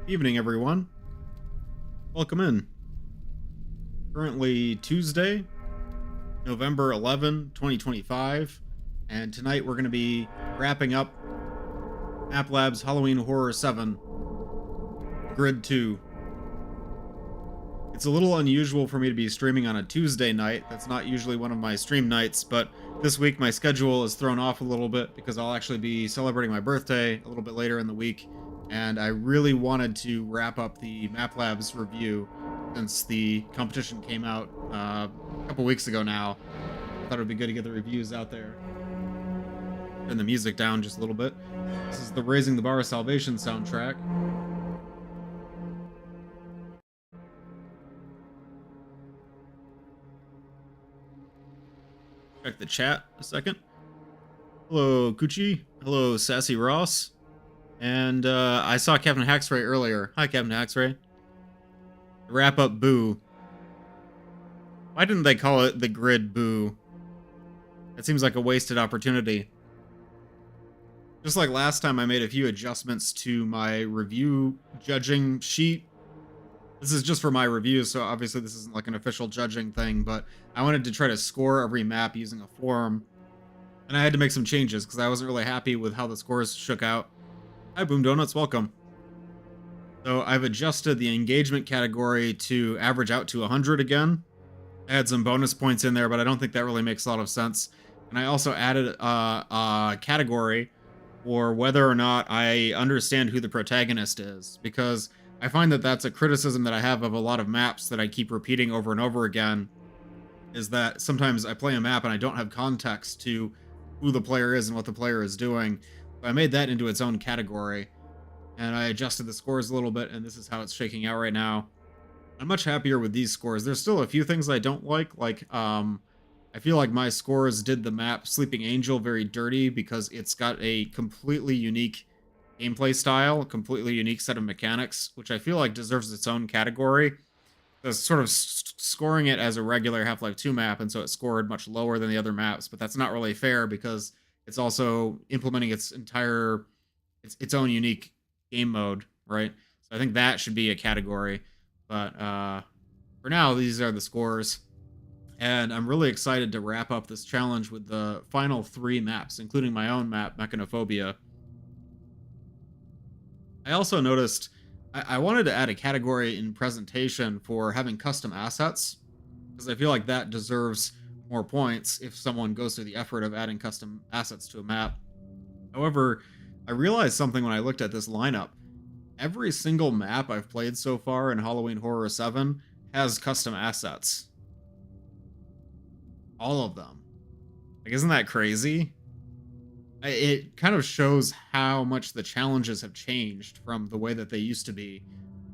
Evening, everyone. Welcome in. Currently Tuesday, November 11, 2025, and tonight we're going to be wrapping up Map Lab's Halloween Horror 7, Grid 2. It's a little unusual for me to be streaming on a Tuesday night. That's not usually one of my stream nights, but this week my schedule is thrown off a little bit because I'll actually be celebrating my birthday a little bit later in the week, and I really wanted to wrap up the Map Labs review since the competition came out a couple weeks ago now. I thought it would be good to get the reviews out there. Turn the music down just a little bit. This is the Raising the Bar Salvation soundtrack. Check the chat a second. Hello, Kuchi. Hello, Sassy Ross. And I saw Captain Haxray earlier. Hi, Captain Haxray. Wrap up Boo. Why didn't they call it the Grid Boo? That seems like a wasted opportunity. Just like last time, I made a few adjustments to my review judging sheet. This is just for my reviews, so obviously this isn't like an official judging thing, but I wanted to try to score every map using a form. And I had to make some changes because I wasn't really happy with how the scores shook out. Hi, Boom Donuts, welcome. So I've adjusted the engagement category to average out to 100 again. I had some bonus points in there, but I don't think that really makes a lot of sense. And I also added a category for whether or not I understand who the protagonist is, because I find that that's a criticism that I have of a lot of maps that I keep repeating over and over again, is that sometimes I play a map and I don't have context to who the player is and what the player is doing. So I made that into its own category, and I adjusted the scores a little bit, and this is how it's shaking out right now. I'm much happier with these scores. There's still a few things I don't like I feel like my scores did the map Sleeping Angel very dirty because it's got a completely unique gameplay style, a completely unique set of mechanics, which I feel like deserves its own category. So sort of scoring it as a regular Half-Life 2 map, and so it scored much lower than the other maps, but that's not really fair because it's also implementing its own unique game mode, right? So I think that should be a category, but for now, these are the scores. And I'm really excited to wrap up this challenge with the final 3 maps, including my own map, Mechanophobia. I also noticed I wanted to add a category in presentation for having custom assets, because I feel like that deserves more points if someone goes through the effort of adding custom assets to a map. However, I realized something when I looked at this lineup. Every single map I've played so far in Halloween Horror 7 has custom assets. All of them. Like, isn't that crazy? It kind of shows how much the challenges have changed from the way that they used to be.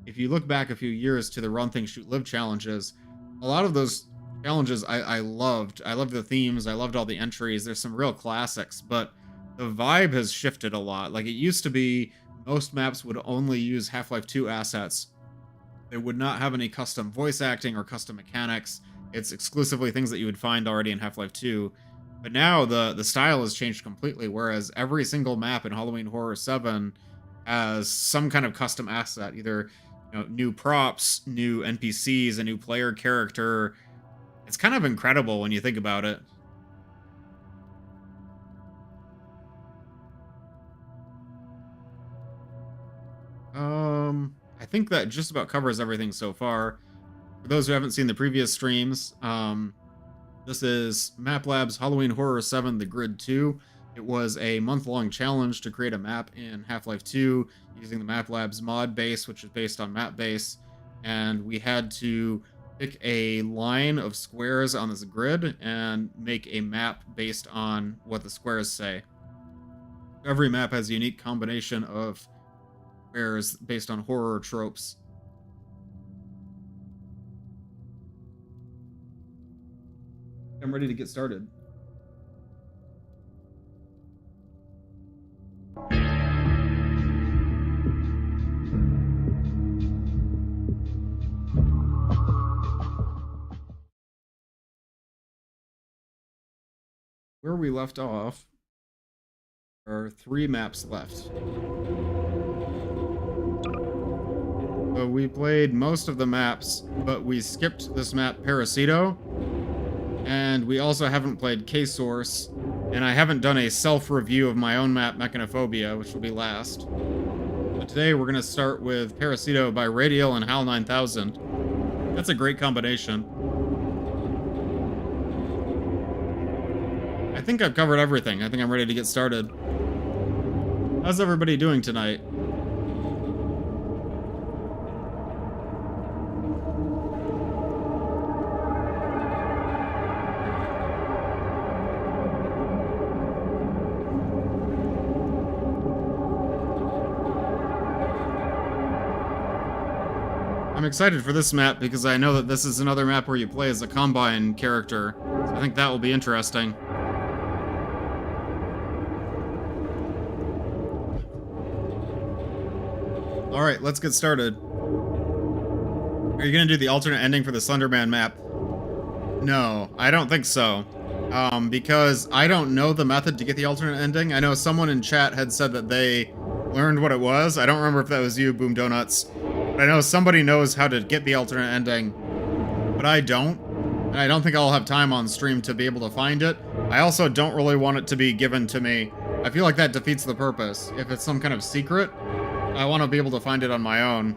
If you look back a few years to the Run, Think, Shoot, Live challenges, a lot of those challenges I loved. I loved the themes. I loved all the entries. There's some real classics, but the vibe has shifted a lot. Like, it used to be most maps would only use Half-Life 2 assets. They would not have any custom voice acting or custom mechanics. It's exclusively things that you would find already in Half-Life 2. But now the style has changed completely, whereas every single map in Halloween Horror 7 has some kind of custom asset, either new props, new NPCs, a new player character. It's kind of incredible when you think about it. I think that just about covers everything so far. For those who haven't seen the previous streams, this is Map Lab's Halloween Horror 7, The Grid 2. It was a month-long challenge to create a map in Half-Life 2 using the Map Lab's mod base, which is based on map base. And we had to pick a line of squares on this grid and make a map based on what the squares say. Every map has a unique combination of squares based on horror tropes. I'm ready to get started. Where we left off, there are 3 maps left. So we played most of the maps, but we skipped this map Parasito, and we also haven't played K-Source, and I haven't done a self-review of my own map, Mechanophobia, which will be last. But today we're going to start with Parasito by Radial and HAL 9000. That's a great combination. I think I've covered everything. I think I'm ready to get started. How's everybody doing tonight? I'm excited for this map because I know that this is another map where you play as a Combine character, so I think that will be interesting. Alright, let's get started. Are you gonna do the alternate ending for the Slenderman map? No, I don't think so. Because I don't know the method to get the alternate ending. I know someone in chat had said that they learned what it was. I don't remember if that was you, Boom Donuts. But I know somebody knows how to get the alternate ending, but I don't. And I don't think I'll have time on stream to be able to find it. I also don't really want it to be given to me. I feel like that defeats the purpose. If it's some kind of secret, I want to be able to find it on my own.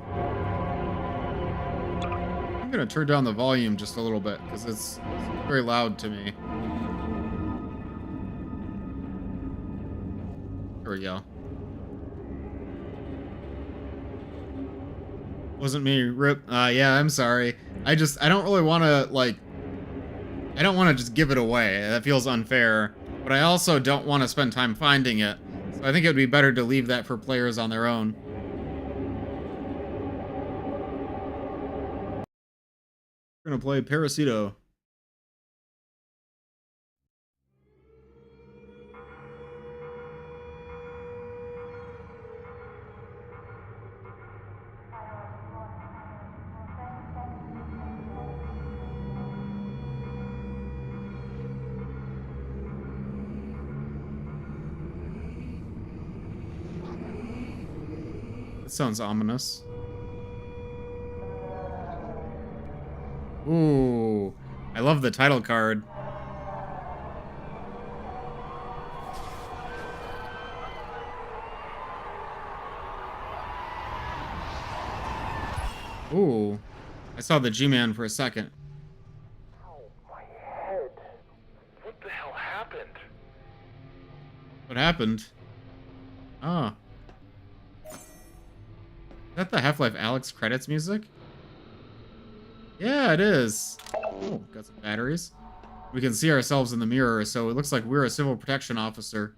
I'm going to turn down the volume just a little bit, because it's very loud to me. There we go. Wasn't me, rip. Yeah, I'm sorry. I don't really want to, like, I don't want to just give it away. That feels unfair. But I also don't want to spend time finding it. So I think it would be better to leave that for players on their own. We're going to play Parasito. That sounds ominous. Ooh, I love the title card. Ooh, I saw the G-Man for a second. Oh, my head. What the hell happened? What happened? Oh. Is that the Half-Life Alyx credits music? Yeah, it is. Oh, got some batteries. We can see ourselves in the mirror, so it looks like we're a civil protection officer.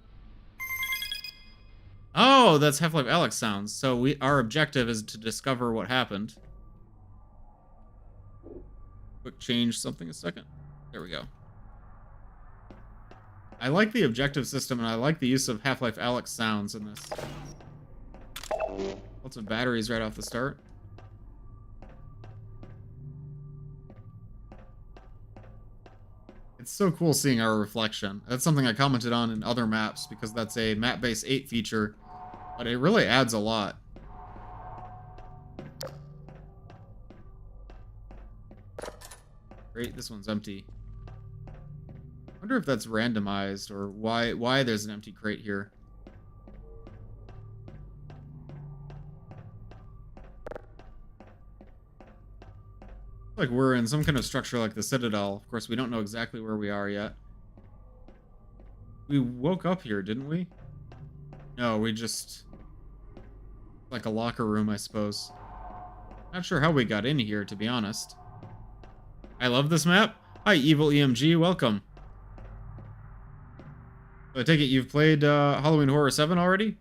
Oh, that's Half-Life Alyx sounds. So our objective is to discover what happened. Quick change something a second. There we go. I like the objective system, and I like the use of Half-Life Alyx sounds in this. Lots of batteries right off the start. It's so cool seeing our reflection. That's something I commented on in other maps, because that's a map-based 8 feature, but it really adds a lot. Great, this one's empty. I wonder if that's randomized, or why there's an empty crate here. Like we're in some kind of structure like the Citadel. Of course, we don't know exactly where we are yet. We woke up here, didn't we? No, we just... like a locker room, I suppose. Not sure how we got in here, to be honest. I love this map. Hi, Evil EMG, welcome. So I take it you've played Halloween Horror 7 already?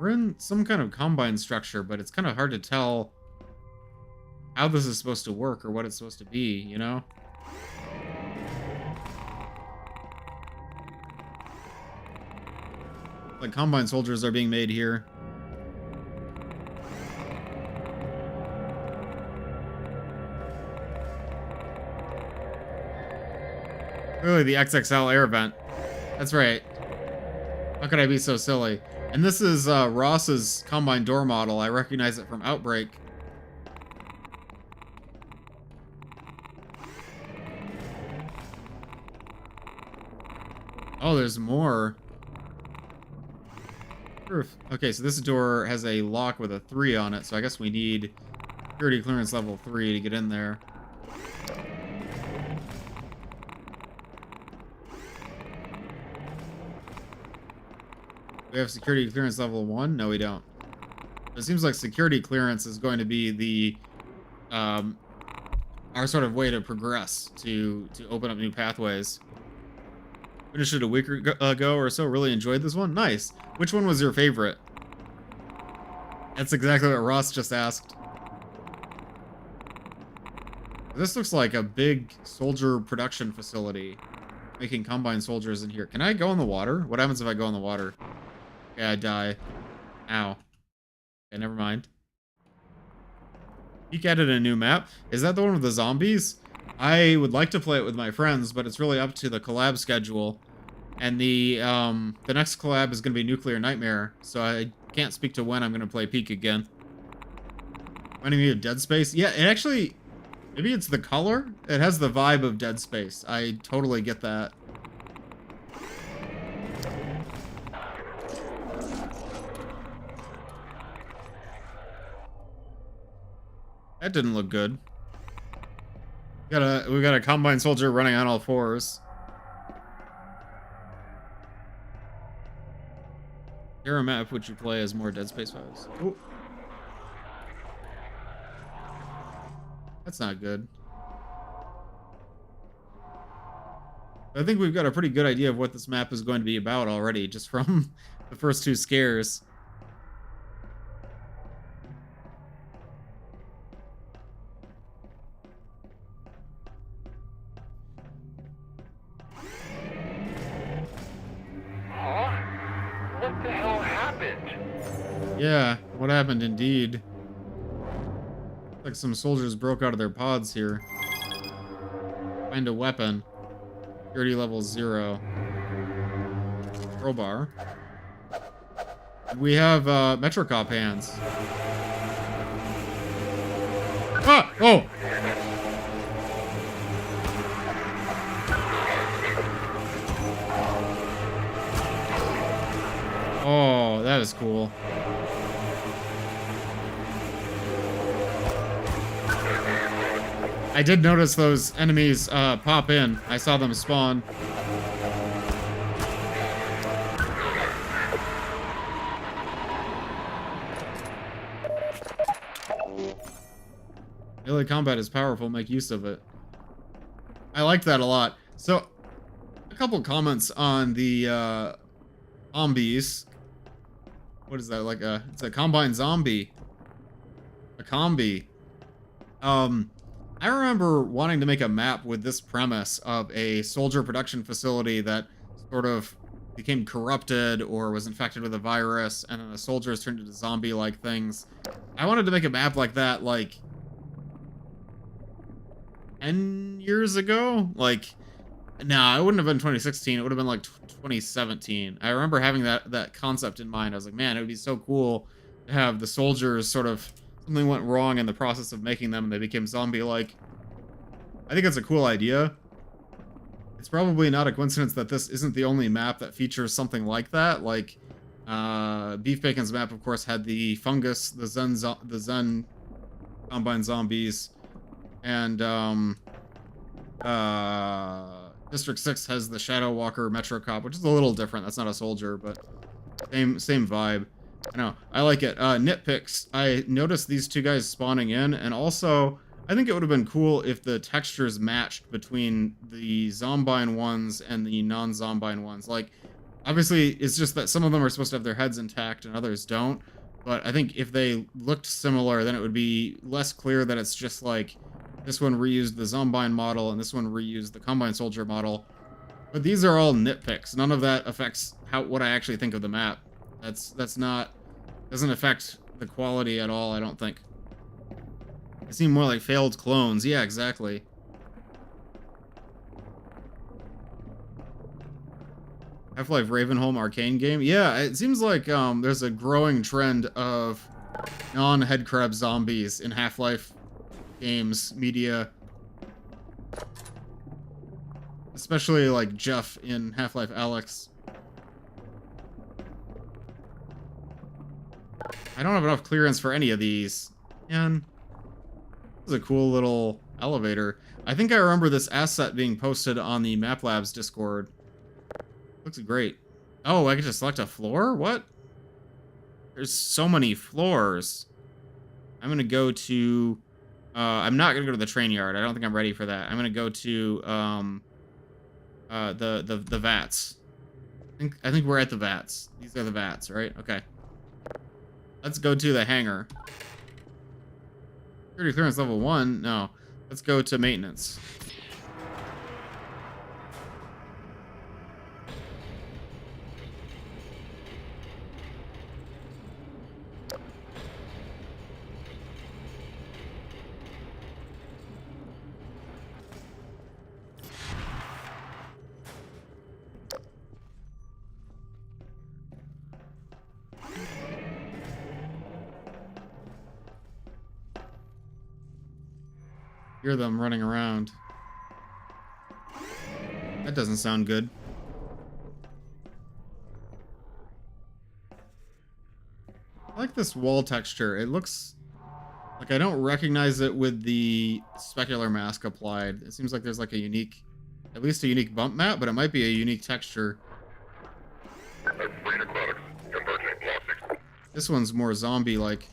We're in some kind of Combine structure, but it's kind of hard to tell how this is supposed to work or what it's supposed to be, you know? Like Combine soldiers are being made here. Clearly the XXL air vent. That's right. How could I be so silly? And this is Ross's Combine door model. I recognize it from Outbreak. Oh, there's more. Okay, so this door has a lock with a 3 on it, so I guess we need security clearance level 3 to get in there. We have security clearance level 1? No, we don't. It seems like security clearance is going to be the our sort of way to progress to open up new pathways. Finished it a week ago or so. Really enjoyed this one. Nice. Which one was your favorite? That's exactly what Ross just asked. This looks like a big soldier production facility. Making Combine soldiers in here. Can I go in the water? What happens if I go in the water? Yeah, I die. Ow. Okay, never mind. Peek added a new map. Is that the one with the zombies? I would like to play it with my friends, but it's really up to the collab schedule. And the next collab is going to be Nuclear Nightmare, so I can't speak to when I'm going to play Peek again. Reminding me of Dead Space? Yeah, it actually... Maybe it's the color? It has the vibe of Dead Space. I totally get that. That didn't look good. We got a Combine soldier running on all fours. Here a map would you play as more Dead Space vibes? Oh. That's not good. I think we've got a pretty good idea of what this map is going to be about already, just from the first 2 scares. What the hell happened? Yeah, what happened indeed. Like some soldiers broke out of their pods here. Find a weapon. Security level 0. Crowbar. We have Metrocop hands. Ah! Oh! Oh, that is cool. I did notice those enemies pop in. I saw them spawn. Melee combat is powerful, make use of it. I like that a lot. So, a couple comments on the zombies. What is that? Like it's a Combine zombie. A combi. I remember wanting to make a map with this premise of a soldier production facility that sort of became corrupted or was infected with a virus, and then the soldiers turned into zombie-like things. I wanted to make a map like that, like 10 years ago? Like, nah, it wouldn't have been 2016. It would have been like 2017. I remember having that concept in mind. I was like, man, it would be so cool to have the soldiers sort of... Something went wrong in the process of making them and they became zombie-like. I think it's a cool idea. It's probably not a coincidence that this isn't the only map that features something like that. Like, Beef Bacon's map, of course, had the fungus, the Zen Combine zombies, and District 6 has the Shadow Walker Metrocop, which is a little different. That's not a soldier, but same vibe. I know. I like it. Nitpicks. I noticed these 2 guys spawning in, and also, I think it would have been cool if the textures matched between the Zombine ones and the non-Zombine ones. Like, obviously, it's just that some of them are supposed to have their heads intact and others don't. But I think if they looked similar, then it would be less clear that it's just like, this one reused the Zombine model and this one reused the Combine Soldier model. But these are all nitpicks. None of that affects what I actually think of the map. That's not... Doesn't affect the quality at all, I don't think. They seem more like failed clones. Yeah, exactly. Half-Life Ravenholm arcane game. Yeah, it seems like there's a growing trend of non-headcrab zombies in Half-Life games media. Especially like Jeff in Half-Life Alyx. I don't have enough clearance for any of these. Man, this is a cool little elevator. I think I remember this asset being posted on the MapLabs Discord. Looks great. Oh, I get to select a floor? What? There's so many floors. I'm gonna go to... I'm not gonna go to the train yard. I don't think I'm ready for that. I'm gonna go to the vats. I think we're at the vats. These are the vats, right? Okay. Let's go to the hangar. Security clearance level 1? No. Let's go to maintenance. Hear them running around. That doesn't sound good. I like this wall texture. It looks like I don't recognize it with the specular mask applied. It seems like there's like a unique, at least a unique bump map, but it might be a unique texture. This one's more zombie-like.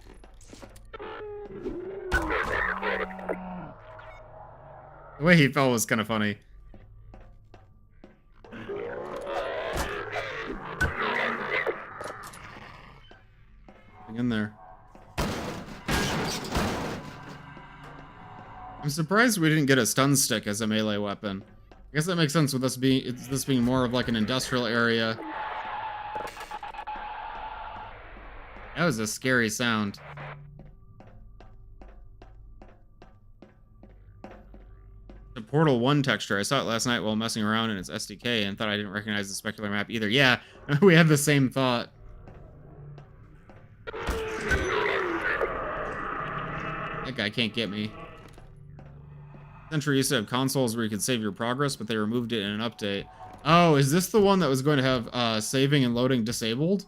The way he fell was kind of funny. In there. I'm surprised we didn't get a stun stick as a melee weapon. I guess that makes sense with this being more of like an industrial area. That was a scary sound. The Portal 1 texture. I saw it last night while messing around in its SDK and thought I didn't recognize the specular map either. Yeah, we had the same thought. That guy can't get me. Century used to have consoles where you could save your progress, but they removed it in an update. Oh, is this the one that was going to have saving and loading disabled?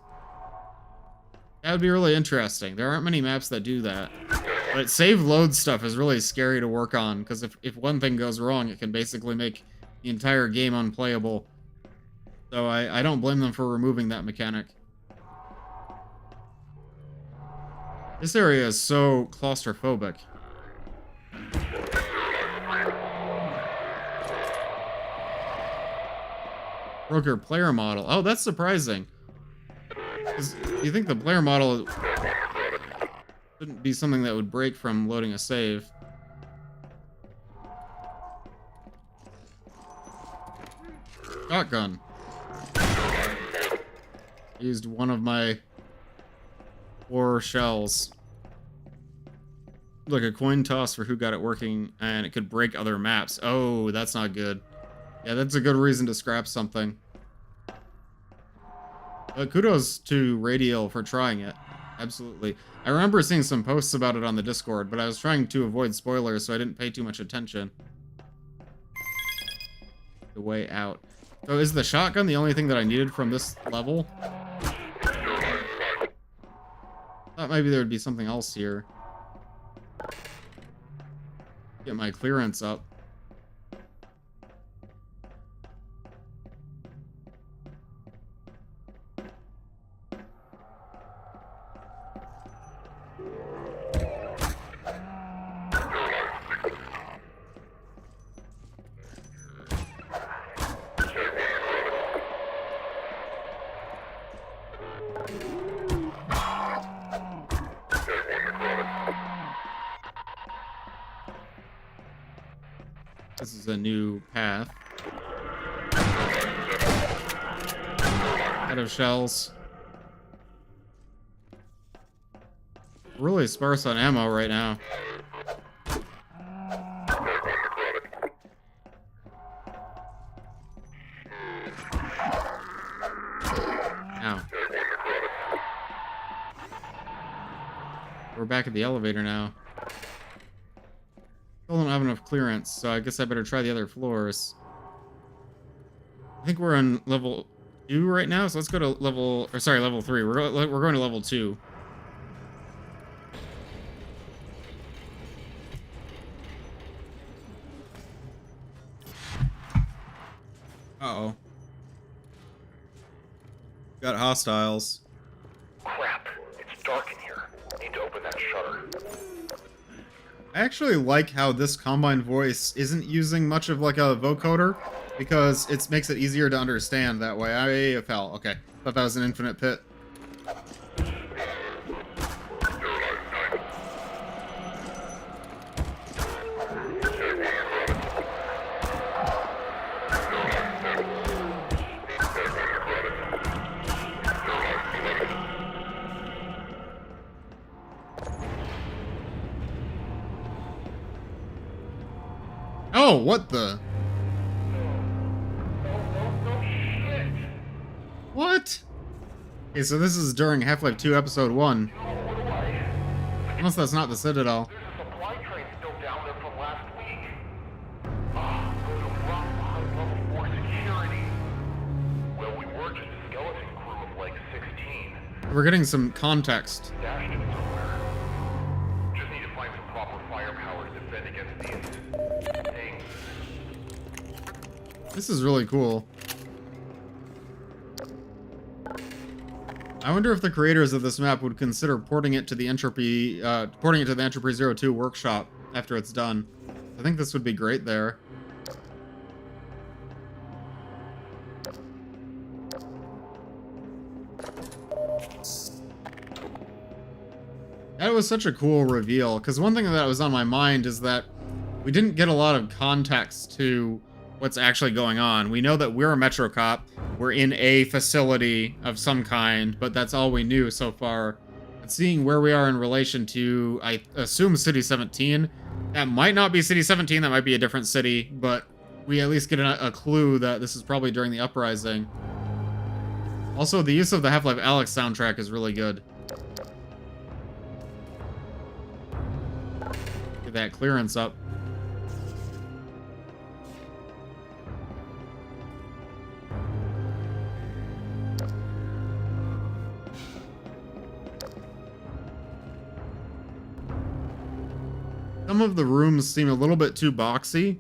That would be really interesting. There aren't many maps that do that. But save load stuff is really scary to work on, because if one thing goes wrong, it can basically make the entire game unplayable. So I don't blame them for removing that mechanic. This area is so claustrophobic. Broker player model. Oh, that's surprising. You think the player model shouldn't be something that would break from loading a save. Shotgun. I used one of my 4 shells. Like a coin toss for who got it working, and it could break other maps. Oh, that's not good. Yeah, that's a good reason to scrap something. Kudos to Radial for trying it. Absolutely. I remember seeing some posts about it on the Discord, but I was trying to avoid spoilers, so I didn't pay too much attention. The way out. So is the shotgun the only thing that I needed from this level? Thought maybe there would be something else here. Get my clearance up. This is a new path. Out of shells. Really sparse on ammo right now. We're back at the elevator now. Still don't have enough clearance, so I guess I better try the other floors. I think we're on level 2 right now, so let's go to level 3. We're going to level 2. Uh-oh. Got hostiles. Crap. It's dark in here. Need to open that shutter. I actually like how this Combine voice isn't using much of like a vocoder, because it makes it easier to understand that way. I fell. Okay. Thought that was an infinite pit. Oh, what the? What? Okay, so this is during Half-Life 2 Episode 1. Unless that's not the Citadel. There's a supply train still down there from last week. Those are locked behind level 4 security. Well, we were just a skeleton crew of like 16. We're getting some context. Dashed it somewhere. Just need to find some proper firepower to defend against these things. This is really cool. I wonder if the creators of this map would consider porting it to the Entropy 02 workshop after it's done. I think this would be great there. That was such a cool reveal, because one thing that was on my mind is that we didn't get a lot of context to what's actually going on. We know that we're a Metro Cop, we're in a facility of some kind, but that's all we knew so far. But seeing where we are in relation to, I assume, City 17, that might not be City 17, that might be a different city, but we at least get a clue that this is probably during the Uprising. Also, the use of the Half-Life Alyx soundtrack is really good. Get that clearance up. Some of the rooms seem a little bit too boxy.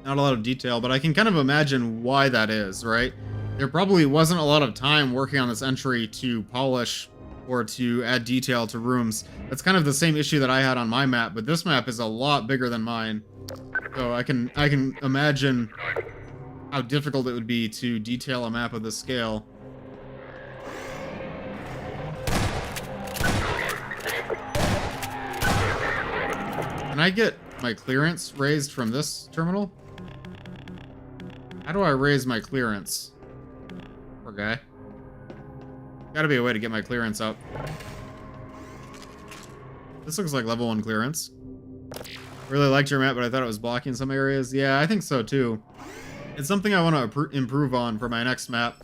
Not a lot of detail, but I can kind of imagine why that is, right? There probably wasn't a lot of time working on this entry to polish or to add detail to rooms. That's kind of the same issue that I had on my map, but this map is a lot bigger than mine. So I can imagine how difficult it would be to detail a map of this scale. Can I get my clearance raised from this terminal? How do I raise my clearance? Poor guy. Gotta be a way to get my clearance up. This looks like level 1 clearance. Really liked your map, but I thought it was blocking some areas. Yeah, I think so too. It's something I want to improve on for my next map.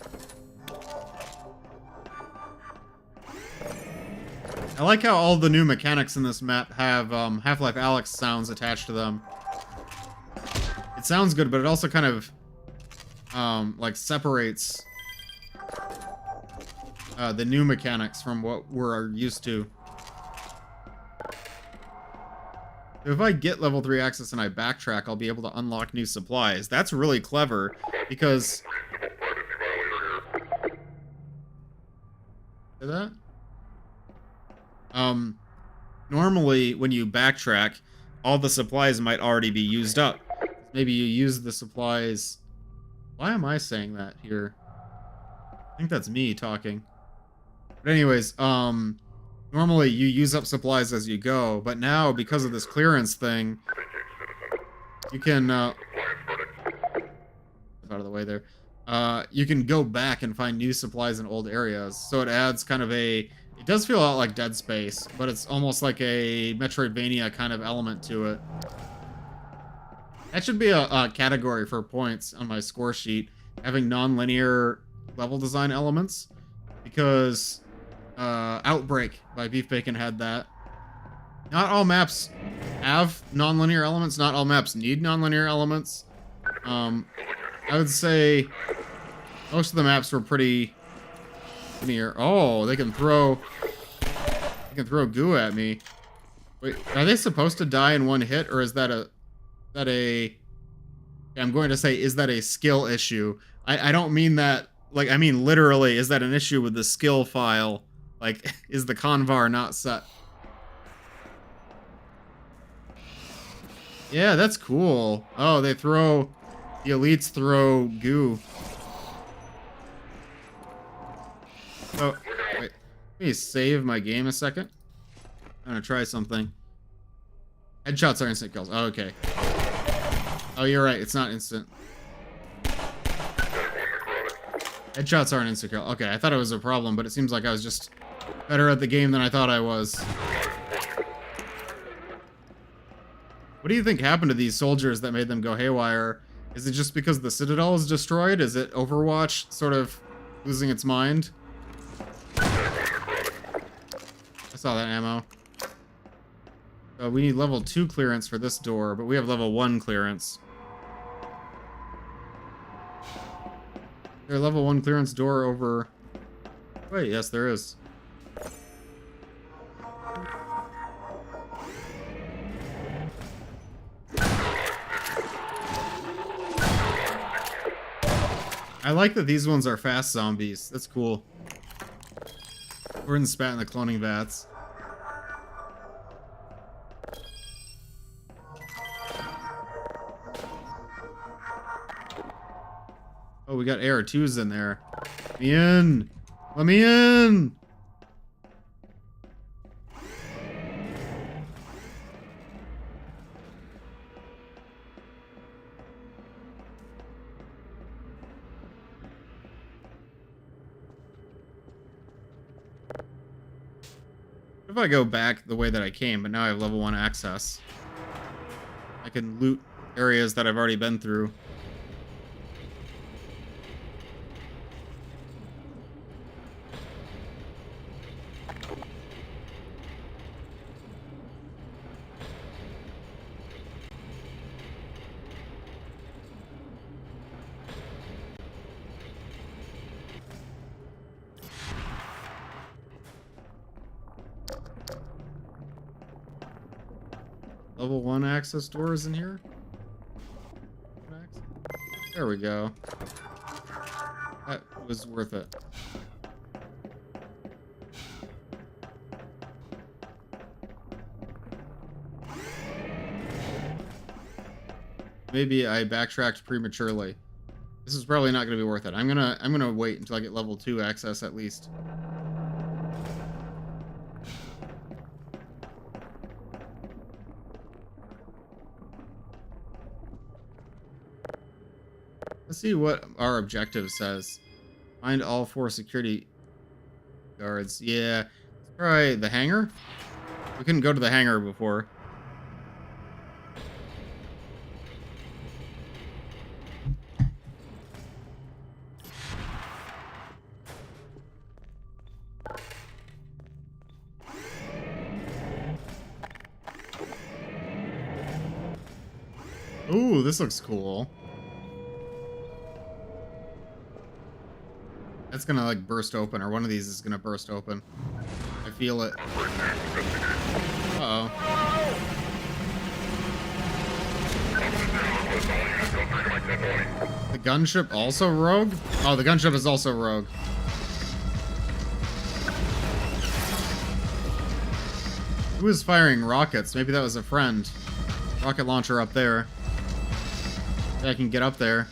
I like how all the new mechanics in this map have Half-Life Alyx sounds attached to them. It sounds good, but it also kind of like separates the new mechanics from what we're used to. If I get level 3 access and I backtrack, I'll be able to unlock new supplies. That's really clever, because... Hear that? Normally, when you backtrack, all the supplies might already be used up. Maybe you use the supplies... Why am I saying that here? I think that's me talking. But anyways, normally you use up supplies as you go, but now, because of this clearance thing, you can, out of the way there, you can go back and find new supplies in old areas. So it adds kind of a... It does feel a lot like Dead Space, but it's almost like a Metroidvania kind of element to it. That should be a category for points on my score sheet, having non-linear level design elements, because Outbreak by Beef Bacon had that. Not all maps have nonlinear elements. Not all maps need nonlinear elements. I would say most of the maps were pretty linear. Oh, they can throw goo at me. Wait, are they supposed to die in one hit, or is that a I'm going to say, is that a skill issue? I don't mean that, like, I mean literally, is that an issue with the skill file? Like, is the convar not set? Yeah, that's cool. Oh, the elites throw goo. Oh, wait. Let me save my game a second. I'm gonna try something. Headshots are instant kills. Oh, okay. Oh, you're right. It's not instant. Headshots are an instant kill. Okay, I thought it was a problem, but it seems like I was just better at the game than I thought I was. What do you think happened to these soldiers that made them go haywire? Is it just because the Citadel is destroyed? Is it Overwatch sort of losing its mind? I saw that ammo. We need level 2 clearance for this door, but we have level 1 clearance. Is there a level 1 clearance door over... Wait, yes, there is. I like that these ones are fast zombies. That's cool. We're in the spat in the cloning vats. Oh, we got AR2s in there. Let me in! Let me in! What if I go back the way that I came, but now I have level 1 access? I can loot areas that I've already been through. Level 1 access doors in here? There we go. That was worth it. Maybe I backtracked prematurely. This is probably not going to be worth it. I'm gonna wait until I get level 2 access at least. Let's see what our objective says. Find all 4 security guards. Yeah. Let's try the hangar. We couldn't go to the hangar before. Ooh, this looks cool. That's gonna like burst open, or one of these is gonna burst open. I feel it. Uh-oh. The gunship also rogue? Oh, the gunship is also rogue. Who is firing rockets? Maybe that was a friend. Rocket launcher up there. I can get up there.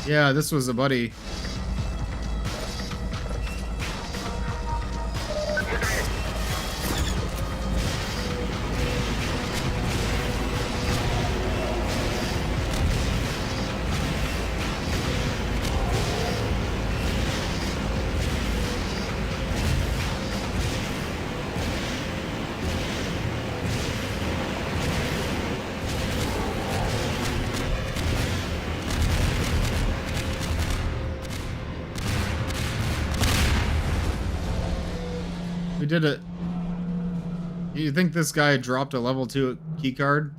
Yeah, this was a buddy. We did it. You think this guy dropped a level 2 keycard?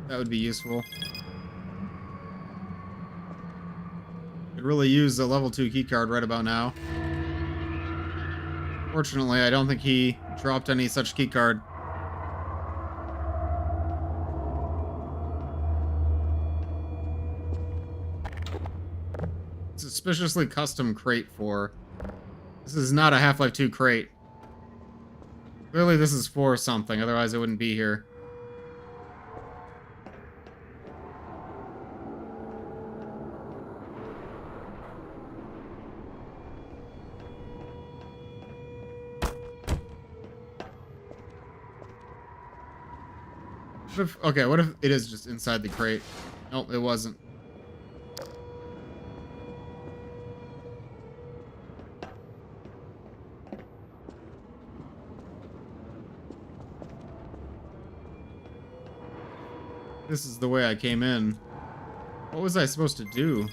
That would be useful. Could really use a level 2 keycard right about now. Fortunately, I don't think he dropped any such keycard. Suspiciously custom crate for. This is not a Half-Life 2 crate. Clearly this is for something, otherwise it wouldn't be here. Okay, what if it is just inside the crate? Nope, it wasn't. This is the way I came in. What was I supposed to do?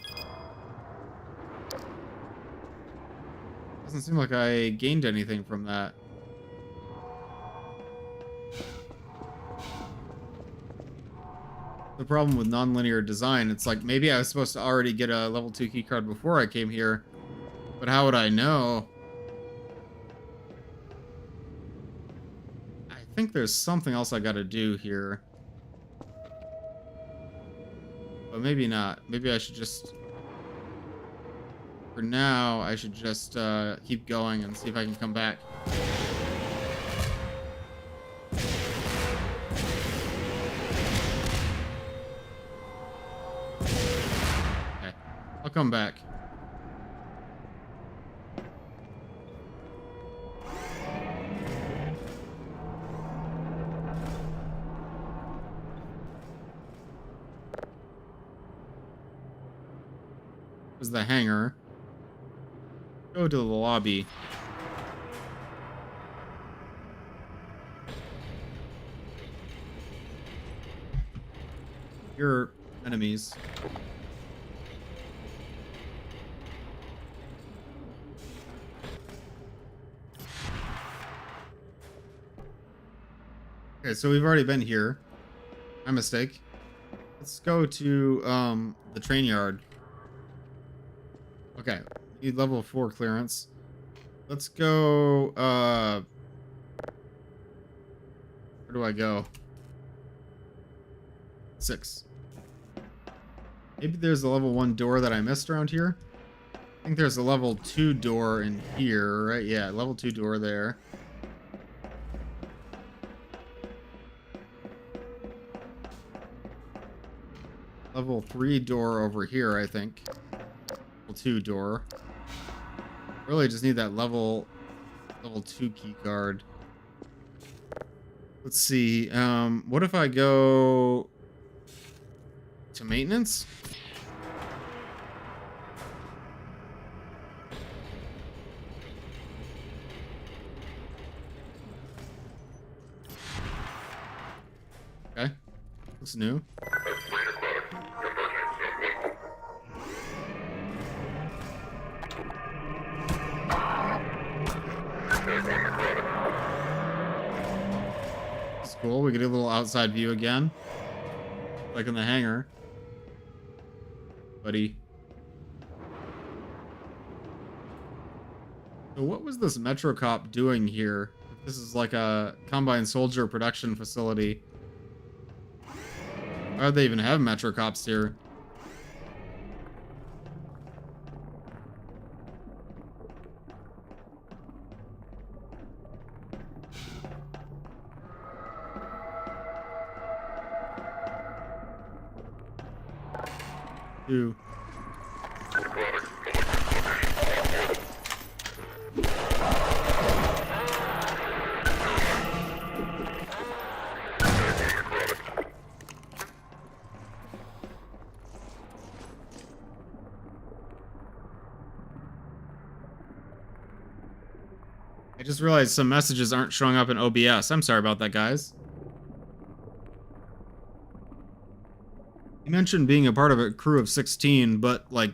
Doesn't seem like I gained anything from that. The problem with nonlinear design, it's like maybe I was supposed to already get a level 2 keycard before I came here, but how would I know? I think there's something else I gotta do here. But maybe not. Maybe I should just... For now, I should just keep going and see if I can come back. Okay, I'll come back. This is the hangar. Go to the lobby. You're enemies. Okay, so we've already been here. My mistake. Let's go to the train yard. Okay, need level 4 clearance. Let's go, where do I go? 6. Maybe there's a level 1 door that I missed around here. I think there's a level 2 door in here, right? Yeah, level 2 door there. Level 3 door over here, I think. 2 door. Really just need that level 2 key card. Let's see. What if I go to maintenance? Okay. Looks new. Cool, we get a little outside view again. Like in the hangar. Buddy. So what was this Metro Cop doing here? This is like a Combine Soldier production facility. Why would they even have Metro Cops here? Two. I just realized some messages aren't showing up in OBS. I'm sorry about that, guys. You mentioned being a part of a crew of 16, but, like,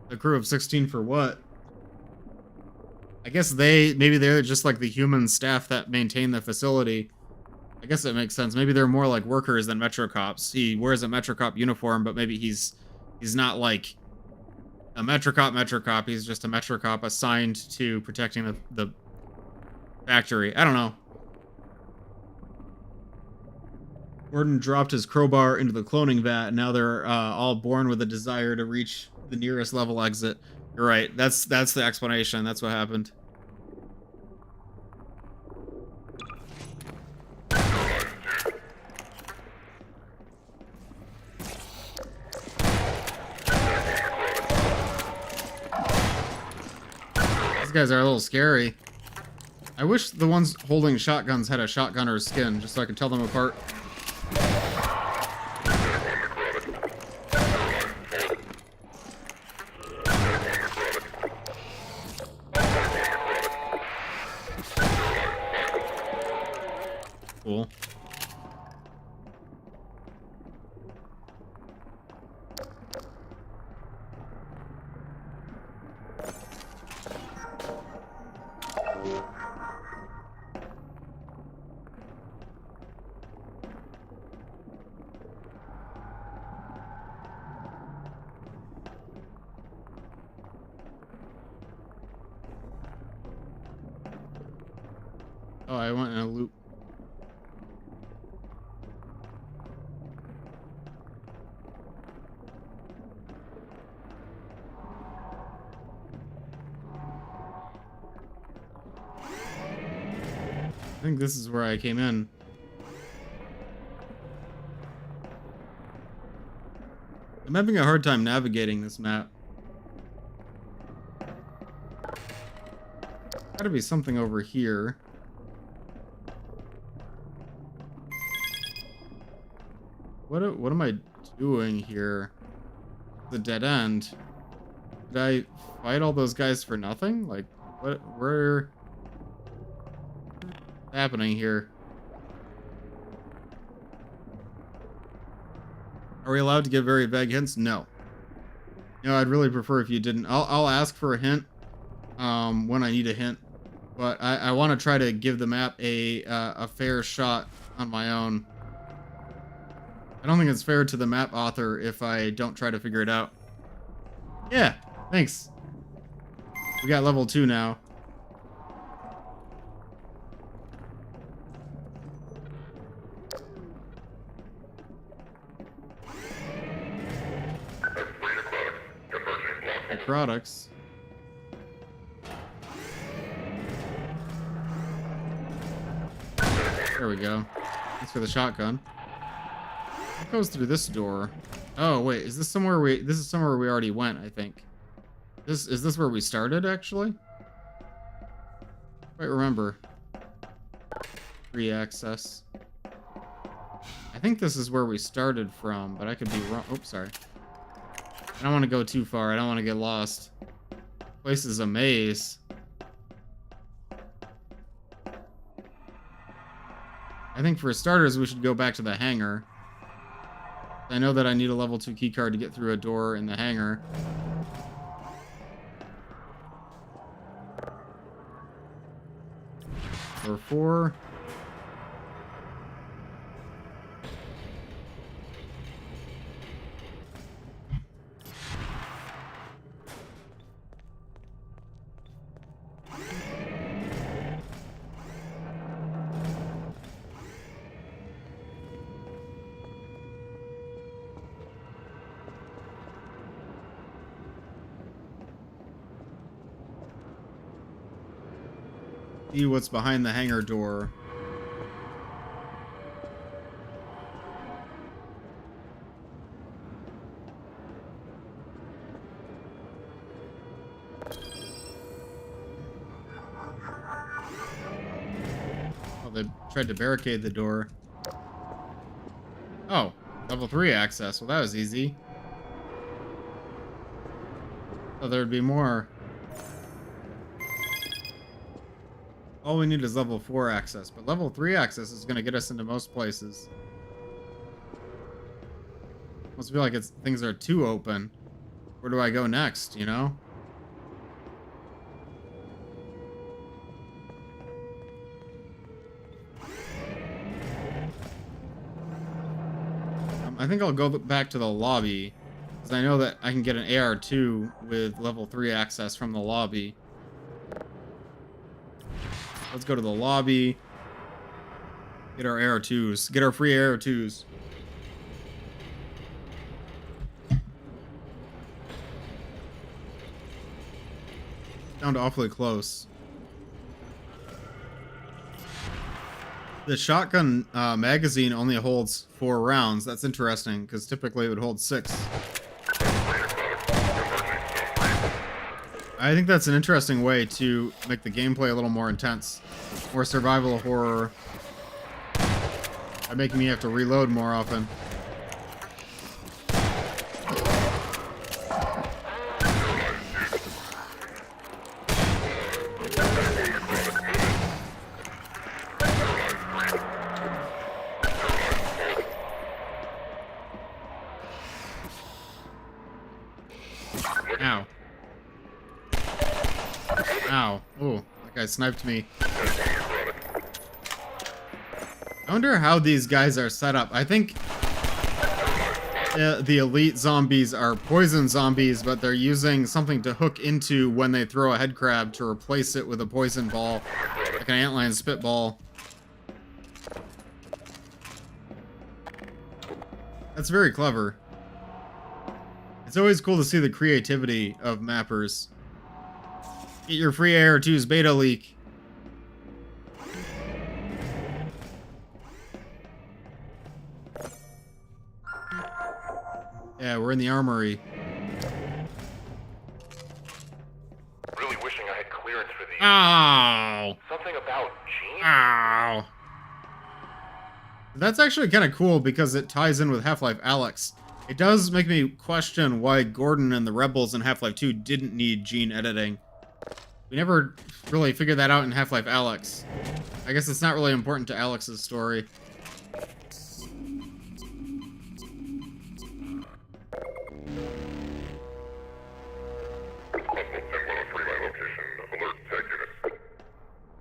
a crew of 16 for what? I guess maybe they're just like the human staff that maintain the facility. I guess that makes sense. Maybe they're more like workers than Metro Cops. He wears a Metro Cop uniform, but maybe he's not like a Metro Cop. He's just a Metro Cop assigned to protecting the factory. I don't know. Gordon dropped his crowbar into the cloning vat, and now they're all born with a desire to reach the nearest level exit. You're right. That's the explanation. That's what happened. These guys are a little scary. I wish the ones holding shotguns had a shotgunner's skin, just so I could tell them apart. Cool. Oh, I went in a loop. I think this is where I came in. I'm having a hard time navigating this map. Gotta be something over here. What am I doing here? The dead end. Did I fight all those guys for nothing? Like, what's happening here? Are we allowed to give very vague hints? No. No, I'd really prefer if you didn't. I'll ask for a hint when I need a hint, but I want to try to give the map a fair shot on my own. I don't think it's fair to the map author if I don't try to figure it out. Yeah, thanks. We got level 2 now. Products. There we go. Thanks for the shotgun. What goes through this door? Oh wait, is this somewhere this is somewhere we already went, I think. Is this where we started actually? Quite remember. Free access. I think this is where we started from, but I could be wrong. Oops, sorry. I don't want to go too far. I don't want to get lost. Place is a maze. I think for starters, we should go back to the hangar. I know that I need a level 2 keycard to get through a door in the hangar. Door 4. See what's behind the hangar door. Oh, they tried to barricade the door. Oh, level 3 access. Well, that was easy. Oh, there'd be more. All we need is level 4 access, but level 3 access is going to get us into most places. Must feel like things are too open. Where do I go next, you know? think I'll go back to the lobby, because I know that I can get an AR2 with level 3 access from the lobby. Let's go to the lobby. Get our AR2s. Get our free AR2s. Down to awfully close. The shotgun magazine only holds 4 rounds. That's interesting, because typically it would hold 6. I think that's an interesting way to make the gameplay a little more intense. More survival horror. By making me have to reload more often. Ow. Ow. Oh, that guy sniped me. I wonder how these guys are set up. I think the elite zombies are poison zombies, but they're using something to hook into when they throw a head crab to replace it with a poison ball, like an antlion spitball. That's very clever. It's always cool to see the creativity of mappers. Get your free AR2's beta leak. Yeah, we're in the armory. Really wishing I had clearance for these. Ow! Something about Gene? Ow! That's actually kind of cool because it ties in with Half-Life Alyx. It does make me question why Gordon and the Rebels in Half-Life 2 didn't need gene editing. We never really figured that out in Half-Life Alyx. I guess it's not really important to Alyx's story.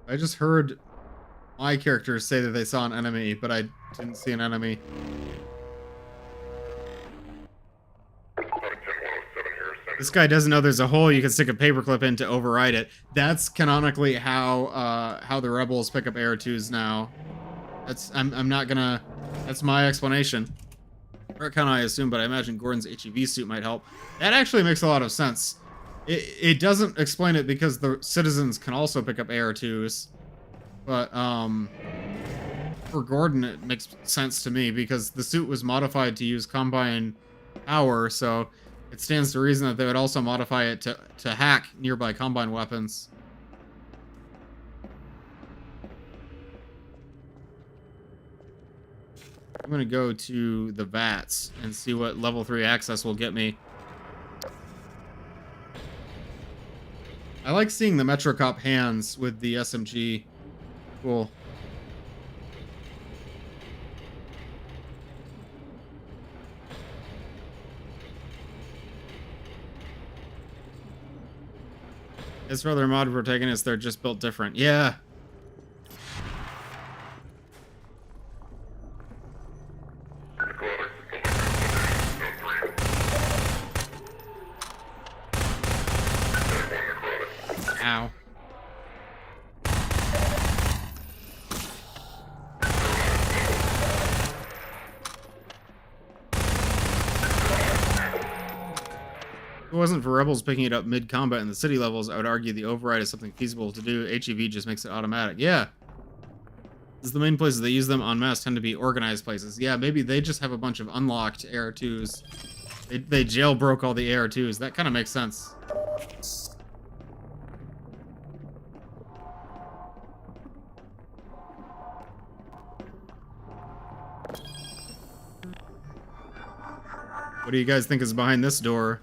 I just heard my characters say that they saw an enemy, but I didn't see an enemy. This guy doesn't know there's a hole you can stick a paperclip in to override it. That's canonically how the rebels pick up AR2s now. I'm not gonna. That's my explanation. Retcon, I assume, but I imagine Gordon's HEV suit might help. That actually makes a lot of sense. It doesn't explain it because the citizens can also pick up AR2s, but for Gordon it makes sense to me because the suit was modified to use Combine power, so it stands to reason that they would also modify it to hack nearby Combine weapons. I'm gonna go to the VATS and see what level 3 access will get me. I like seeing the Metro Cop hands with the SMG. Cool. As for other mod protagonists, they're just built different. Yeah. Ow. If it wasn't for rebels picking it up mid-combat in the city levels, I would argue the override is something feasible to do. HEV just makes it automatic. Yeah. This is the main places they use them en masse tend to be organized places. Yeah, maybe they just have a bunch of unlocked AR2s. They jailbroke all the AR2s. That kind of makes sense. What do you guys think is behind this door?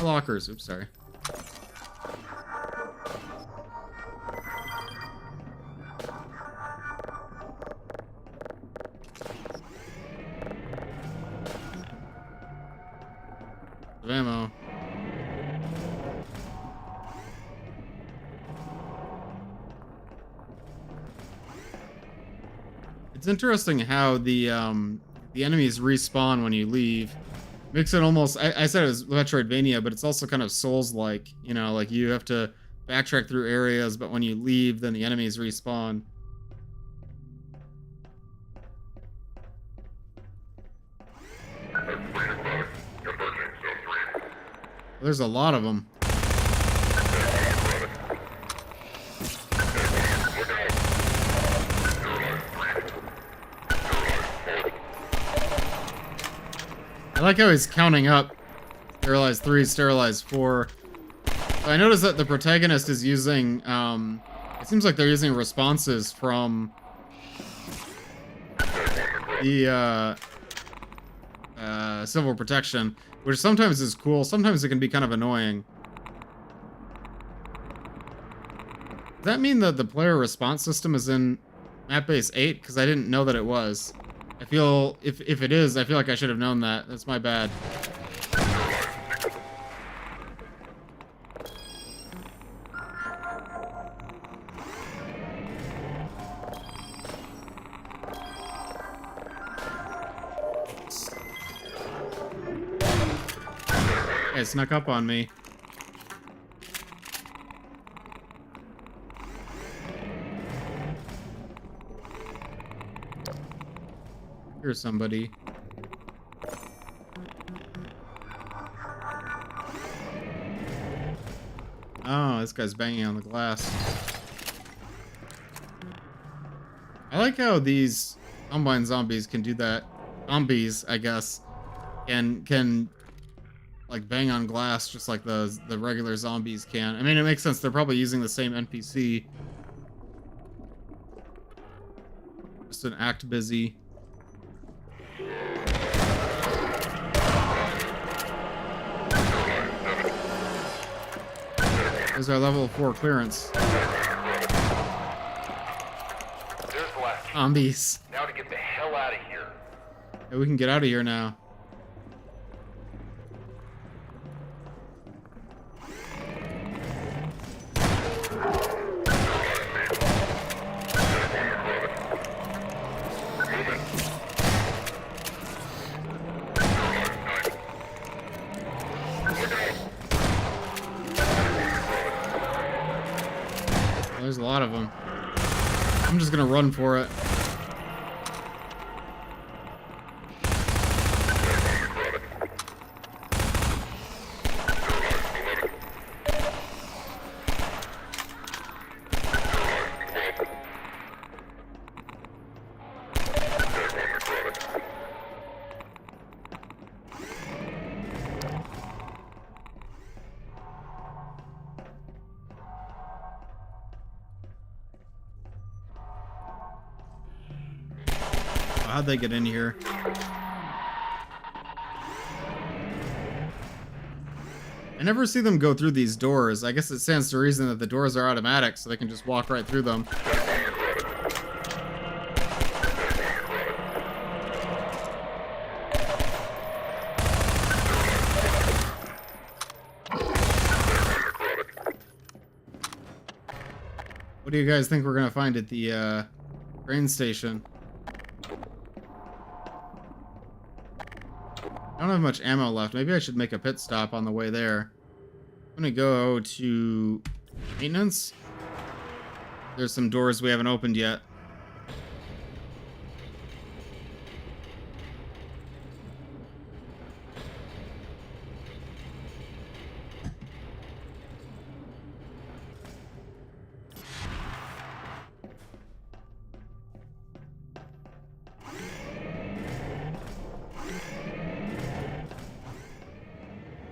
Lockers. Oops, sorry. Of ammo. It's interesting how the the enemies respawn when you leave. Makes it almost, I said it was Metroidvania, but it's also kind of Souls-like, you know, like you have to backtrack through areas, but when you leave, then the enemies respawn. There's a lot of them. I like how he's counting up. Sterilize 3, sterilize 4. So I noticed that the protagonist is using, it seems like they're using responses from the Civil Protection, which sometimes is cool, sometimes it can be kind of annoying. Does that mean that the player response system is in Map Base 8? Because I didn't know that it was. I feel, if it is, I feel like I should have known that. That's my bad. It snuck up on me. Here's somebody. Oh, this guy's banging on the glass. I like how these Combine zombies can do that. Zombies, I guess, can like bang on glass just like the regular zombies can. I mean, it makes sense. They're probably using the same NPC. Just an act busy. There's our level 4 clearance. There's the last key. Zombies. Now to get the hell out of here. Yeah, we can get out of here now. There's a lot of them. I'm just gonna run for it. How'd they get in here? I never see them go through these doors. I guess it stands to reason that the doors are automatic, so they can just walk right through them. What do you guys think we're gonna find at the train station? I don't have much ammo left. Maybe I should make a pit stop on the way there. I'm gonna go to maintenance. There's some doors we haven't opened yet.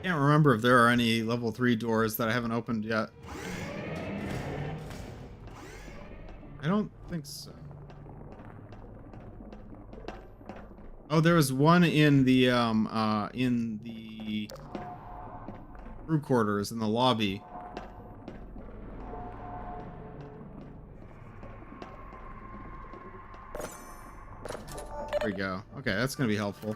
Can't remember if there are any level 3 doors that I haven't opened yet. I don't think so. Oh, there was one in the crew quarters in the lobby. There we go. Okay, that's gonna be helpful.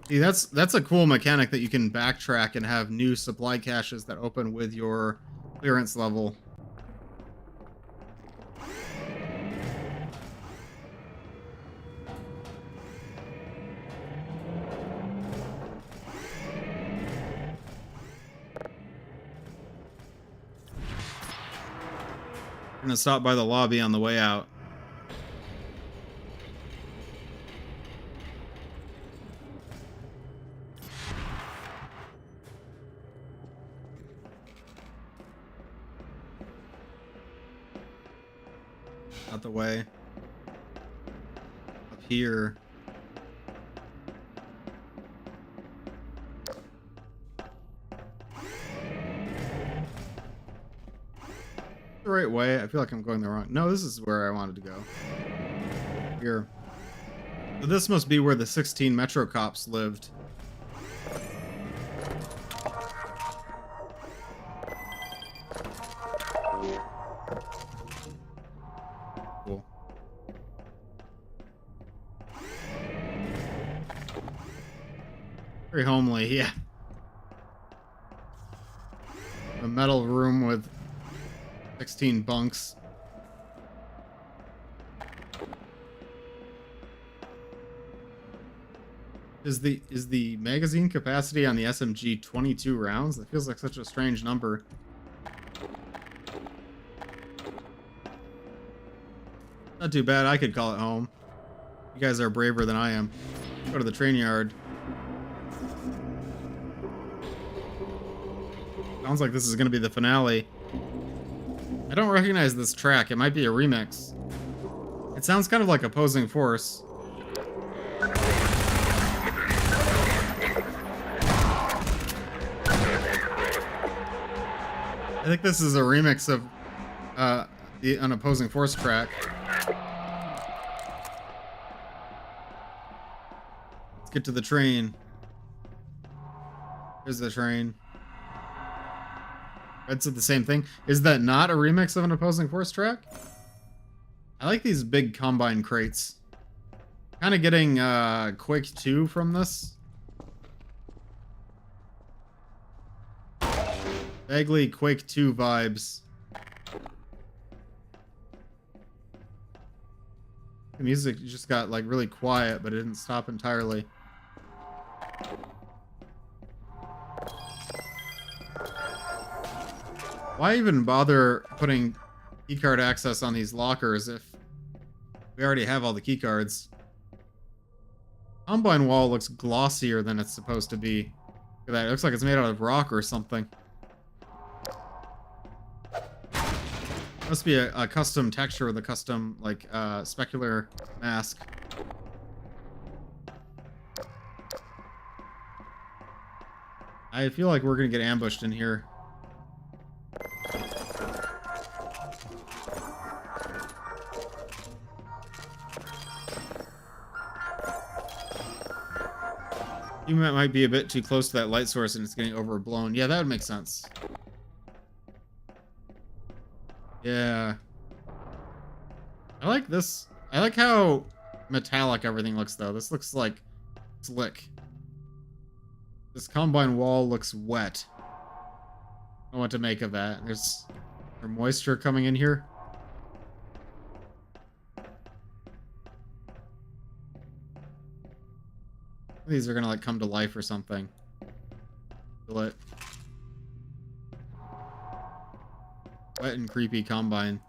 See, that's a cool mechanic that you can backtrack and have new supply caches that open with your clearance level. We're gonna stop by the lobby on the way out. Out the way. Up here. The right way. I feel like I'm going the wrong. No, this is where I wanted to go. Here. So this must be where the 16 Metro cops lived. Cool. Very homely, yeah. A metal room with 16 bunks. Is the magazine capacity on the SMG 22 rounds? That feels like such a strange number. Not too bad. I could call it home. You guys are braver than I am. Go to the train yard. Sounds like this is going to be the finale. I don't recognize this track. It might be a remix. It sounds kind of like Opposing Force. I think this is a remix of an Opposing Force track. Let's get to the train. Here's the train. Red said the same thing. Is that not a remix of an Opposing Force track? I like these big Combine crates. Kind of getting Quake 2 from this. Vaguely Quake 2 vibes. The music just got like really quiet, but it didn't stop entirely. Why even bother putting keycard access on these lockers if we already have all the keycards? Combine wall looks glossier than it's supposed to be. Look at that. It looks like it's made out of rock or something. Must be a custom texture with a custom, like, specular mask. I feel like we're gonna get ambushed in here. You might be a bit too close to that light source and it's getting overblown. Yeah, that would make sense. Yeah. I like this. I like how metallic everything looks, though. This looks like slick. This Combine wall looks wet. I don't know what to make of that. There's moisture coming in here. These are gonna like come to life or something. Feel it. Wet and creepy Combine.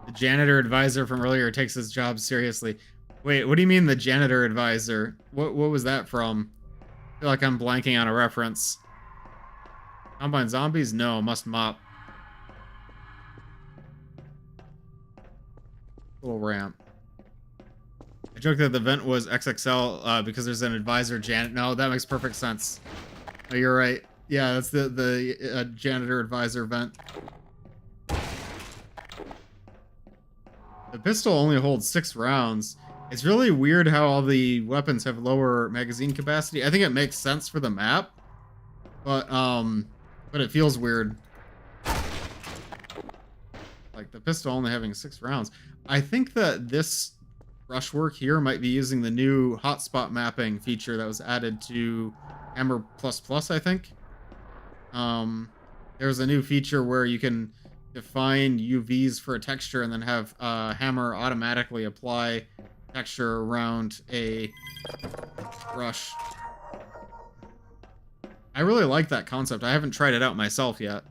The janitor advisor from earlier takes his job seriously. Wait, what do you mean the janitor advisor? What was that from? I feel like I'm blanking on a reference. Combine zombies? No, must mop. Little ramp. I joked that the vent was XXL because there's an advisor No, that makes perfect sense. Oh, you're right. Yeah, that's the janitor advisor vent. The pistol only holds 6 rounds. It's really weird how all the weapons have lower magazine capacity. I think it makes sense for the map, but it feels weird. Like the pistol only having 6 rounds. I think that this brushwork here might be using the new hotspot mapping feature that was added to Hammer++, I think. There's a new feature where you can define UVs for a texture and then have Hammer automatically apply texture around a brush. I really like that concept. I haven't tried it out myself yet.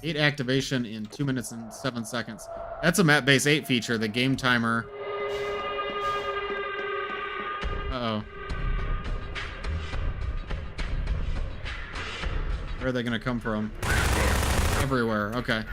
8 activation in 2 minutes and 7 seconds. That's a map base 8 feature, the game timer. Uh-oh. Where are they gonna come from? Everywhere, okay.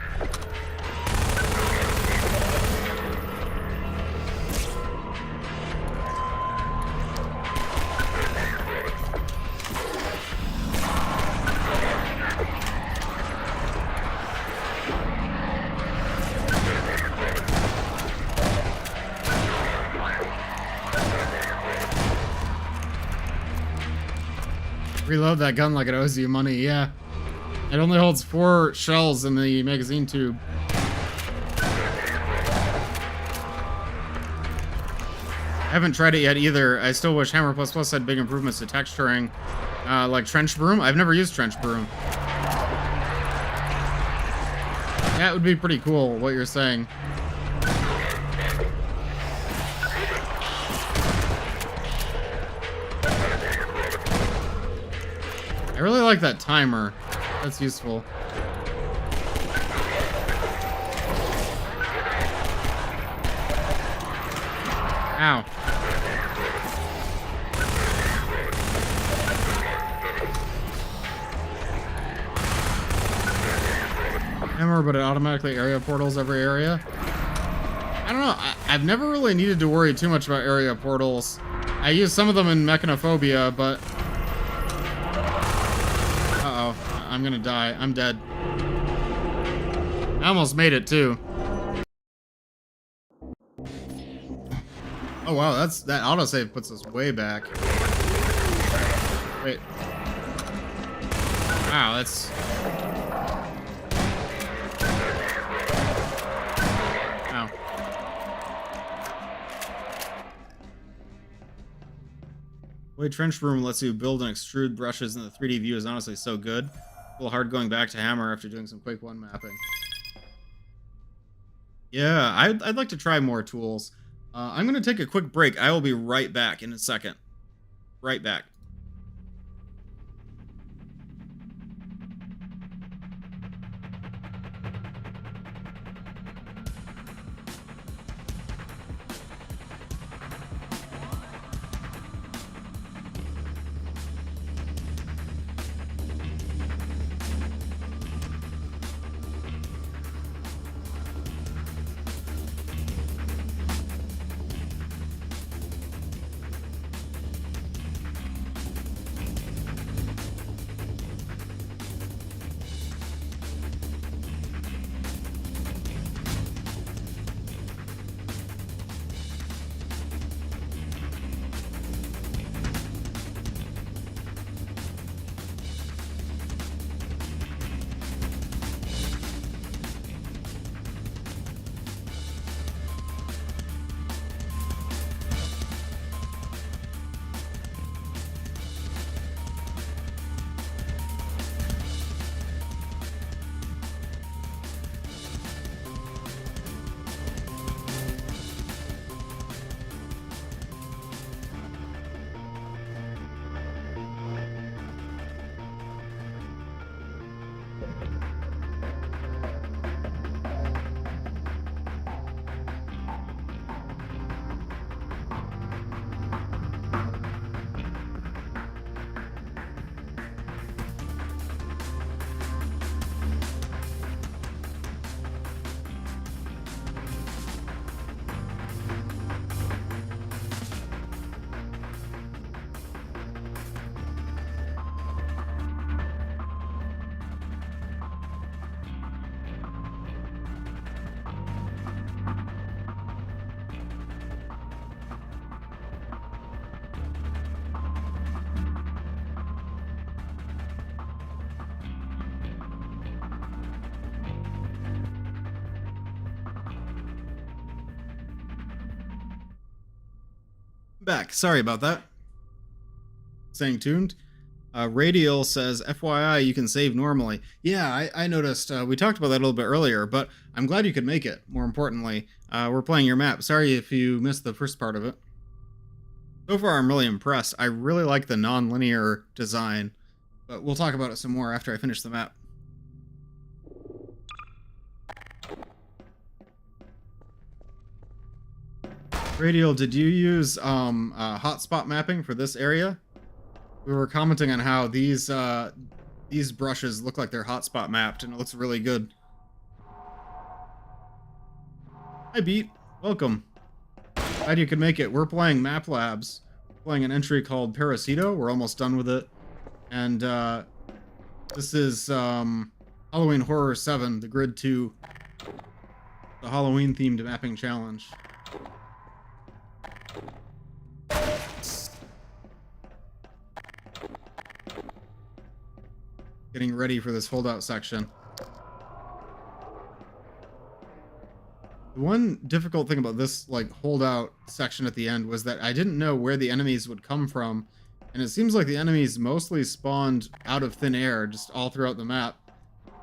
Reload that gun like it owes you money, yeah. It only holds 4 shells in the magazine tube. I haven't tried it yet either. I still wish Hammer++ had big improvements to texturing, like Trench Broom. I've never used Trench Broom. That would be pretty cool, what you're saying. I really like that timer. That's useful. Ow. Hammer, but it automatically area portals every area. I don't know. I've never really needed to worry too much about area portals. I use some of them in Mechanophobia, but... Uh-oh. I'm gonna die. I'm dead. I almost made it, too. Oh, wow. That autosave puts us way back. Wait. Wow, that's... Ow. The way Trench Broom lets you build and extrude brushes in the 3D view is honestly so good. A little hard going back to Hammer after doing some Quake 1 mapping. Yeah, I'd like to try more tools. I'm going to take a quick break. I will be right back in a second. Right back. Back. Sorry about that. Staying tuned. Radial says, FYI, you can save normally. Yeah, I noticed. We talked about that a little bit earlier, but I'm glad you could make it, more importantly. We're playing your map. Sorry if you missed the first part of it. So far, I'm really impressed. I really like the non-linear design, but we'll talk about it some more after I finish the map. Radial, did you use hotspot mapping for this area? We were commenting on how these brushes look like they're hotspot mapped, and it looks really good. Hi, Beat. Welcome. Glad you could make it. We're playing Map Labs. Playing an entry called Parasito. We're almost done with it. And this is Halloween Horror 7, the Grid 2, the Halloween-themed mapping challenge. Getting ready for this holdout section. The one difficult thing about this holdout section at the end was that I didn't know where the enemies would come from, and it seems like the enemies mostly spawned out of thin air, just all throughout the map.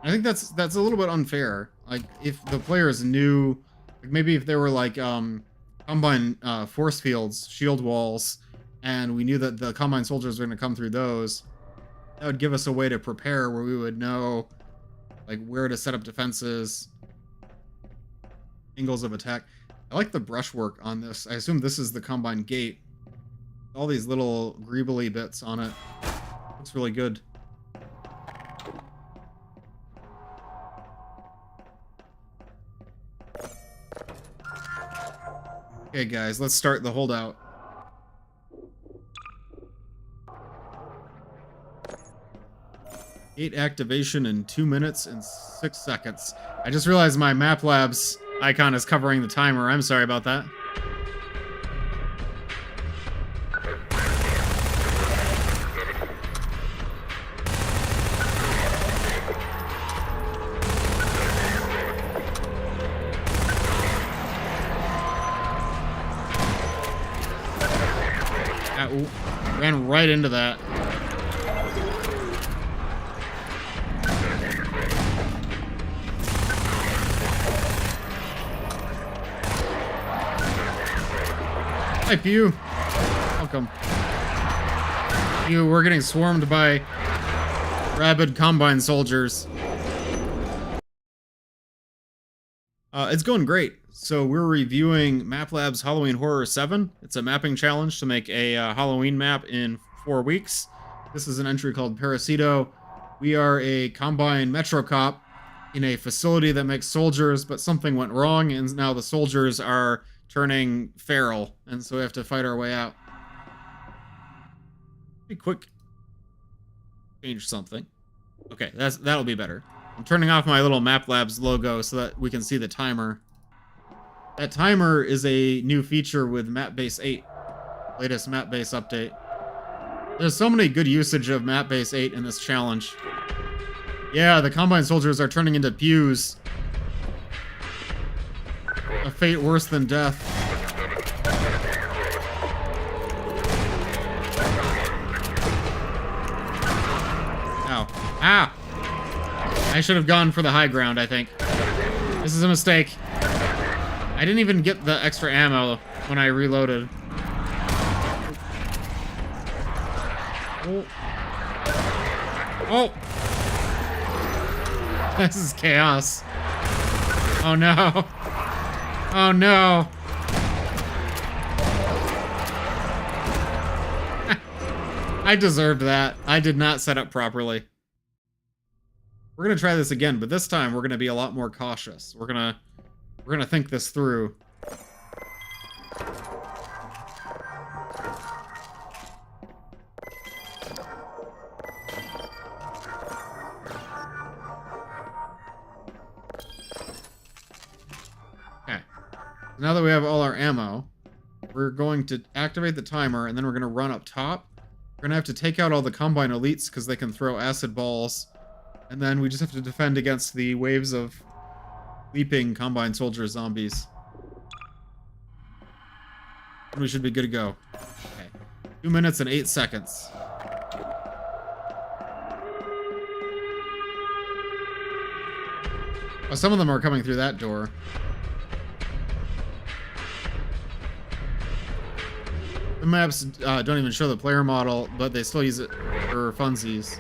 I think that's a little bit unfair. Like, if the players knew, maybe if there were Combine force fields, shield walls, and we knew that the Combine soldiers were going to come through those, that would give us a way to prepare where we would know where to set up defenses, angles of attack. I like the brushwork on this. I assume this is the Combine gate. All these little greebly bits on it. Looks really good. Okay, guys, let's start the holdout. Gate activation in 2 minutes and 6 seconds. I just realized my Map Labs icon is covering the timer. I'm sorry about that. Ran right into that. Hi, Pew. Welcome. Pew, we're getting swarmed by rabid Combine soldiers. It's going great. So we're reviewing Map Labs Halloween Horror 7. It's a mapping challenge to make a Halloween map in 4 weeks. This is an entry called Parasito. We are a Combine Metro Cop in a facility that makes soldiers, but something went wrong, and now the soldiers are turning feral, and so we have to fight our way out. Be quick. Change something. Okay, that'll be better. I'm turning off my little Map Labs logo so that we can see the timer. That timer is a new feature with Mapbase 8, latest Mapbase update. There's so many good usage of Mapbase 8 in this challenge. Yeah, the Combine soldiers are turning into pews. A fate worse than death. Ow. Ah! I should have gone for the high ground, I think. This is a mistake. I didn't even get the extra ammo when I reloaded. Oh. Oh! This is chaos. Oh no. Oh no. I deserved that. I did not set up properly. We're gonna try this again, but this time we're gonna be a lot more cautious. We're gonna think this through. Okay. Now that we have all our ammo, we're going to activate the timer, and then we're gonna run up top. We're gonna have to take out all the Combine elites because they can throw acid balls. And then we just have to defend against the waves of leaping Combine soldier zombies. And we should be good to go. Okay. 2 minutes and 8 seconds. Oh, some of them are coming through that door. The maps don't even show the player model, but they still use it for funsies.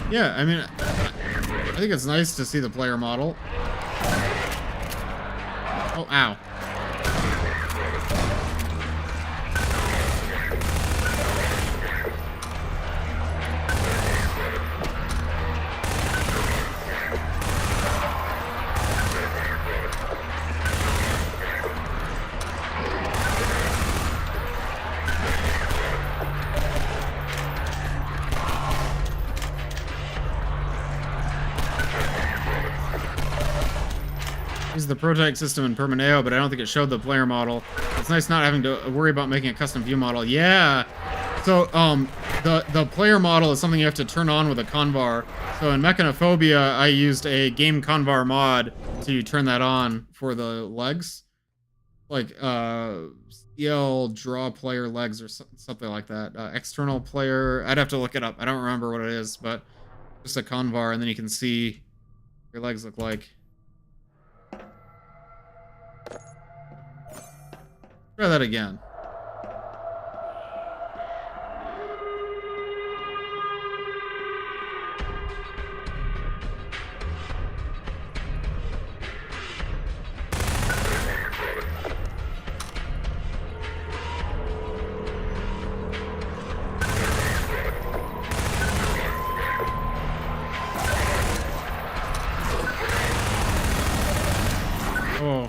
Yeah, I mean, I think it's nice to see the player model. Oh, ow. Use the prototype system in Permaneo, but I don't think it showed the player model. It's nice not having to worry about making a custom view model. Yeah. So, the player model is something you have to turn on with a convar. So in Mechanophobia, I used a game convar mod to turn that on for the legs. Like, CL draw player legs or something like that. External player, I'd have to look it up. I don't remember what it is, but just a convar, and then you can see what your legs look like. Try that again. Oh.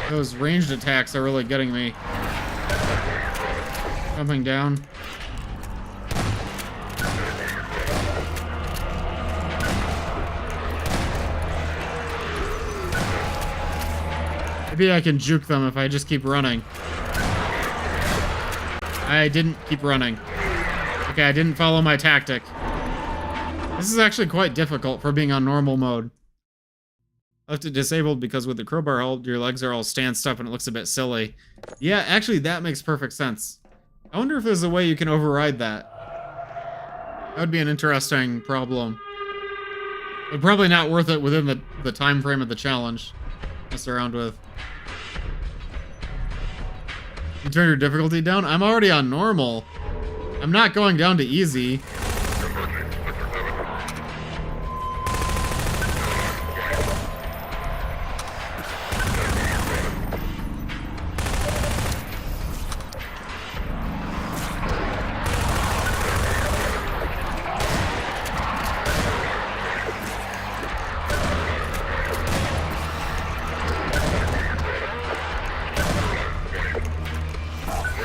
Those ranged attacks are really getting me. Jumping down. Maybe I can juke them if I just keep running. I didn't keep running. Okay, I didn't follow my tactic. This is actually quite difficult for being on normal mode. I left it disabled because with the crowbar hold, your legs are all stanced up and it looks a bit silly. Yeah, actually, that makes perfect sense. I wonder if there's a way you can override that. That would be an interesting problem. But probably not worth it within the time frame of the challenge. Mess around with. You turn your difficulty down? I'm already on normal. I'm not going down to easy.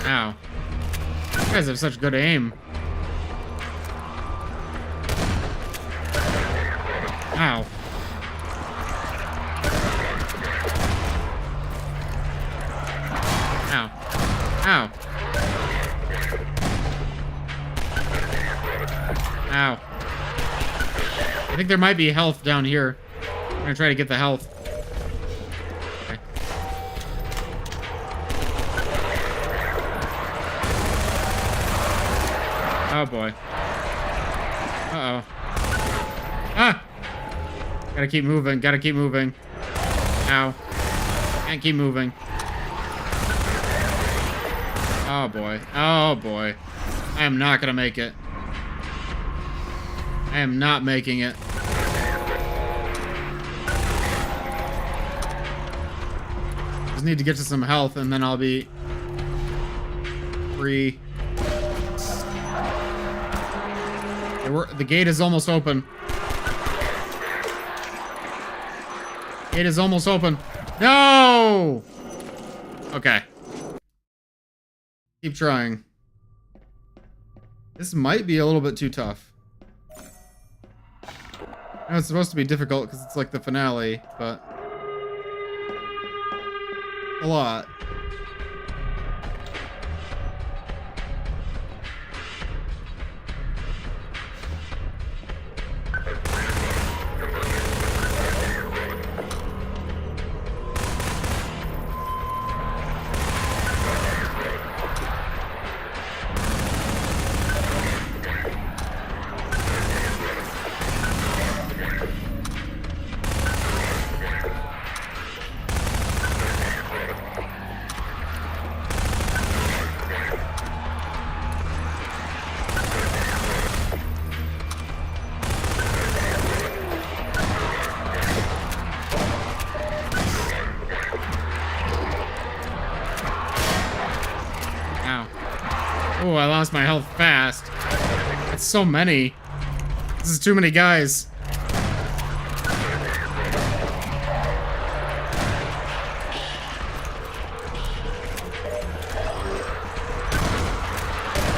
Ow. You guys have such good aim. Ow. Ow. Ow. Ow. I think there might be health down here. I'm gonna try to get the health. Okay. Oh boy. Uh-oh. Ah! Gotta keep moving, gotta keep moving. Ow. Can't keep moving. Oh boy. Oh boy. I am not gonna make it. I am not making it. Just need to get to some health and then I'll be free. The gate is almost open. Gate is almost open. No! Okay. Keep trying. This might be a little bit too tough. I know it's supposed to be difficult because it's like the finale, but a lot. Oh, I lost my health fast. That's so many. This is too many guys.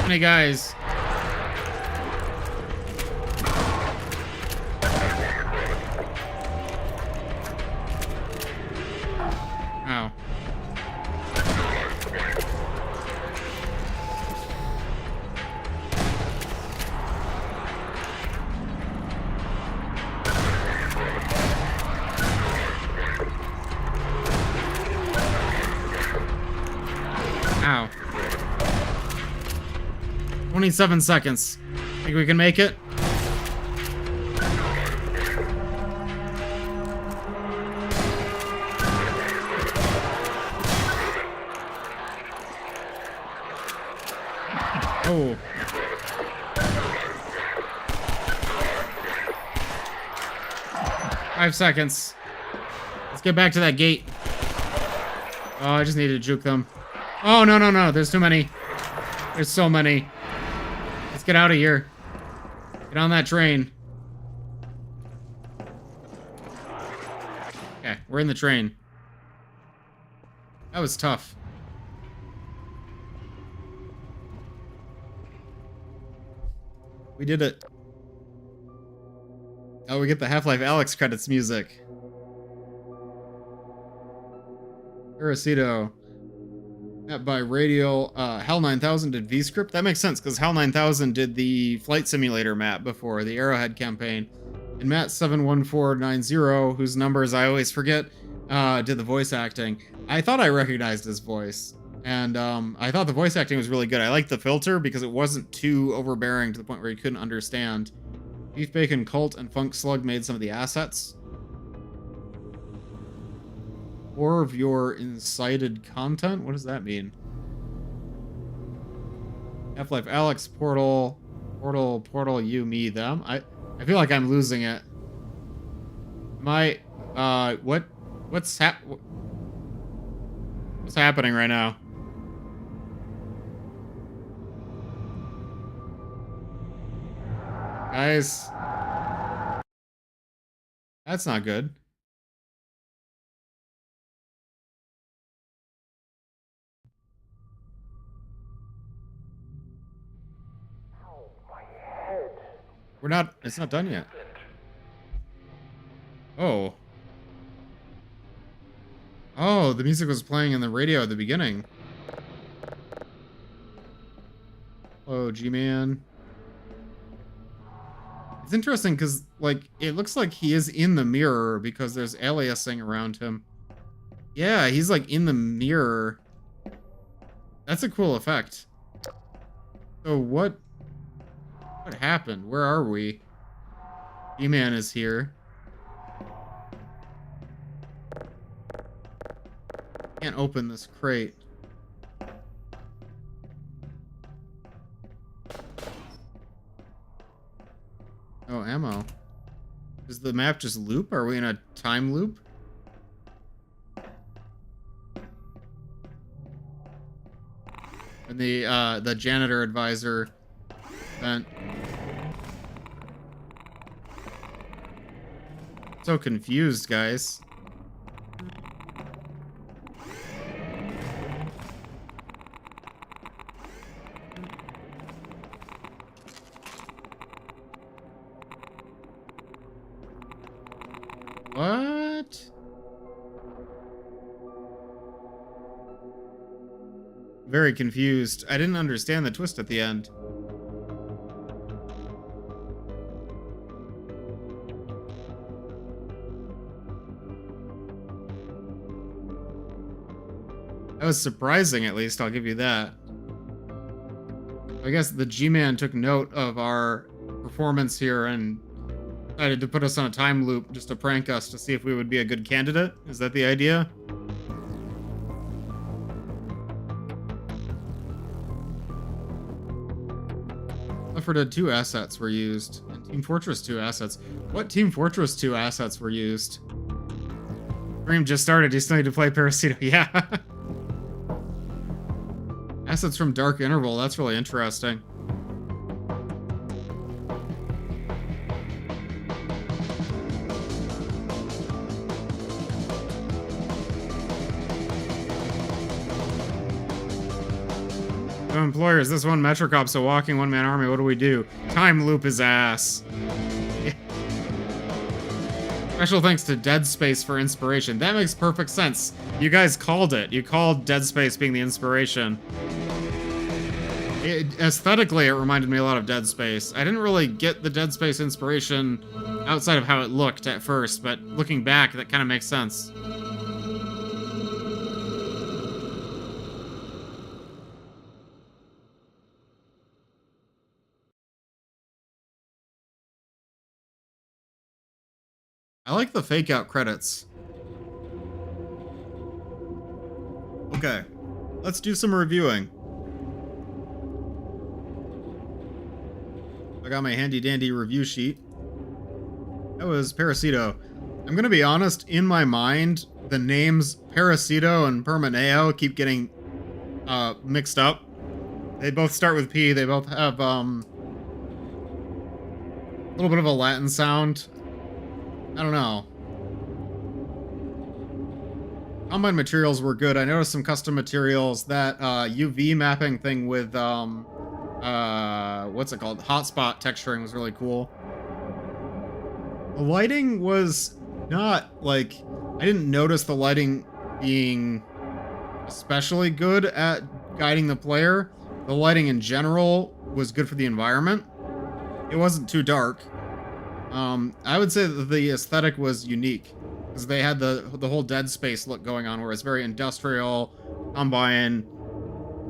Too many guys. Ow. Ow. 27 seconds. Think we can make it? Oh. Five seconds. Let's get back to that gate. Oh, I just need to juke them. Oh, no, no, no. There's too many. There's so many. Let's get out of here. Get on that train. Okay, we're in the train. That was tough. We did it. Oh, we get the Half-Life Alyx credits music. Parasito. By Radial. HAL 9000 did VScript. That makes sense, because HAL 9000 did the Flight Simulator map before, the Arrowhead campaign. And Matt71490, whose numbers I always forget, did the voice acting. I thought I recognized his voice. And I thought the voice acting was really good. I liked the filter because it wasn't too overbearing to the point where you couldn't understand. Beef Bacon Cult and Funk Slug made some of the assets. Or of your incited content? What does that mean? Half-Life Alyx, Portal, you, me, them. I feel like I'm losing it. What's happening right now? Guys. That's not good. Oh, my head. It's not done yet. Oh. Oh, the music was playing in the radio at the beginning. Oh, G-Man. It's interesting because, like, it looks like he is in the mirror because there's aliasing around him. Yeah, he's, like, in the mirror. That's a cool effect. So what happened? Where are we? G-Man is here. Can't open this crate. Oh, ammo. Does the map just loop? Are we in a time loop? And the janitor advisor vent. So confused, guys. What? Very confused. I didn't understand the twist at the end. That was surprising, at least, I'll give you that. I guess the G-Man took note of our performance here and decided to put us on a time loop just to prank us to see if we would be a good candidate. Is that the idea? Left 4 Dead 2 assets were used, and Team Fortress 2 assets. What Team Fortress 2 assets were used? Stream just started, you still need to play Parasito. Yeah. Assets from Dark Interval, that's really interesting. So employers, this one Metrocop's a walking one-man army, what do we do? Time loop his ass. Special thanks to Dead Space for inspiration. That makes perfect sense. You guys called it. You called Dead Space being the inspiration. Aesthetically, it reminded me a lot of Dead Space. I didn't really get the Dead Space inspiration outside of how it looked at first, but looking back, that kind of makes sense. I like the fake out credits. Okay, let's do some reviewing. I got my handy dandy review sheet. That was Parasito. I'm gonna be honest, in my mind, the names Parasito and Permaneo keep getting mixed up. They both start with P, they both have a little bit of a Latin sound. I don't know. Combine materials were good. I noticed some custom materials. That UV mapping thing with what's it called? Hotspot texturing was really cool. The lighting was not like, I didn't notice the lighting being especially good at guiding the player. The lighting in general was good for the environment. It wasn't too dark. I would say that the aesthetic was unique because they had the whole Dead Space look going on, where it's very industrial, Combine.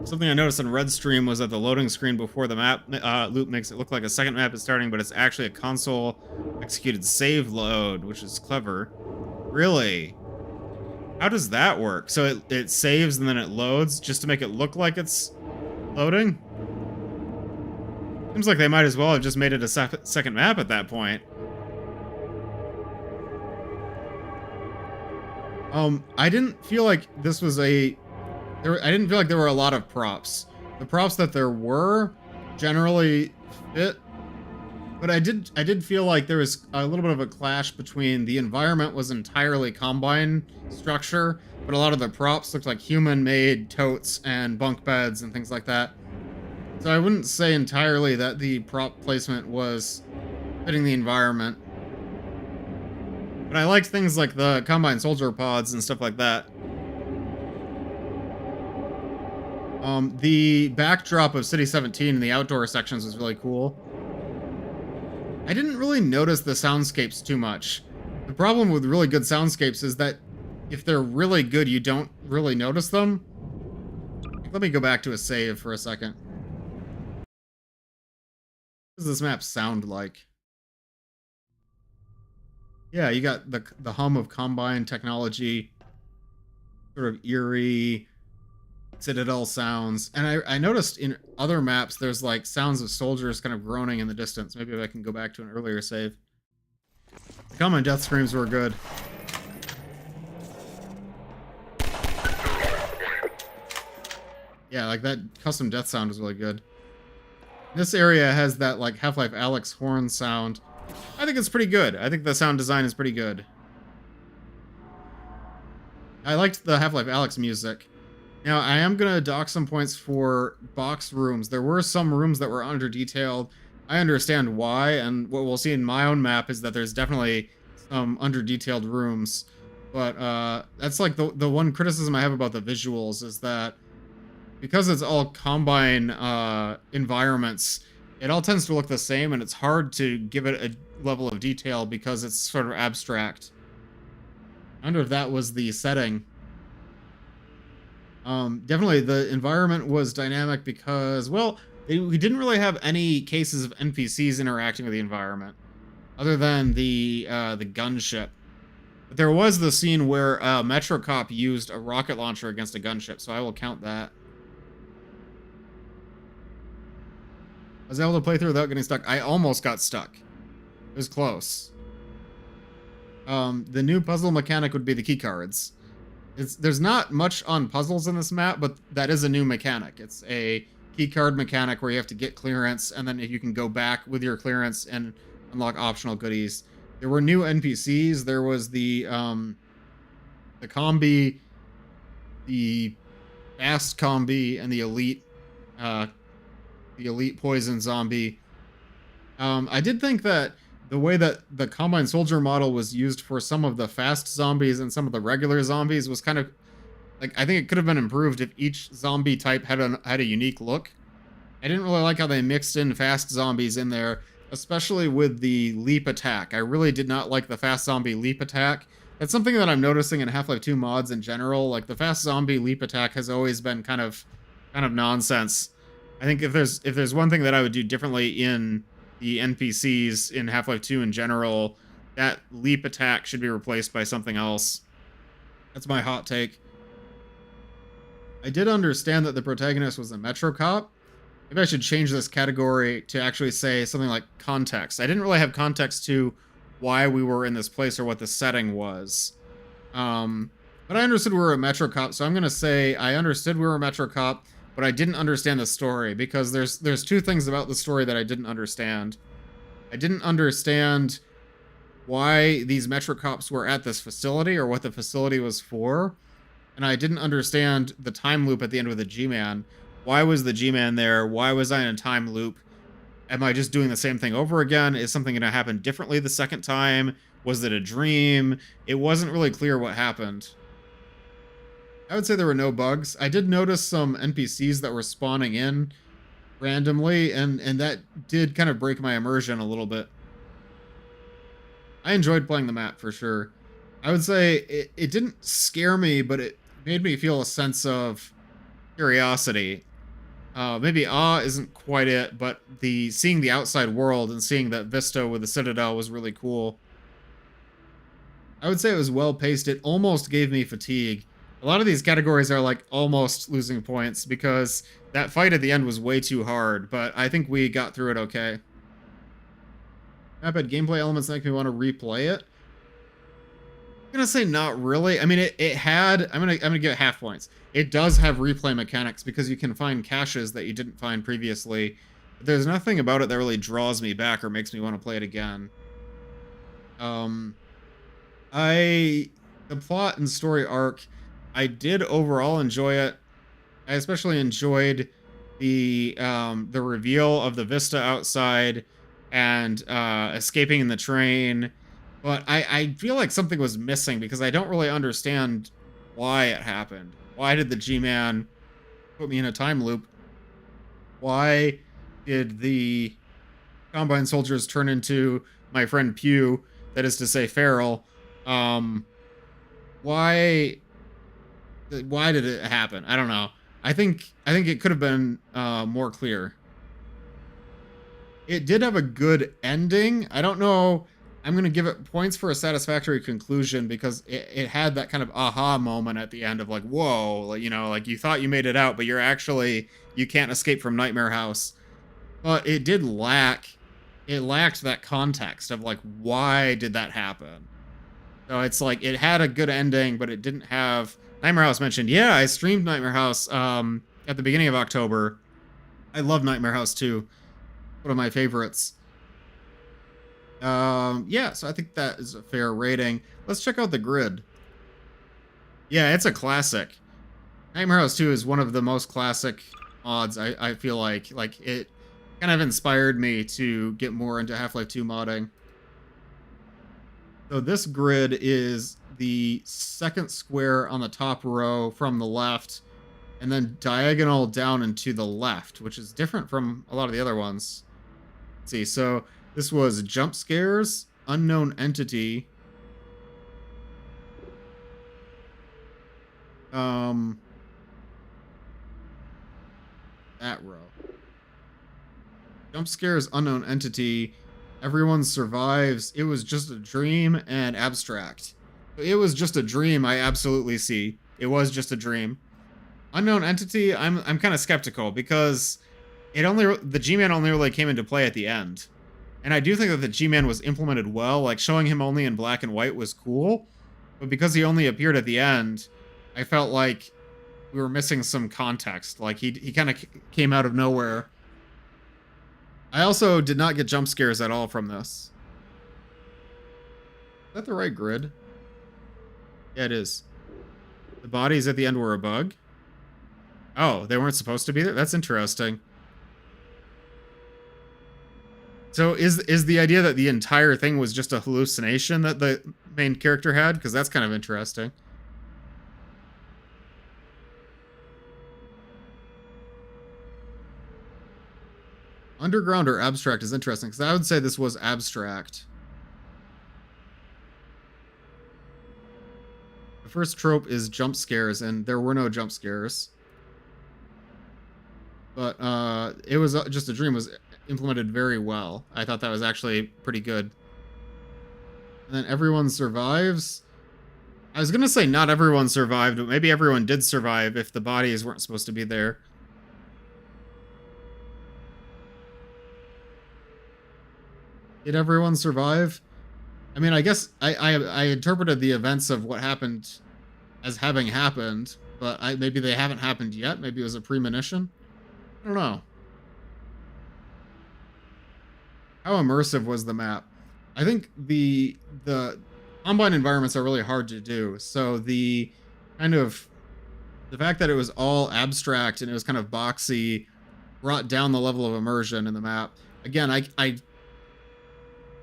Something I noticed in Redstream was that the loading screen before the map loop makes it look like a second map is starting, but it's actually a console executed save load, which is clever. Really? How does that work? So it saves and then it loads just to make it look like it's loading? Seems like they might as well have just made it a second map at that point. I didn't feel like this was I didn't feel like there were a lot of props. The props that there were generally fit, but I did feel like there was a little bit of a clash between the environment was entirely Combine structure, but a lot of the props looked like human-made totes and bunk beds and things like that. So I wouldn't say entirely that the prop placement was fitting the environment. But I liked things like the Combine soldier pods and stuff like that. The backdrop of City 17 in the outdoor sections was really cool. I didn't really notice the soundscapes too much. The problem with really good soundscapes is that if they're really good, you don't really notice them. Let me go back to a save for a second. What does this map sound like? Yeah, you got the hum of Combine technology, sort of eerie Citadel sounds. And I noticed in other maps there's like sounds of soldiers kind of groaning in the distance. Maybe if I can go back to an earlier save. The Combine death screams were good. Yeah, like that custom death sound was really good. This area has that like Half-Life Alyx horn sound. I think it's pretty good. I think the sound design is pretty good. I liked the Half-Life Alyx music. Now, I am going to dock some points for box rooms. There were some rooms that were under-detailed. I understand why, and what we'll see in my own map is that there's definitely some under-detailed rooms. But that's like the one criticism I have about the visuals is that because it's all Combine environments, it all tends to look the same, and it's hard to give it a level of detail because it's sort of abstract. I wonder if that was the setting. Definitely the environment was dynamic because, well, we didn't really have any cases of NPCs interacting with the environment, other than the gunship. But there was the scene where Metrocop used a rocket launcher against a gunship, so I will count that. I was able to play through without getting stuck. I almost got stuck. It was close. The new puzzle mechanic would be the key cards. there's not much on puzzles in this map, but that is a new mechanic. It's a key card mechanic where you have to get clearance, and then you can go back with your clearance and unlock optional goodies. There were new NPCs. There was the combi, the fast combi, and the elite poison zombie. I did think that the way that the Combine Soldier model was used for some of the fast zombies and some of the regular zombies was kind of like, I think it could have been improved if each zombie type had a unique look. I didn't really like how they mixed in fast zombies in there, especially with the leap attack. I really did not like the fast zombie leap attack. That's something that I'm noticing in Half-Life 2 mods in general. Like, the fast zombie leap attack has always been kind of nonsense. I think if there's one thing that I would do differently in the NPCs in Half-Life 2 in general, that leap attack should be replaced by something else. That's my hot take. I did understand that the protagonist was a Metro cop. Maybe I should change this category to actually say something like context. I didn't really have context to why we were in this place or what the setting was. But I understood we were a Metro cop, so I'm going to say I understood we were a Metro cop, but I didn't understand the story, because there's two things about the story that I didn't understand. I didn't understand why these Metro cops were at this facility or what the facility was for, and I didn't understand the time loop at the end with the G-Man. Why was the G-Man there? Why was I in a time loop? Am I just doing the same thing over again? Is something going to happen differently the second time? Was it a dream? It wasn't really clear what happened. I would say there were no bugs. I did notice some NPCs that were spawning in randomly, and that did kind of break my immersion a little bit. I enjoyed playing the map for sure. I would say it didn't scare me, but it made me feel a sense of curiosity. Maybe awe isn't quite it, but seeing the outside world and seeing that vista with the Citadel was really cool. I would say it was well paced. It almost gave me fatigue. A lot of these categories are like almost losing points because that fight at the end was way too hard, but I think we got through it okay. Map had gameplay elements that make me want to replay it. I'm gonna say not really. I mean, it had. I'm gonna give it half points. It does have replay mechanics because you can find caches that you didn't find previously. But there's nothing about it that really draws me back or makes me want to play it again. The plot and story arc, I did overall enjoy it. I especially enjoyed the reveal of the vista outside and escaping in the train. But I feel like something was missing because I don't really understand why it happened. Why did the G-Man put me in a time loop? Why did the Combine soldiers turn into my friend Pew, that is to say Feral? Why did it happen? I don't know. I think it could have been more clear. It did have a good ending. I don't know. I'm going to give it points for a satisfactory conclusion because it had that kind of aha moment at the end of like, whoa, like, you know, like you thought you made it out, but you can't escape from Nightmare House. But it lacked that context of like, why did that happen? So it's like, it had a good ending, but it didn't have Nightmare House mentioned. Yeah, I streamed Nightmare House at the beginning of October. I love Nightmare House 2. One of my favorites. Yeah, so I think that is a fair rating. Let's check out the grid. Yeah, it's a classic. Nightmare House 2 is one of the most classic mods, I feel like. Like, it kind of inspired me to get more into Half-Life 2 modding. So this grid is the second square on the top row from the left, and then diagonal down and to the left, which is different from a lot of the other ones. Let's see, so this was jump scares, unknown entity. That row. Jump scares, unknown entity. Everyone survives. It was just a dream and abstract. It was just a dream. I absolutely see. It was just a dream. Unknown entity. I'm kind of skeptical because the G-Man only really came into play at the end. And I do think that the G-Man was implemented well. Like, showing him only in black and white was cool. But because he only appeared at the end, I felt like we were missing some context. Like he kind of came out of nowhere. I also did not get jump scares at all from this. Is that the right grid? Yeah, it is. The bodies at the end were a bug. Oh, they weren't supposed to be there? That's interesting. So is the idea that the entire thing was just a hallucination that the main character had? Because that's kind of interesting. Underground or abstract is interesting, because I would say this was abstract. The first trope is jump scares, and there were no jump scares. But it was just a dream was implemented very well. I thought that was actually pretty good. And then everyone survives. I was gonna say not everyone survived, but maybe everyone did survive if the bodies weren't supposed to be there. Did everyone survive? I mean, I guess I interpreted the events of what happened as having happened, but maybe they haven't happened yet. Maybe it was a premonition. I don't know. How immersive was the map? I think the Combine environments are really hard to do. So the fact that it was all abstract and it was kind of boxy brought down the level of immersion in the map. Again,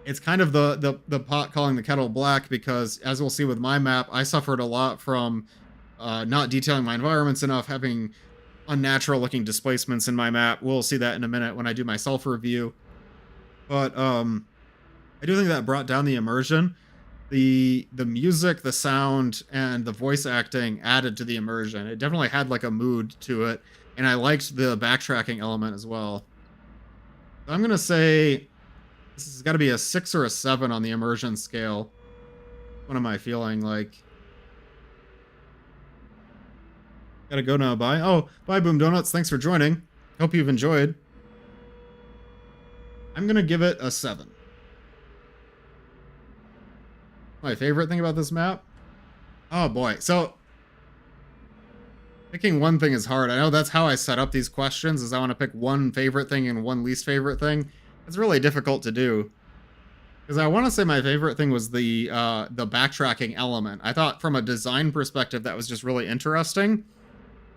it's kind of the pot calling the kettle black, because as we'll see with my map, I suffered a lot from not detailing my environments enough, having unnatural looking displacements in my map. We'll see that in a minute when I do my self review. But I do think that brought down the immersion. The music, the sound, and the voice acting added to the immersion. It definitely had like a mood to it, and I liked the backtracking element as well. So I'm gonna say this has got to be a 6 or a 7 on the immersion scale. What am I feeling like? Gotta go now. Bye. Oh, bye, Boom Donuts. Thanks for joining. Hope you've enjoyed. I'm gonna give it a 7. My favorite thing about this map? Oh boy. So picking one thing is hard. I know that's how I set up these questions, is I want to pick one favorite thing and one least favorite thing. It's really difficult to do, because I want to say my favorite thing was the backtracking element. I thought from a design perspective that was just really interesting.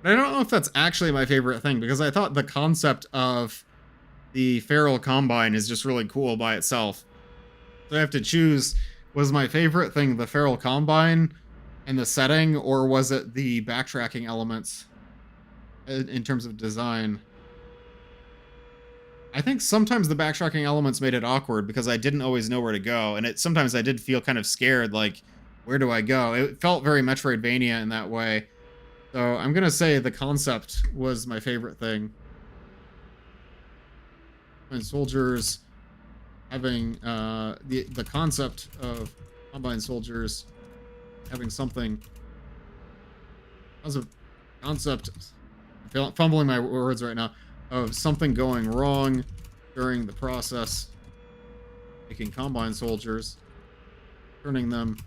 But I don't know if that's actually my favorite thing, because I thought the concept of the Feral Combine is just really cool by itself. So I have to choose, was my favorite thing the Feral Combine and the setting, or was it the backtracking elements in terms of design? I think sometimes the backtracking elements made it awkward, because I didn't always know where to go, and sometimes I did feel kind of scared, like, where do I go? It felt very Metroidvania in that way. So I'm gonna say the concept was my favorite thing. And soldiers having the concept of Combine soldiers having something as a concept, I'm fumbling my words right now, of something going wrong during the process, making Combine soldiers, turning them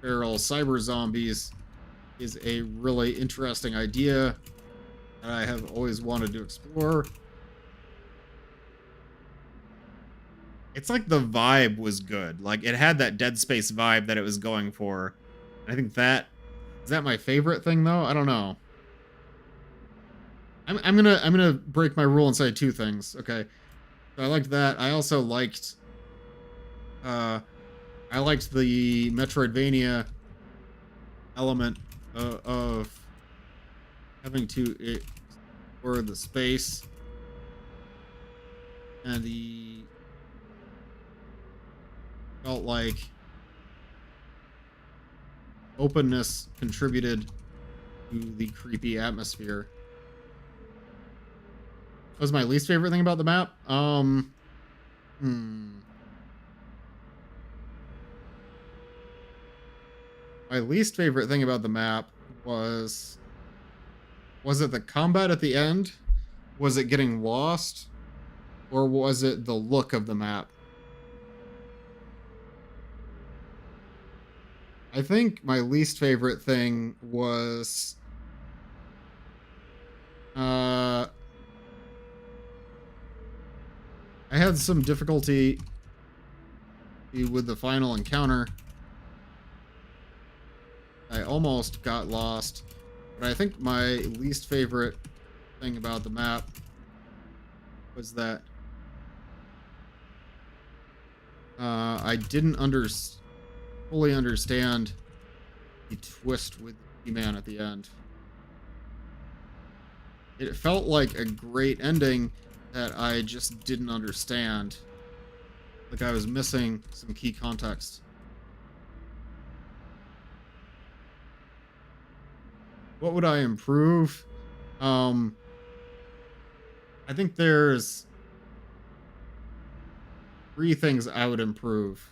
feral cyber zombies, is a really interesting idea that I have always wanted to explore. It's like the vibe was good. Like, it had that Dead Space vibe that it was going for. I think that... Is that my favorite thing, though? I don't know. I'm gonna break my rule and say 2 things. Okay. So I liked that. I also liked... I liked the Metroidvania element of having to explore the space. And the... felt like openness contributed to the creepy atmosphere. What was my least favorite thing about the map? My least favorite thing about the map was it the combat at the end? Was it getting lost? Or was it the look of the map? I think my least favorite thing was I had some difficulty with the final encounter. I almost got lost, but I think my least favorite thing about the map was that I didn't fully understand the twist with He-Man at the end. It felt like a great ending that I just didn't understand. Like I was missing some key context. What would I improve? I think there's 3 things I would improve.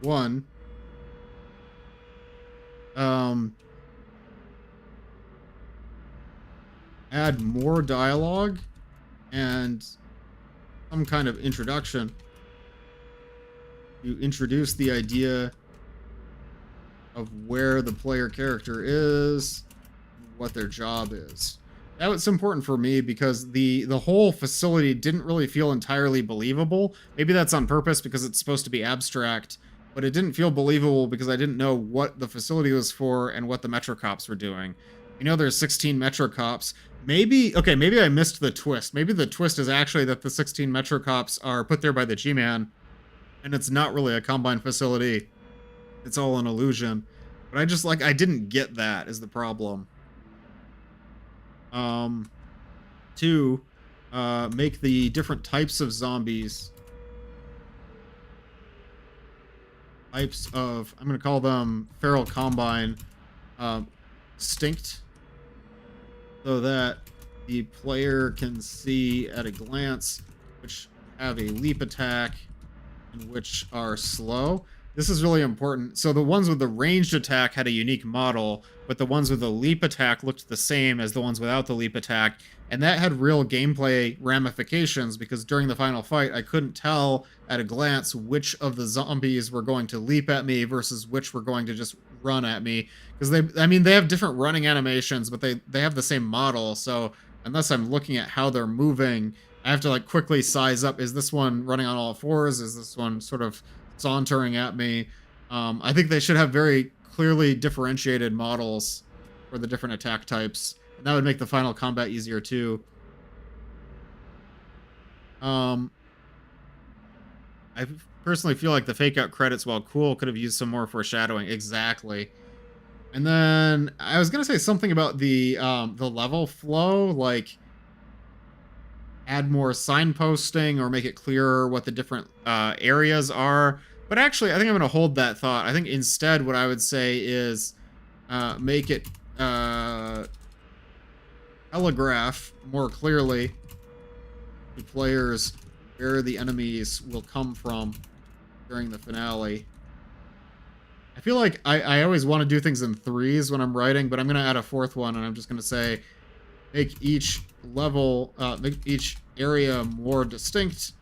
One, add more dialogue and some kind of introduction. You introduce the idea of where the player character is, what their job is. That was important for me because the whole facility didn't really feel entirely believable. Maybe that's on purpose because it's supposed to be abstract, but it didn't feel believable because I didn't know what the facility was for and what the Metro Cops were doing. You know, there's 16 Metro Cops. Maybe I missed the twist. Maybe the twist is actually that the 16 Metro Cops are put there by the G-Man, and it's not really a Combine facility. It's all an illusion. But I didn't get that is the problem. 2, make the different types of zombies. I'm gonna call them Feral Combine, distinct, so that the player can see at a glance which have a leap attack and which are slow. This is really important. So the ones with the ranged attack had a unique model, but the ones with the leap attack looked the same as the ones without the leap attack, and that had real gameplay ramifications because during the final fight, I couldn't tell at a glance which of the zombies were going to leap at me versus which were going to just run at me. Because they have different running animations, but they have the same model, so unless I'm looking at how they're moving, I have to like quickly size up, is this one running on all fours? Is this one sort of sauntering at me? I think they should have very clearly differentiated models for the different attack types. And that would make the final combat easier too. I personally feel like the fake out credits, while cool, could have used some more foreshadowing. Exactly. And then I was gonna say something about the level flow, like add more signposting or make it clearer what the different areas are. But actually, I think I'm going to hold that thought. I think instead what I would say is make it telegraph more clearly to players where the enemies will come from during the finale. I feel like I always want to do things in 3s when I'm writing, but I'm going to add a 4th one, and I'm just going to say make each level, make each area more distinct.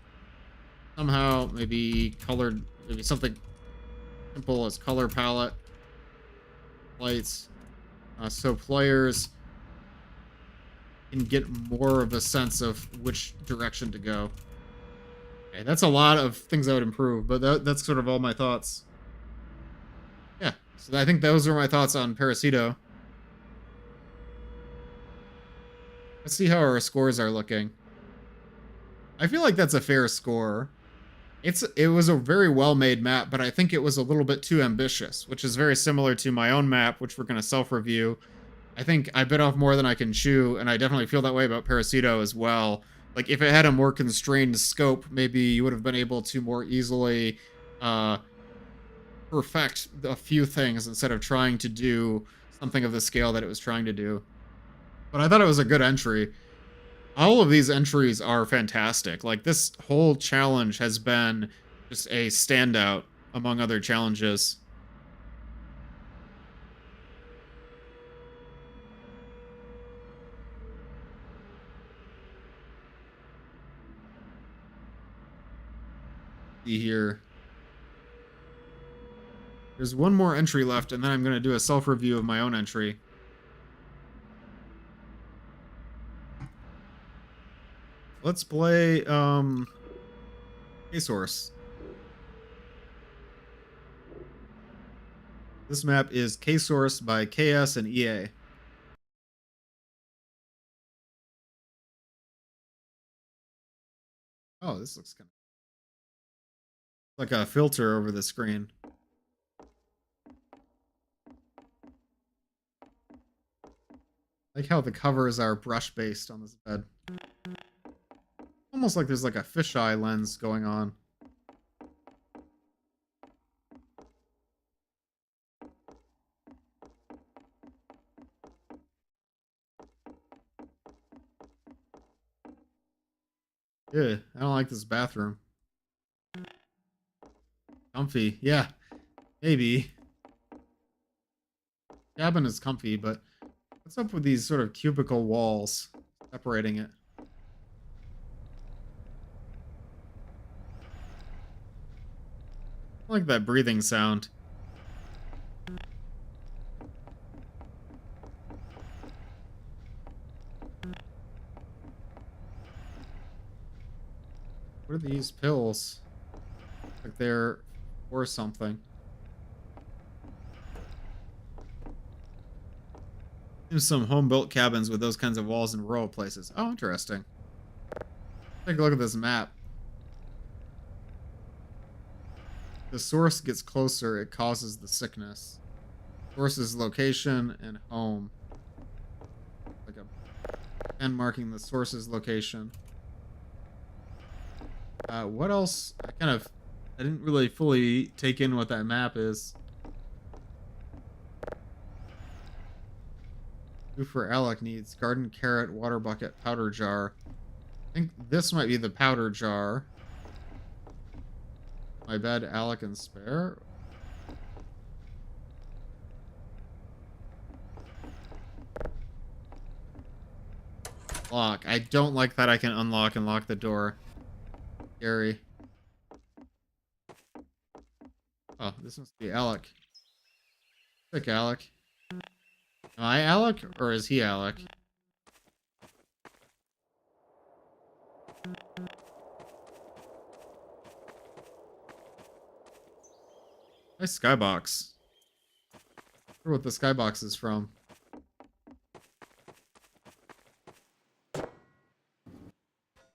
Somehow, maybe colored, maybe something simple as color palette, lights, so players can get more of a sense of which direction to go. Okay, that's a lot of things I would improve, but that's sort of all my thoughts. Yeah, so I think those are my thoughts on Parasito. Let's see how our scores are looking. I feel like that's a fair score. It was a very well-made map, but I think it was a little bit too ambitious, which is very similar to my own map, which we're going to self-review. I think I bit off more than I can chew, and I definitely feel that way about Parasito as well. Like, if it had a more constrained scope, maybe you would have been able to more easily perfect a few things instead of trying to do something of the scale that it was trying to do. But I thought it was a good entry. All of these entries are fantastic. Like, this whole challenge has been just a standout among other challenges. See here. There's one more entry left, and then I'm going to do a self-review of my own entry. Let's play, K-Source. This map is K-Source by KS and EA. Oh, this looks kind of like a filter over the screen. I like how the covers are brush-based on this bed. Almost like there's like a fisheye lens going on. Yeah, I don't like this bathroom. Comfy, yeah, maybe. Cabin is comfy, but what's up with these sort of cubicle walls separating it? I like that breathing sound. What are these pills? Like they're for something. There's some home-built cabins with those kinds of walls in rural places. Oh, interesting. Take a look at this map. The source gets closer, it causes the sickness. Source's location and home. Like a pen marking the source's location. What else? I didn't really fully take in what that map is. Food for Alec needs garden carrot, water bucket, powder jar. I think this might be the powder jar. My bed, Alec and spare. Lock. I don't like that I can unlock and lock the door. Scary. Oh, this must be Alec. Sick Alec. Am I Alec, or is he Alec? Nice skybox. I wonder what the skybox is from.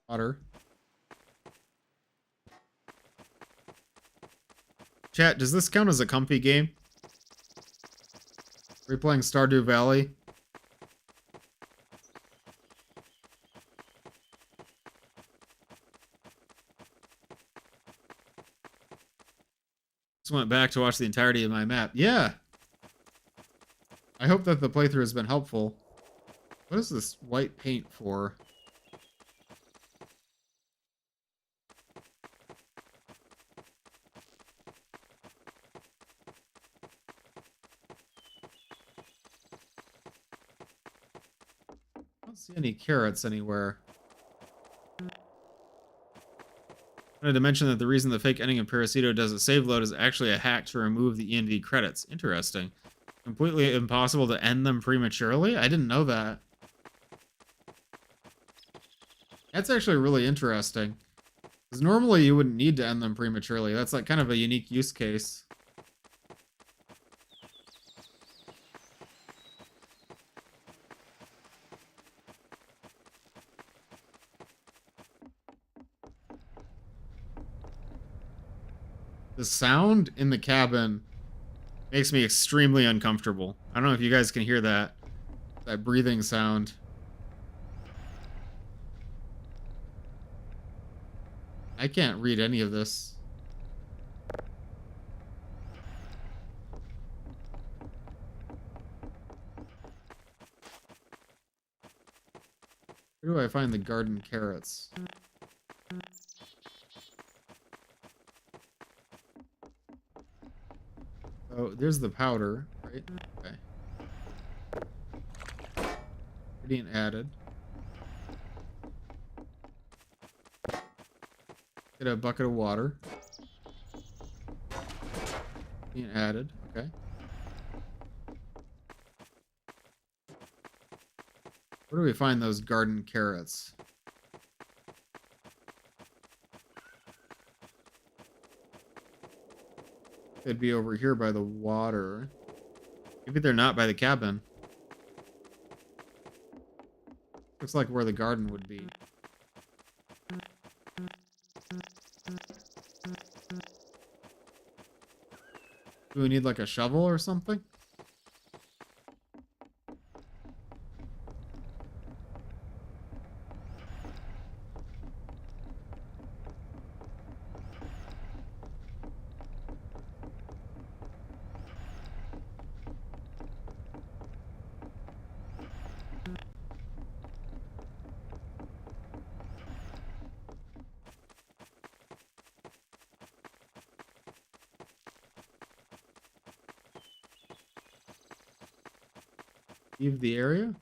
Water. Chat, does this count as a comfy game? Are we playing Stardew Valley? Just went back to watch the entirety of my map. Yeah! I hope that the playthrough has been helpful. What is this white paint for? I don't see any carrots anywhere. I wanted to mention that the reason the fake ending of Parasito does a save load is actually a hack to remove the END credits. Interesting. Completely impossible to end them prematurely? I didn't know that. That's actually really interesting. Because normally you wouldn't need to end them prematurely. That's like kind of a unique use case. The sound in the cabin makes me extremely uncomfortable. I don't know if you guys can hear that. That breathing sound. I can't read any of this. Where do I find the garden carrots? Oh, there's the powder, right? Okay. Ingredient added. Get a bucket of water. Being added. Okay. Where do we find those garden carrots? They'd be over here by the water. Maybe they're not by the cabin. Looks like where the garden would be. Do we need like a shovel or something? Leave the area?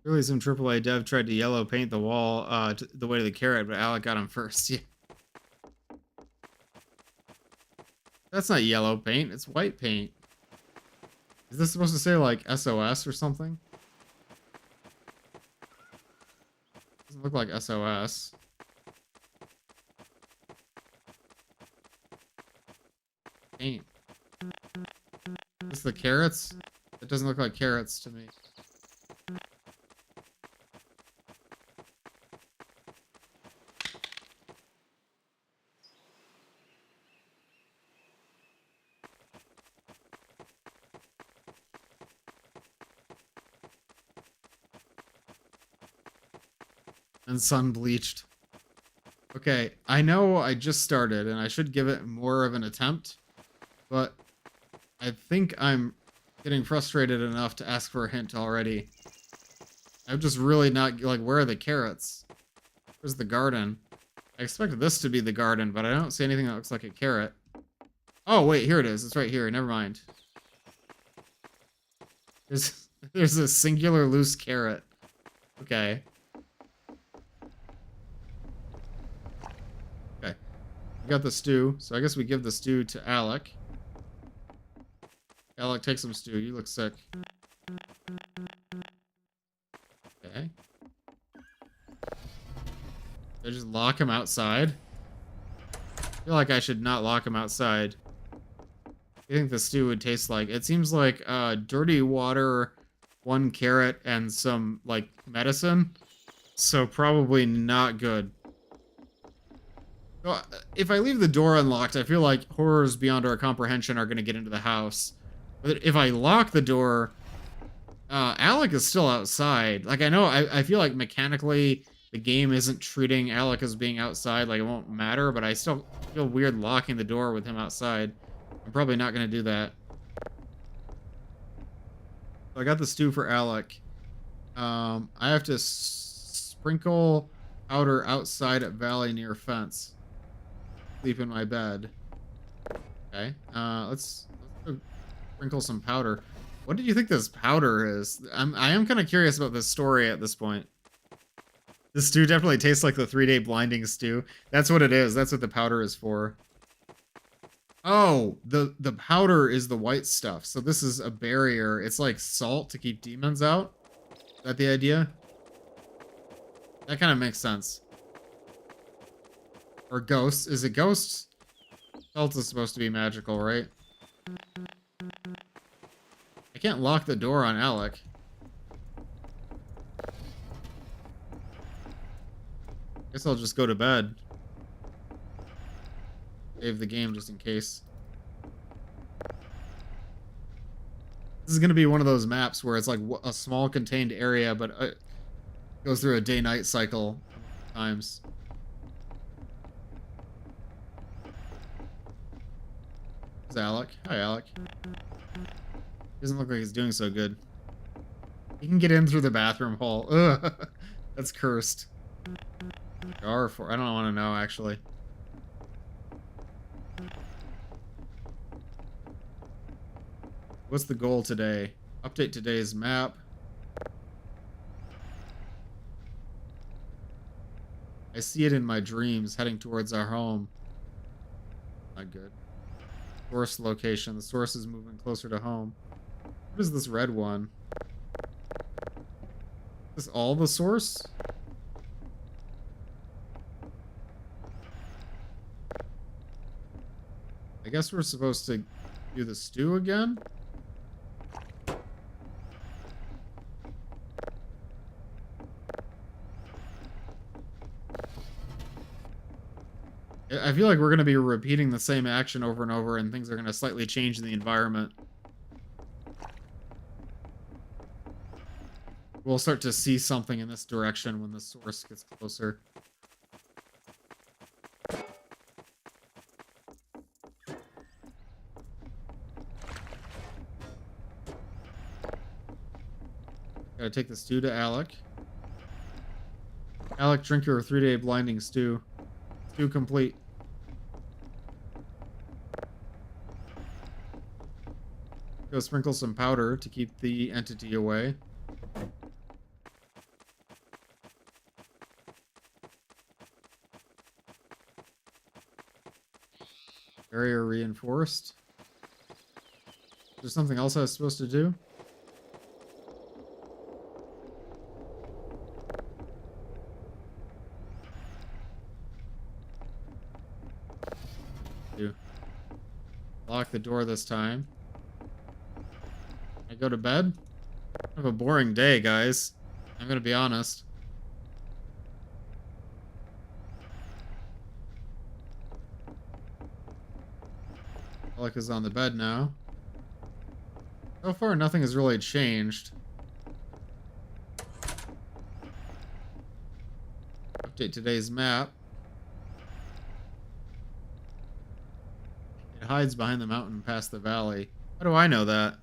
Really, some AAA dev tried to yellow paint the wall the way to the carrot, but Alec got him first. Yeah. That's not yellow paint, it's white paint. Is this supposed to say like SOS or something? Doesn't look like SOS. Paint. Is this the carrots? It doesn't look like carrots to me. And sun bleached. Okay, I know I just started and I should give it more of an attempt, but I think I'm getting frustrated enough to ask for a hint already. I'm just really not, like, where are the carrots? Where's the garden? I expected this to be the garden, but I don't see anything that looks like a carrot. Oh, wait, here it is. It's right here. Never mind. There's a singular loose carrot. Okay. Okay. We got the stew, so I guess we give the stew to Alec. Alec, take some stew. You look sick. Okay. Did I just lock him outside? I feel like I should not lock him outside. I think the stew would taste like? It seems like dirty water, 1 carrot, and some, like, medicine. So probably not good. So, if I leave the door unlocked, I feel like horrors beyond our comprehension are going to get into the house. But if I lock the door, Alec is still outside. Like, I know, I feel like mechanically the game isn't treating Alec as being outside, like it won't matter, but I still feel weird locking the door with him outside. I'm probably not going to do that. So I got the stew for Alec. I have to sprinkle powder outside at Valley near fence. Sleep in my bed. Okay. Let's go sprinkle some powder. What did you think this powder is? I am kind of curious about this story at this point. The stew definitely tastes like the 3-day blinding stew. That's what it is. That's what the powder is for. Oh, the powder is the white stuff. So this is a barrier. It's like salt to keep demons out. Is that the idea? That kind of makes sense. Or ghosts. Is it ghosts? Salt is supposed to be magical, right? I can't lock the door on Alec. Guess I'll just go to bed. Save the game just in case. This is going to be one of those maps where it's like a small contained area, but it goes through a day-night cycle times. There's Alec. Hi, Alec. Doesn't look like he's doing so good. He can get in through the bathroom hole. Ugh, that's cursed. R4. I don't want to know, actually. What's the goal today? Update today's map. I see it in my dreams heading towards our home. Not good. Source location. The source is moving closer to home. What is this red one? Is this all the source? I guess we're supposed to do the stew again? I feel like we're going to be repeating the same action over and over, and things are going to slightly change in the environment. We'll start to see something in this direction when the source gets closer. Gotta take the stew to Alec. Alec, drink your 3-day blinding stew. Stew complete. Go sprinkle some powder to keep the entity away. Barrier reinforced. Is there something else I was supposed to do? Lock the door this time. I go to bed? I have a boring day, guys. I'm gonna be honest. Alec is on the bed now. So far, nothing has really changed. Update today's map. It hides behind the mountain past the valley. How do I know that?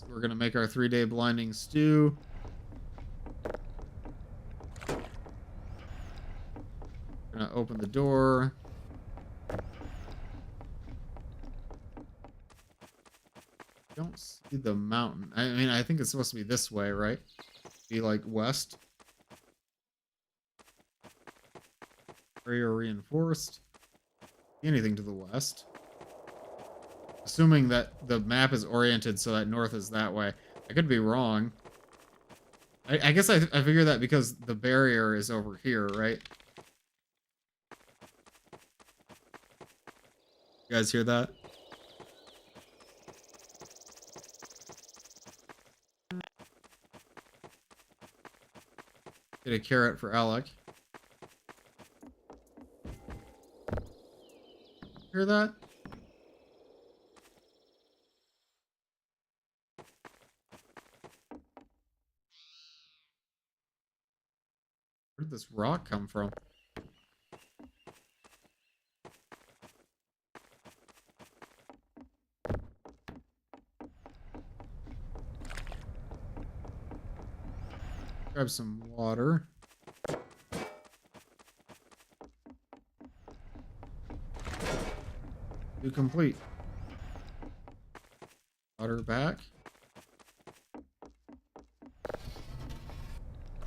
We're gonna make our 3-day blinding stew. Gonna open the door. Don't see the mountain. I mean, I think it's supposed to be this way, right? Be like west. Area reinforced. Anything to the west. Assuming that the map is oriented so that north is that way. I could be wrong. I guess I figure that because the barrier is over here, right? You guys hear that? Get a carrot for Alec. Hear that? Where did this rock come from? Grab some water. Do complete. Water back.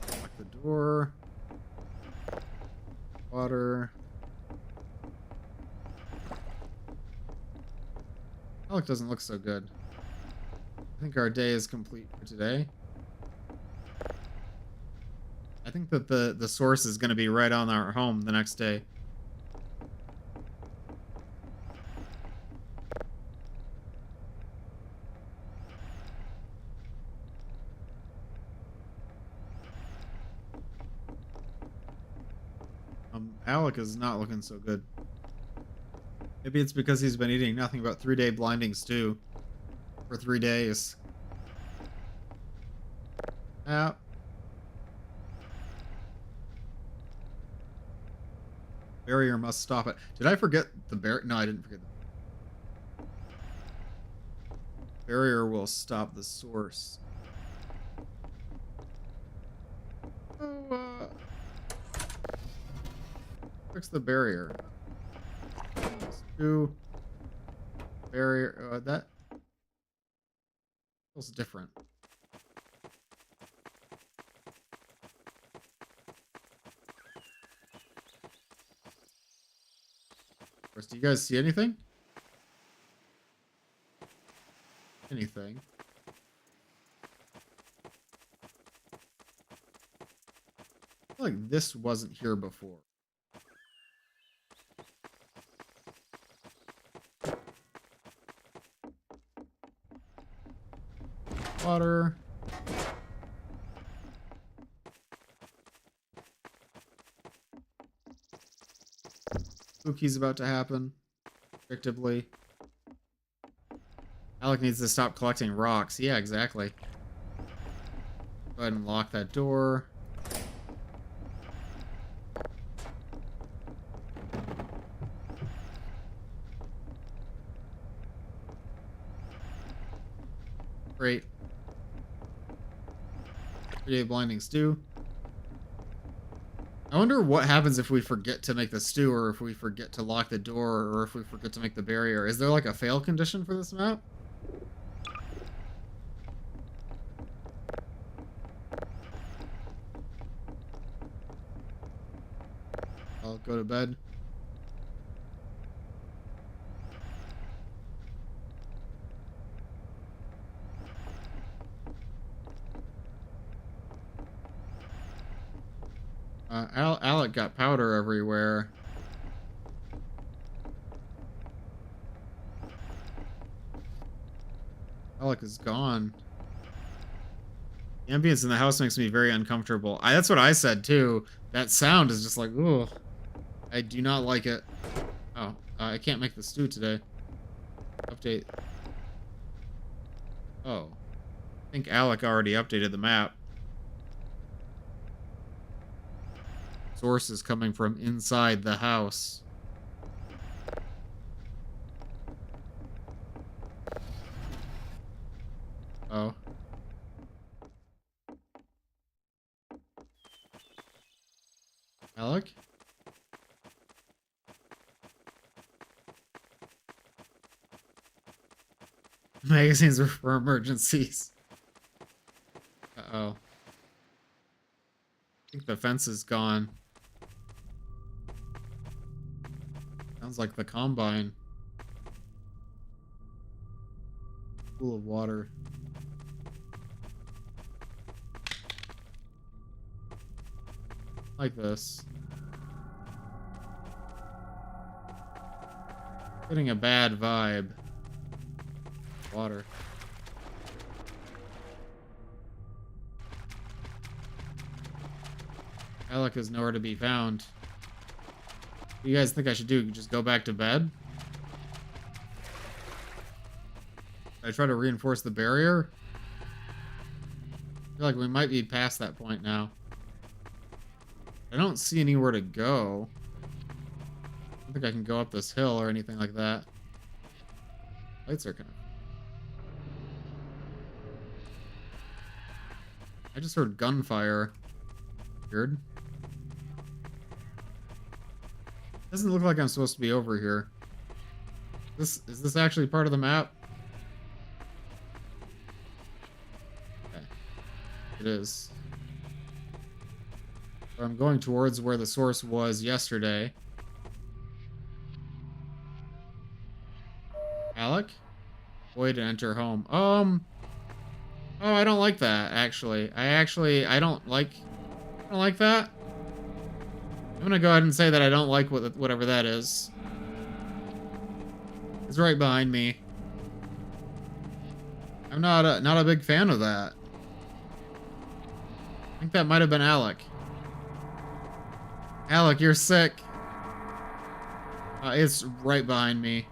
Lock the door. Water. Alec doesn't look so good. I think our day is complete for today. I think that the source is going to be right on our home the next day. Alec is not looking so good. Maybe it's because he's been eating nothing but 3-day blinding stew for 3 days. Yeah. Barrier must stop it. Did I forget the barrier? No, I didn't forget. Barrier will stop the source. Oh, fix the barrier. Stew. barrier. That feels different. Do you guys see anything? Anything? I feel like this wasn't here before. Water. Spooky's about to happen. Predictably. Alec needs to stop collecting rocks. Yeah, exactly. Go ahead and lock that door. Great. 3-day blinding stew. I wonder what happens if we forget to make the stew, or if we forget to lock the door, or if we forget to make the barrier. Is there like a fail condition for this map? I'll go to bed. Alec got powder everywhere. Alec is gone. The ambience in the house makes me very uncomfortable. That's what I said too. That sound is just like, ooh. I do not like it. Oh, I can't make the stew today. Update. Oh. I think Alec already updated the map. Source is coming from inside the house. Oh. Alec? Magazines are for emergencies. Uh-oh. I think the fence is gone. Sounds like the combine. Pool of water. Like this. Getting a bad vibe. Water. Alec is nowhere to be found. What do you guys think I should do? Just go back to bed? Should I try to reinforce the barrier? I feel like we might be past that point now. I don't see anywhere to go. I don't think I can go up this hill or anything like that. Lights are kind of... I just heard gunfire. Weird. Doesn't look like I'm supposed to be over here. Is this actually part of the map? Okay. It is. So I'm going towards where the source was yesterday. Alec? Void and enter home. Oh, I don't like that, actually. I don't like that. I'm gonna go ahead and say that I don't like whatever that is. It's right behind me. I'm not a big fan of that. I think that might have been Alec. Alec, you're sick. It's right behind me.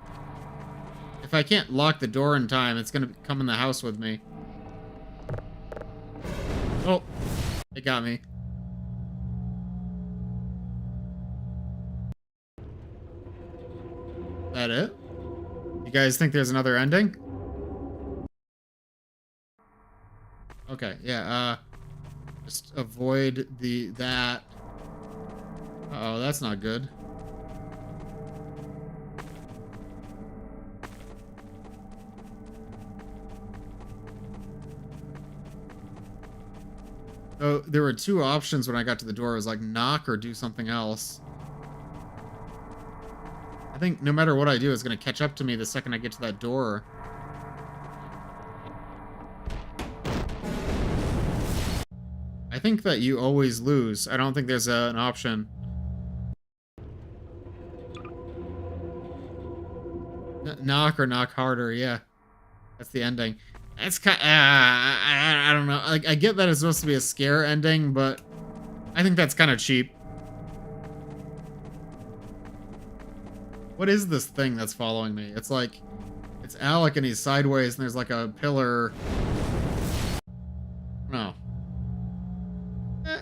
If I can't lock the door in time, it's gonna come in the house with me. Oh, it got me. Is that it? You guys think there's another ending? Okay, yeah, just avoid that. Uh-oh, that's not good. So there were two options when I got to the door. It was like knock or do something else. I think no matter what I do, it's going to catch up to me the second I get to that door. I think that you always lose. I don't think there's an option. Knock or knock harder, yeah. That's the ending. It's kind I don't know. Like, I get that it's supposed to be a scare ending, but I think that's kind of cheap. What is this thing that's following me? It's like, it's Alec and he's sideways and there's like a pillar. No. I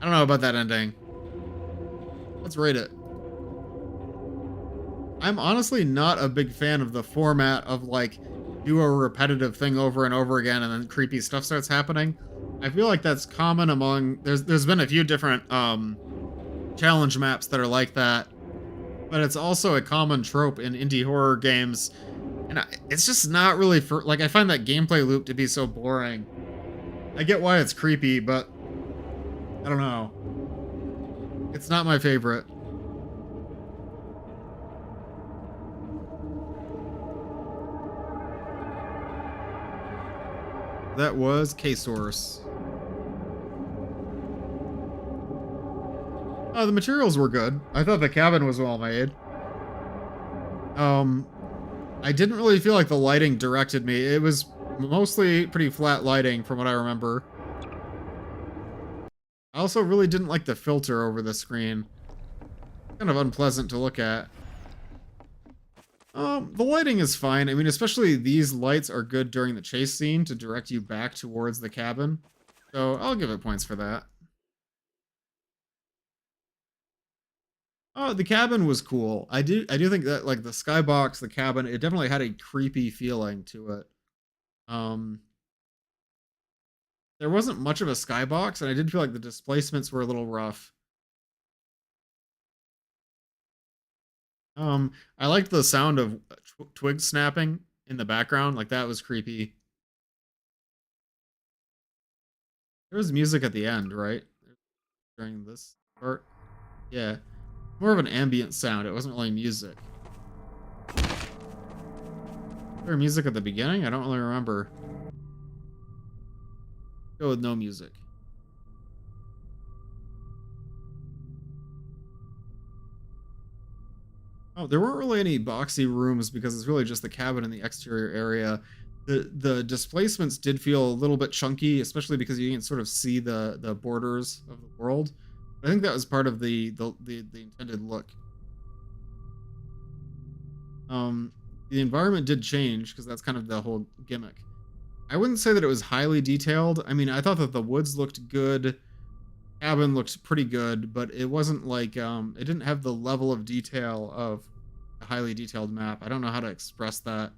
don't know about that ending. Let's rate it. I'm honestly not a big fan of the format of like do a repetitive thing over and over again and then creepy stuff starts happening. I feel like that's common among there's been a few different challenge maps that are like that, but it's also a common trope in indie horror games, and it's just not really for like I find that gameplay loop to be so boring. I get why it's creepy, but I don't know. It's not my favorite. That was K-Source. The materials were good. I thought the cabin was well made. I didn't really feel like the lighting directed me. It was mostly pretty flat lighting from what I remember. I also really didn't like the filter over the screen. Kind of unpleasant to look at. The lighting is fine. I mean, especially these lights are good during the chase scene to direct you back towards the cabin. So I'll give it points for that. Oh, the cabin was cool. I do think that like the skybox, the cabin, it definitely had a creepy feeling to it. There wasn't much of a skybox, and I did feel like the displacements were a little rough. I liked the sound of twigs snapping in the background. Like, that was creepy. There was music at the end, right? During this part. Yeah. More of an ambient sound. It wasn't really music. Was there music at the beginning? I don't really remember. Go with no music. Oh, there weren't really any boxy rooms because it's really just the cabin and the exterior area. The displacements did feel a little bit chunky, especially because you can sort of see the borders of the world. I think that was part of the intended look. The environment did change because that's kind of the whole gimmick. I wouldn't say that it was highly detailed. I mean, I thought that the woods looked good. Cabin looked pretty good, but it wasn't like it didn't have the level of detail of a highly detailed map. I don't know how to express that.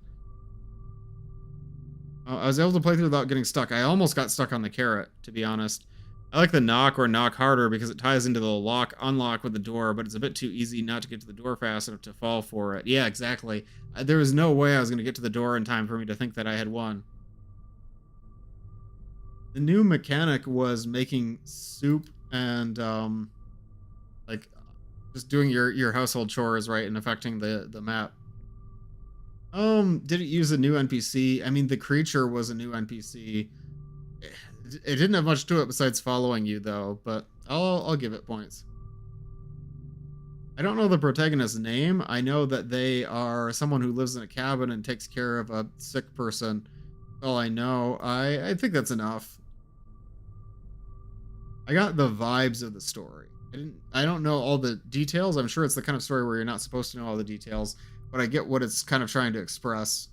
I was able to play through without getting stuck. I almost got stuck on the carrot, to be honest. I like the knock or knock harder because it ties into the lock unlock with the door, but it's a bit too easy not to get to the door fast enough to fall for it. Yeah, exactly. There was no way I was going to get to the door in time for me to think that I had won. The new mechanic was making soup and like just doing your household chores, right, and affecting the map. Did it use a new NPC? I mean, the creature was a new NPC. It didn't have much to it besides following you, though, but I'll give it points. I don't know the protagonist's name. I know that they are someone who lives in a cabin and takes care of a sick person. That's all I know. I think that's enough. I got the vibes of the story. I don't know all the details. I'm sure it's the kind of story where you're not supposed to know all the details, but I get what it's kind of trying to express.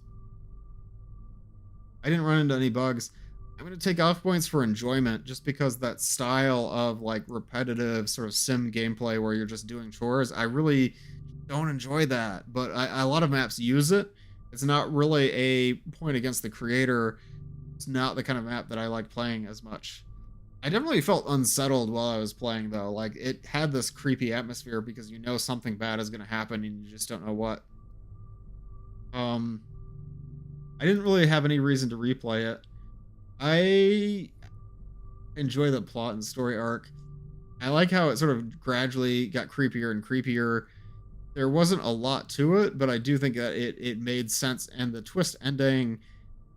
I didn't run into any bugs. I'm going to take off points for enjoyment just because that style of like repetitive sort of sim gameplay where you're just doing chores, I really don't enjoy that, but a lot of maps use it. It's not really a point against the creator. It's not the kind of map that I like playing as much. I definitely felt unsettled while I was playing, though. Like, it had this creepy atmosphere because you know something bad is going to happen and you just don't know what. I didn't really have any reason to replay it. enjoy the plot and story arc. I like how it sort of gradually got creepier and creepier. There wasn't a lot to it, but I do think that it made sense. And the twist ending,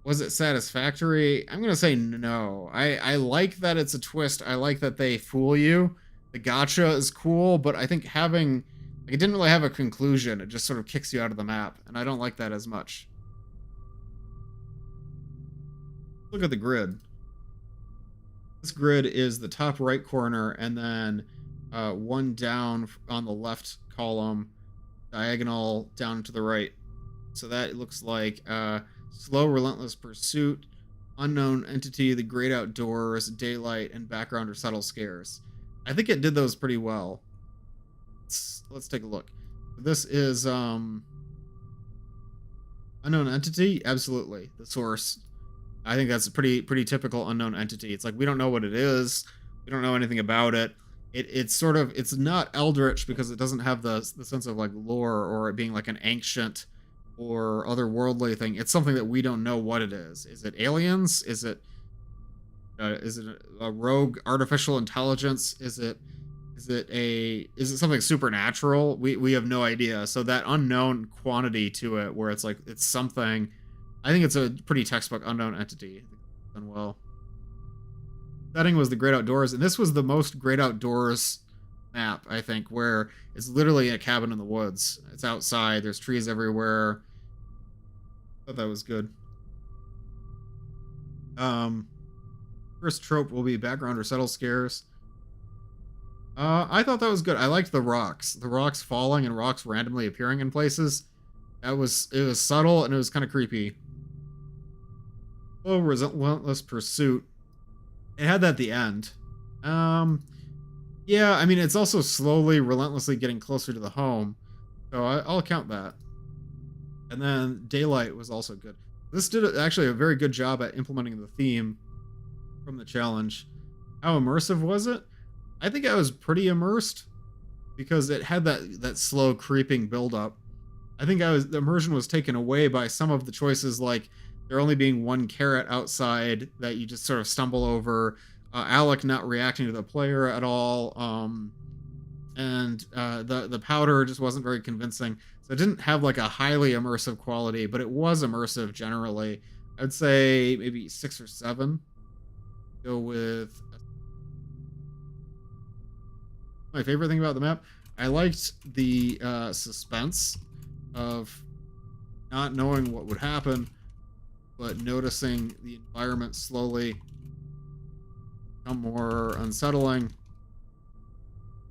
was it satisfactory? I'm gonna say no. I like that it's a twist. I like that they fool you. The gotcha is cool, but I think having like it didn't really have a conclusion. It just sort of kicks you out of the map, and I don't like that as much. Look at the grid. This grid is the top right corner, and then one down on the left column, diagonal down to the right. So that looks like slow, relentless pursuit, unknown entity, the great outdoors, daylight, and background or subtle scares. I think it did those pretty well. Let's take a look. This is unknown entity. Absolutely, the source. I think that's a pretty typical unknown entity. It's like we don't know what it is. We don't know anything about it. It's sort of it's not eldritch because it doesn't have the sense of like lore or it being like an ancient or otherworldly thing. It's something that we don't know what it is. Is it aliens? Is it a rogue artificial intelligence? Is it something supernatural? We have no idea. So that unknown quantity to it, where it's like it's something. I think it's a pretty textbook unknown entity. I think it's done well. Setting was the Great Outdoors, and this was the most Great Outdoors map, I think, where it's literally a cabin in the woods. It's outside, there's trees everywhere. I thought that was good. First trope will be background or subtle scares. I thought that was good. I liked the rocks falling and rocks randomly appearing in places. It was subtle and it was kind of creepy. Oh, relentless pursuit. It had that at the end. Yeah, I mean, it's also slowly, relentlessly getting closer to the home. So I'll count that. And then Daylight was also good. This did actually a very good job at implementing the theme from the challenge. How immersive was it? I think I was pretty immersed because it had that slow creeping buildup. I think the immersion was taken away by some of the choices, like there only being one carrot outside that you just sort of stumble over, Alec not reacting to the player at all, and the powder just wasn't very convincing. So it didn't have like a highly immersive quality, but it was immersive generally. I'd say maybe 6 or 7. Go with my favorite thing about the map. I liked the suspense of not knowing what would happen, but noticing the environment slowly become more unsettling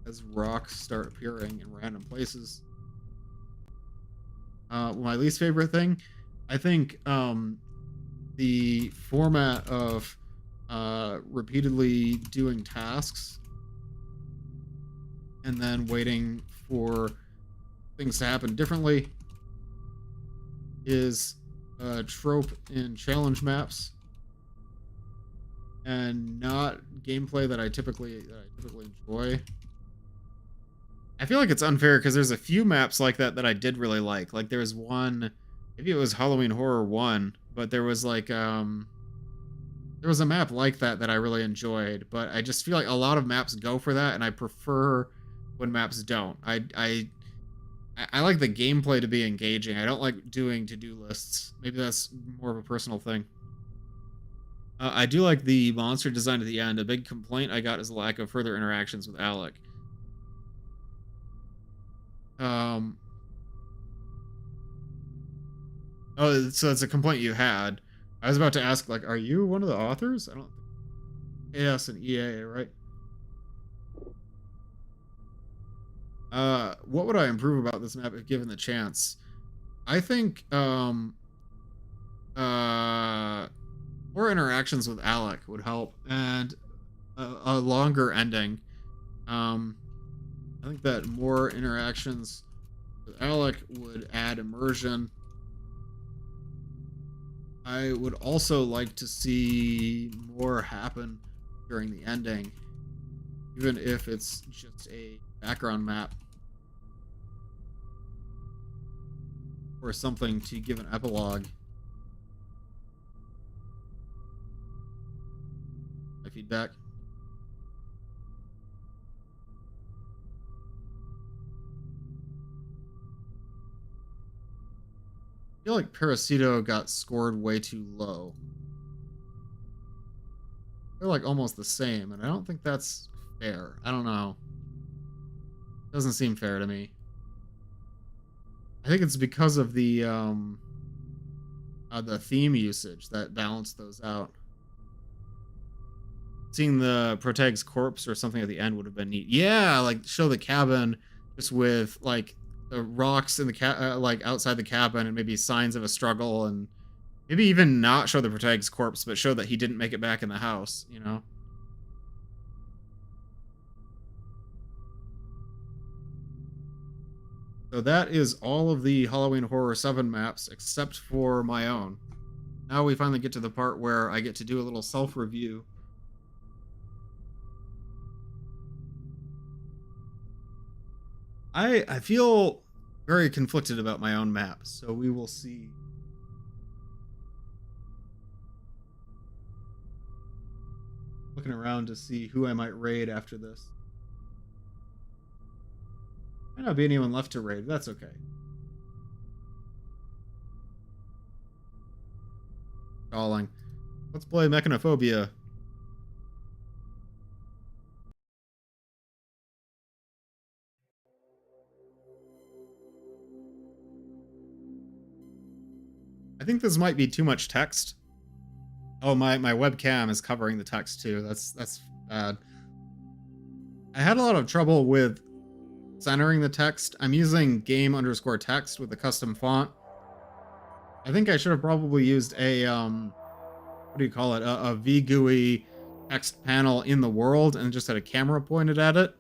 as rocks start appearing in random places. My least favorite thing, I think the format of repeatedly doing tasks and then waiting for things to happen differently is a trope in challenge maps and not gameplay that I typically enjoy. I feel like it's unfair because there's a few maps like that I did really like. Like there was one, maybe it was Halloween Horror 1, but there was like there was a map like that I really enjoyed, but I just feel like a lot of maps go for that, and I prefer when maps don't. I like the gameplay to be engaging. I don't like doing to-do lists. Maybe that's more of a personal thing. I do like the monster design at the end. A big complaint I got is the lack of further interactions with Alec. Oh, so it's a complaint you had. I was about to ask, like, are you one of the authors? I don't think. AS and EA, right? What would I improve about this map if given the chance? I think, more interactions with Alec would help, and a longer ending. I think that more interactions with Alec would add immersion. I would also like to see more happen during the ending, even if it's just a background map or something to give an epilogue. My feedback. I feel like Parasito got scored way too low. They're like almost the same, and I don't think that's fair. I don't know. Doesn't seem fair to me. I think it's because of the theme usage that balanced those out. Seeing the Protag's corpse or something at the end would have been neat. Yeah, like show the cabin just with like the rocks in the like outside the cabin and maybe signs of a struggle, and maybe even not show the Protag's corpse, but show that he didn't make it back in the house, you know? So that is all of the Halloween Horror 7 maps except for my own. Now we finally get to the part where I get to do a little self-review. I feel very conflicted about my own map, so we will see. Looking around to see who I might raid after this. Might not be anyone left to raid, but that's okay. Stalling. Let's play Mechanophobia. I think this might be too much text. Oh, my webcam is covering the text too. That's bad. I had a lot of trouble with centering the text. I'm using game_text with a custom font. I think I should have probably used a what do you call it? A VGUI text panel in the world and just had a camera pointed at it.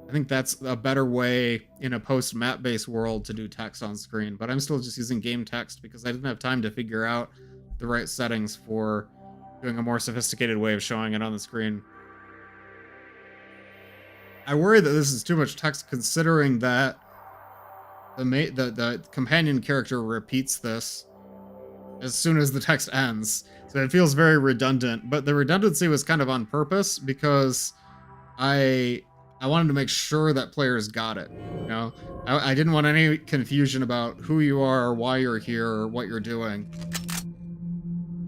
I think that's a better way in a post map based world to do text on screen, but I'm still just using game text because I didn't have time to figure out the right settings for doing a more sophisticated way of showing it on the screen. I worry that this is too much text considering that the companion character repeats this as soon as the text ends. So it feels very redundant, but the redundancy was kind of on purpose because I wanted to make sure that players got it, you know? I didn't want any confusion about who you are or why you're here or what you're doing.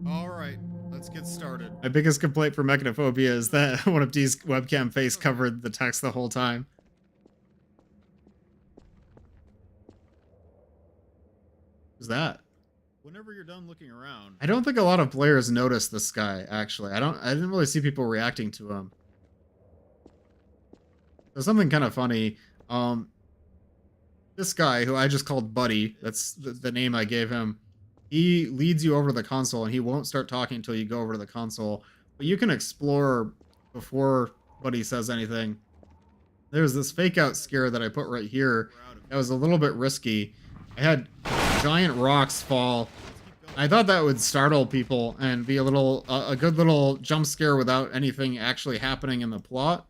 All right, let's get started. My biggest complaint for Mechanophobia is that one of D's webcam face covered the text the whole time. Who's that? Whenever you're done looking around. I don't think a lot of players notice this guy, actually. I didn't really see people reacting to him. There's something kind of funny. This guy, who I just called Buddy, that's the name I gave him, he leads you over to the console, and he won't start talking until you go over to the console. But you can explore before Buddy says anything. There's this fake out scare that I put right here. That was a little bit risky. I had giant rocks fall. I thought that would startle people and be a good little jump scare without anything actually happening in the plot.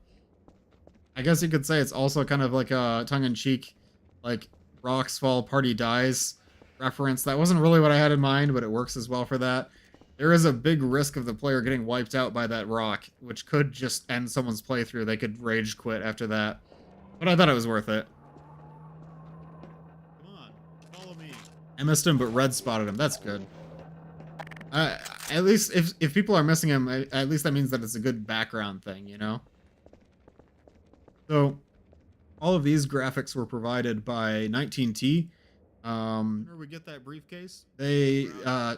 I guess you could say it's also kind of like a tongue-in-cheek, like, rocks fall, party dies reference. That wasn't really what I had in mind, but it works as well for that. There is a big risk of the player getting wiped out by that rock, which could just end someone's playthrough. They could rage quit after that. But I thought it was worth it. Come on, follow me. I missed him, but Red spotted him. That's good. At least if people are missing him, at least that means that it's a good background thing, you know? So, all of these graphics were provided by 19T. Where we get that briefcase? They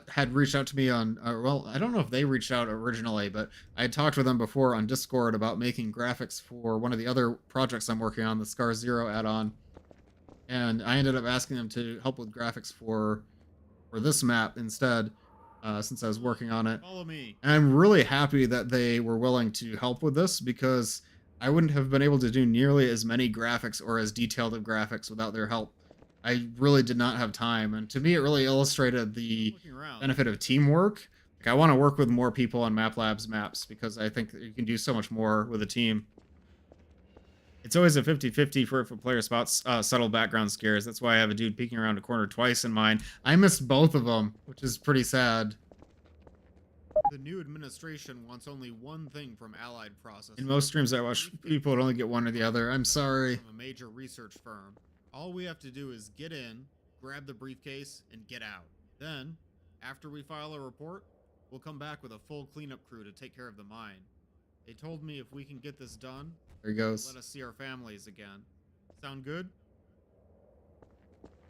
had reached out to me on, well, I don't know if they reached out originally, but I had talked with them before on Discord about making graphics for one of the other projects I'm working on, the Scar Zero add-on. And I ended up asking them to help with graphics for this map instead, since I was working on it. Follow me. And I'm really happy that they were willing to help with this because I wouldn't have been able to do nearly as many graphics or as detailed of graphics without their help. I really did not have time, and to me it really illustrated the benefit of teamwork. Like, I want to work with more people on MapLab's maps because I think that you can do so much more with a team. It's always a 50-50 for if a player spots subtle background scares. That's why I have a dude peeking around a corner twice in mine. I missed both of them, which is pretty sad. The new administration wants only one thing from Allied Processing. In most streams I watch, people would only get one or the other. I'm sorry. From a major research firm. All we have to do is get in, grab the briefcase, and get out. Then, after we file a report, we'll come back with a full cleanup crew to take care of the mine. They told me if we can get this done, there he goes, let us see our families again. Sound good?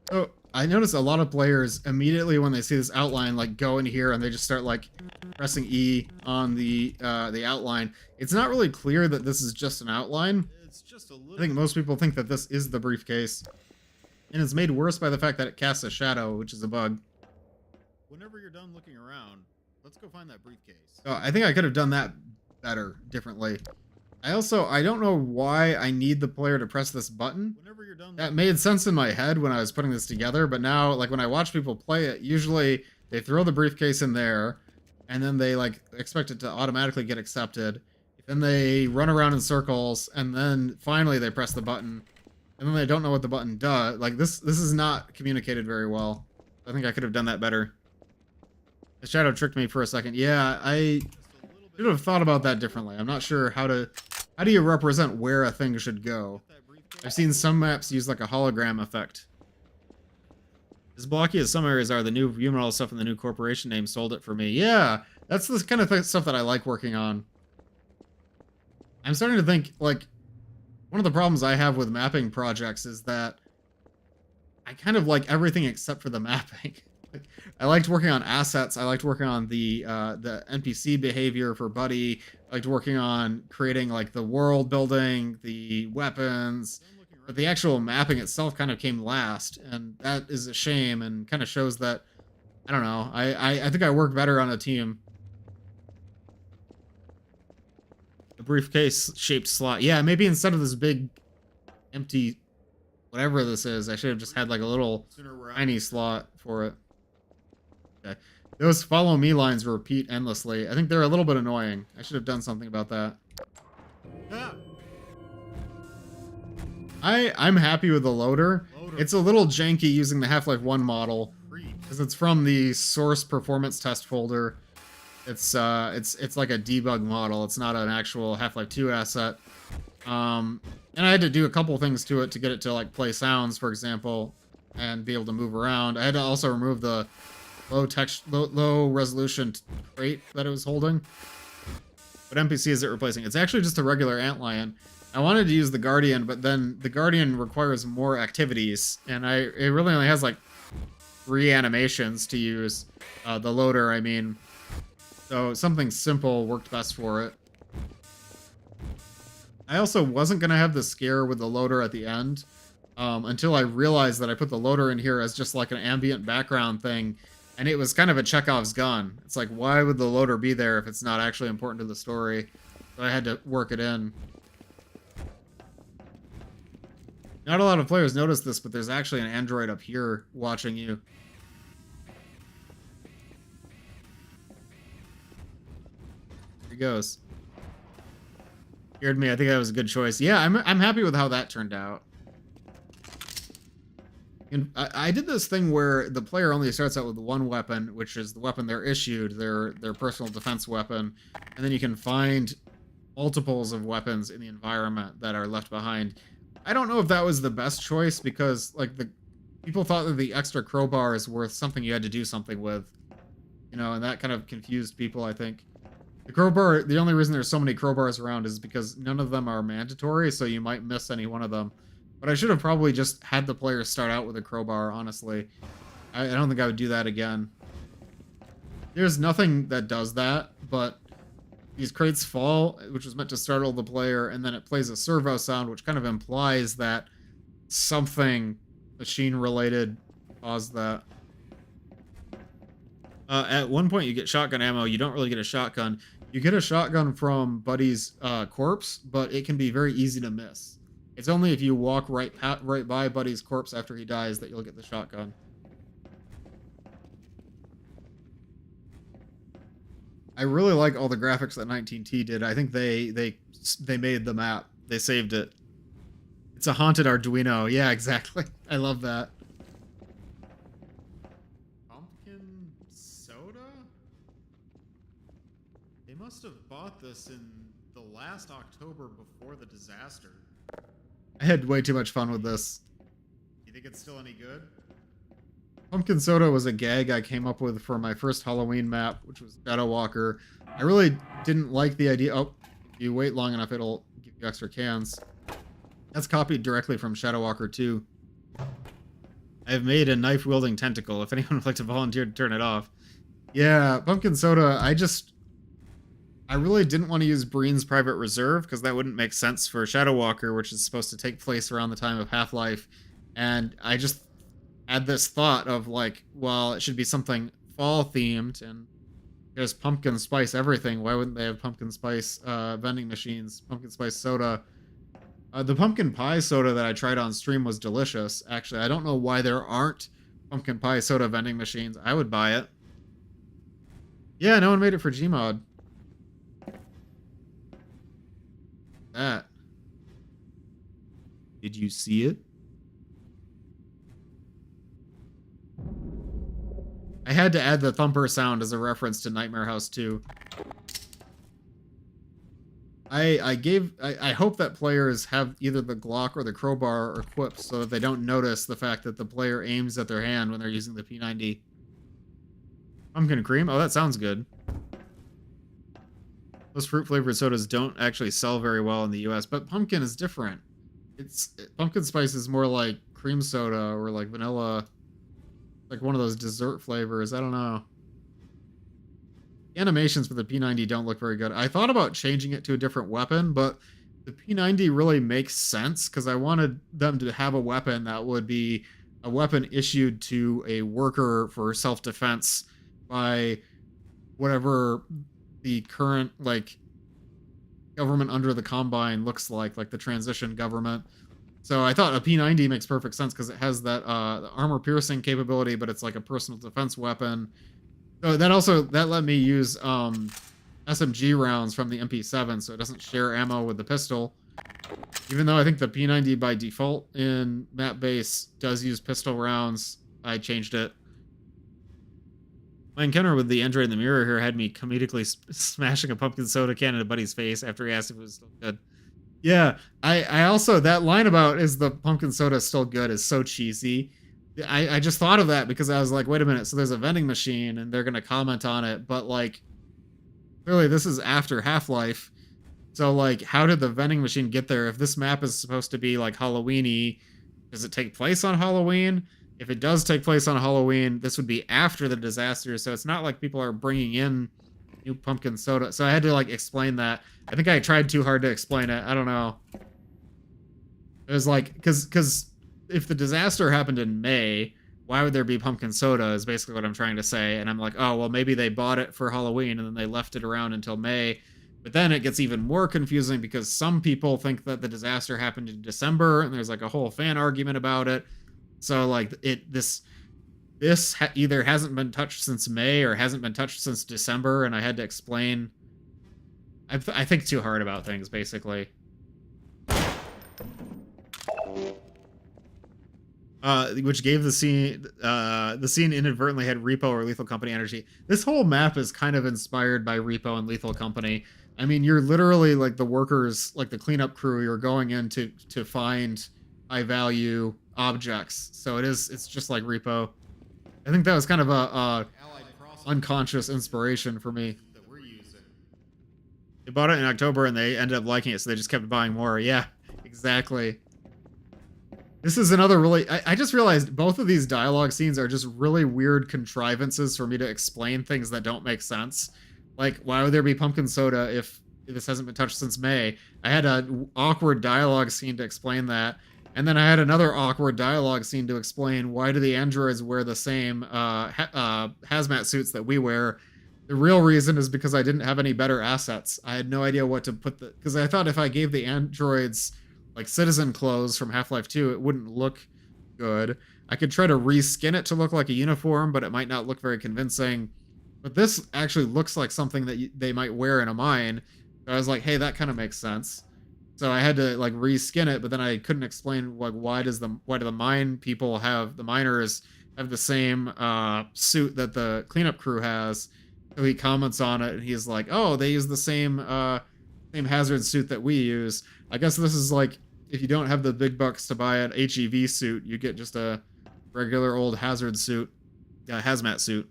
So I notice a lot of players immediately when they see this outline, like go in here and they just start like pressing E on the outline. It's not really clear that this is just an outline. It's just a little. I think most people think that this is the briefcase, and it's made worse by the fact that it casts a shadow, which is a bug. Whenever you're done looking around, let's go find that briefcase. Oh, I think I could have done that better, differently. I don't know why I need the player to press this button. Whenever you're done, that made sense in my head when I was putting this together, but now, like, when I watch people play it, usually they throw the briefcase in there, and then they, like, expect it to automatically get accepted. Then they run around in circles, and then finally they press the button, and then they don't know what the button does. Like, this is not communicated very well. I think I could have done that better. The shadow tricked me for a second. Yeah, I should have thought about that differently. I'm not sure how do you represent where a thing should go? I've seen some maps use like a hologram effect. As blocky as some areas are, the new view model stuff in the new corporation name sold it for me. Yeah, that's the kind of stuff that I like working on. I'm starting to think, like, one of the problems I have with mapping projects is that I kind of like everything except for the mapping. I liked working on assets. I liked working on the NPC behavior for Buddy. I liked working on creating like the world building, the weapons, but the actual mapping itself kind of came last, and that is a shame and kind of shows that, I don't know, I think I work better on a team. The briefcase shaped slot. Yeah, maybe instead of this big empty whatever this is, I should have just had like a little tiny slot for it. Okay. Those follow me lines repeat endlessly. I think they're a little bit annoying. I should have done something about that. I'm happy with the loader. It's a little janky using the Half-Life 1 model because it's from the source performance test folder. It's like a debug model. It's not an actual Half-Life 2 asset. And I had to do a couple things to it to get it to like play sounds, for example, and be able to move around. I had to also remove the low resolution crate that it was holding. What NPC is it replacing? It's actually just a regular antlion. I wanted to use the Guardian, but then the Guardian requires more activities, and it really only has like 3 animations to use. The loader, I mean. So something simple worked best for it. I also wasn't going to have the scare with the loader at the end until I realized that I put the loader in here as just like an ambient background thing, and it was kind of a Chekhov's gun. It's like, why would the loader be there if it's not actually important to the story? So I had to work it in. Not a lot of players notice this, but there's actually an android up here watching you. Here he goes. Scared me. I think that was a good choice. Yeah, I'm happy with how that turned out. And I did this thing where the player only starts out with one weapon, which is the weapon they're issued, their personal defense weapon, and then you can find multiples of weapons in the environment that are left behind. I don't know if that was the best choice because like the people thought that the extra crowbar is worth something you had to do something with, you know, and that kind of confused people, I think. The crowbar, the only reason there's so many crowbars around is because none of them are mandatory, so you might miss any one of them. But I should have probably just had the players start out with a crowbar, honestly. I don't think I would do that again. There's nothing that does that, but these crates fall, which was meant to startle the player, and then it plays a servo sound, which kind of implies that something machine-related caused that. At one point, you get shotgun ammo. You don't really get a shotgun. You get a shotgun from Buddy's corpse, but it can be very easy to miss. It's only if you walk right by Buddy's corpse after he dies that you'll get the shotgun. I really like all the graphics that 19T did. I think they made the map. They saved it. It's a haunted Arduino. Yeah, exactly. I love that. Pumpkin soda? They must have bought this in the last October before the disaster. I had way too much fun with this. You think it's still any good? Pumpkin soda was a gag I came up with for my first Halloween map, which was Shadow Walker. I really didn't like the idea. Oh, if you wait long enough, it'll give you extra cans. That's copied directly from Shadow Walker 2. I have made a knife-wielding tentacle. If anyone would like to volunteer to turn it off. Yeah, pumpkin soda, I really didn't want to use Breen's Private Reserve, because that wouldn't make sense for Shadow Walker, which is supposed to take place around the time of Half-Life. And I just had this thought of, like, well, it should be something fall-themed, and there's pumpkin spice everything. Why wouldn't they have pumpkin spice vending machines, pumpkin spice soda? The pumpkin pie soda that I tried on stream was delicious, actually. I don't know why there aren't pumpkin pie soda vending machines. I would buy it. Yeah, no one made it for Gmod. That. Did you see it? I had to add the thumper sound as a reference to Nightmare House 2. I hope that players have either the Glock or the crowbar equipped so that they don't notice the fact that the player aims at their hand when they're using the P90. Pumpkin cream? Oh, that sounds good. Those fruit-flavored sodas don't actually sell very well in the US, but pumpkin is different. Pumpkin spice is more like cream soda or like vanilla, like one of those dessert flavors. I don't know. The animations for the P90 don't look very good. I thought about changing it to a different weapon, but the P90 really makes sense because I wanted them to have a weapon that would be a weapon issued to a worker for self-defense by whatever the current, like, government under the Combine looks like the transition government. So I thought a P90 makes perfect sense because it has that armor-piercing capability, but it's like a personal defense weapon. So that let me use SMG rounds from the MP7, so it doesn't share ammo with the pistol. Even though I think the P90 by default in map base does use pistol rounds, I changed it. My encounter with the android in the mirror here had me comedically smashing a pumpkin soda can in a buddy's face after he asked if it was still good. Yeah, I also, that line about is the pumpkin soda still good is so cheesy. I just thought of that because I was like, wait a minute, so there's a vending machine and they're going to comment on it, but like, clearly this is after Half-Life. So like, how did the vending machine get there? If this map is supposed to be like Halloween-y, does it take place on Halloween? If it does take place on Halloween, this would be after the disaster, so it's not like people are bringing in new pumpkin soda. So I had to like explain that. I think I tried too hard to explain it. I don't know. It was like, because if the disaster happened in May, why would there be pumpkin soda is basically what I'm trying to say. And I'm like, oh, well, maybe they bought it for Halloween and then they left it around until May. But then it gets even more confusing because some people think that the disaster happened in December and there's like a whole fan argument about it. So like this either hasn't been touched since May or hasn't been touched since December. And I had to explain. I think too hard about things, basically. Which gave the scene inadvertently had Repo or Lethal Company energy. This whole map is kind of inspired by Repo and Lethal Company. I mean, you're literally like the workers, like the cleanup crew. You're going in to find high value objects. So it's just like Repo. I think that was kind of a unconscious inspiration for me. That we're using. They bought it in October and they ended up liking it, so they just kept buying more. Yeah, exactly. This is another really... I just realized both of these dialogue scenes are just really weird contrivances for me to explain things that don't make sense. Like, why would there be pumpkin soda if this hasn't been touched since May? I had an awkward dialogue scene to explain that. And then I had another awkward dialogue scene to explain why do the androids wear the same hazmat suits that we wear. The real reason is because I didn't have any better assets. I had no idea what to put the... Because I thought if I gave the androids... like citizen clothes from Half-Life 2, it wouldn't look good. I could try to reskin it to look like a uniform, but it might not look very convincing. But this actually looks like something that they might wear in a mine. So I was like, hey, that kind of makes sense. So I had to like reskin it, but then I couldn't explain like why do the mine people have, the miners have the same suit that the cleanup crew has. So he comments on it and he's like, oh, they use the same hazard suit that we use. I guess this is like, if you don't have the big bucks to buy an HEV suit, you get just a regular old hazard suit. hazmat suit.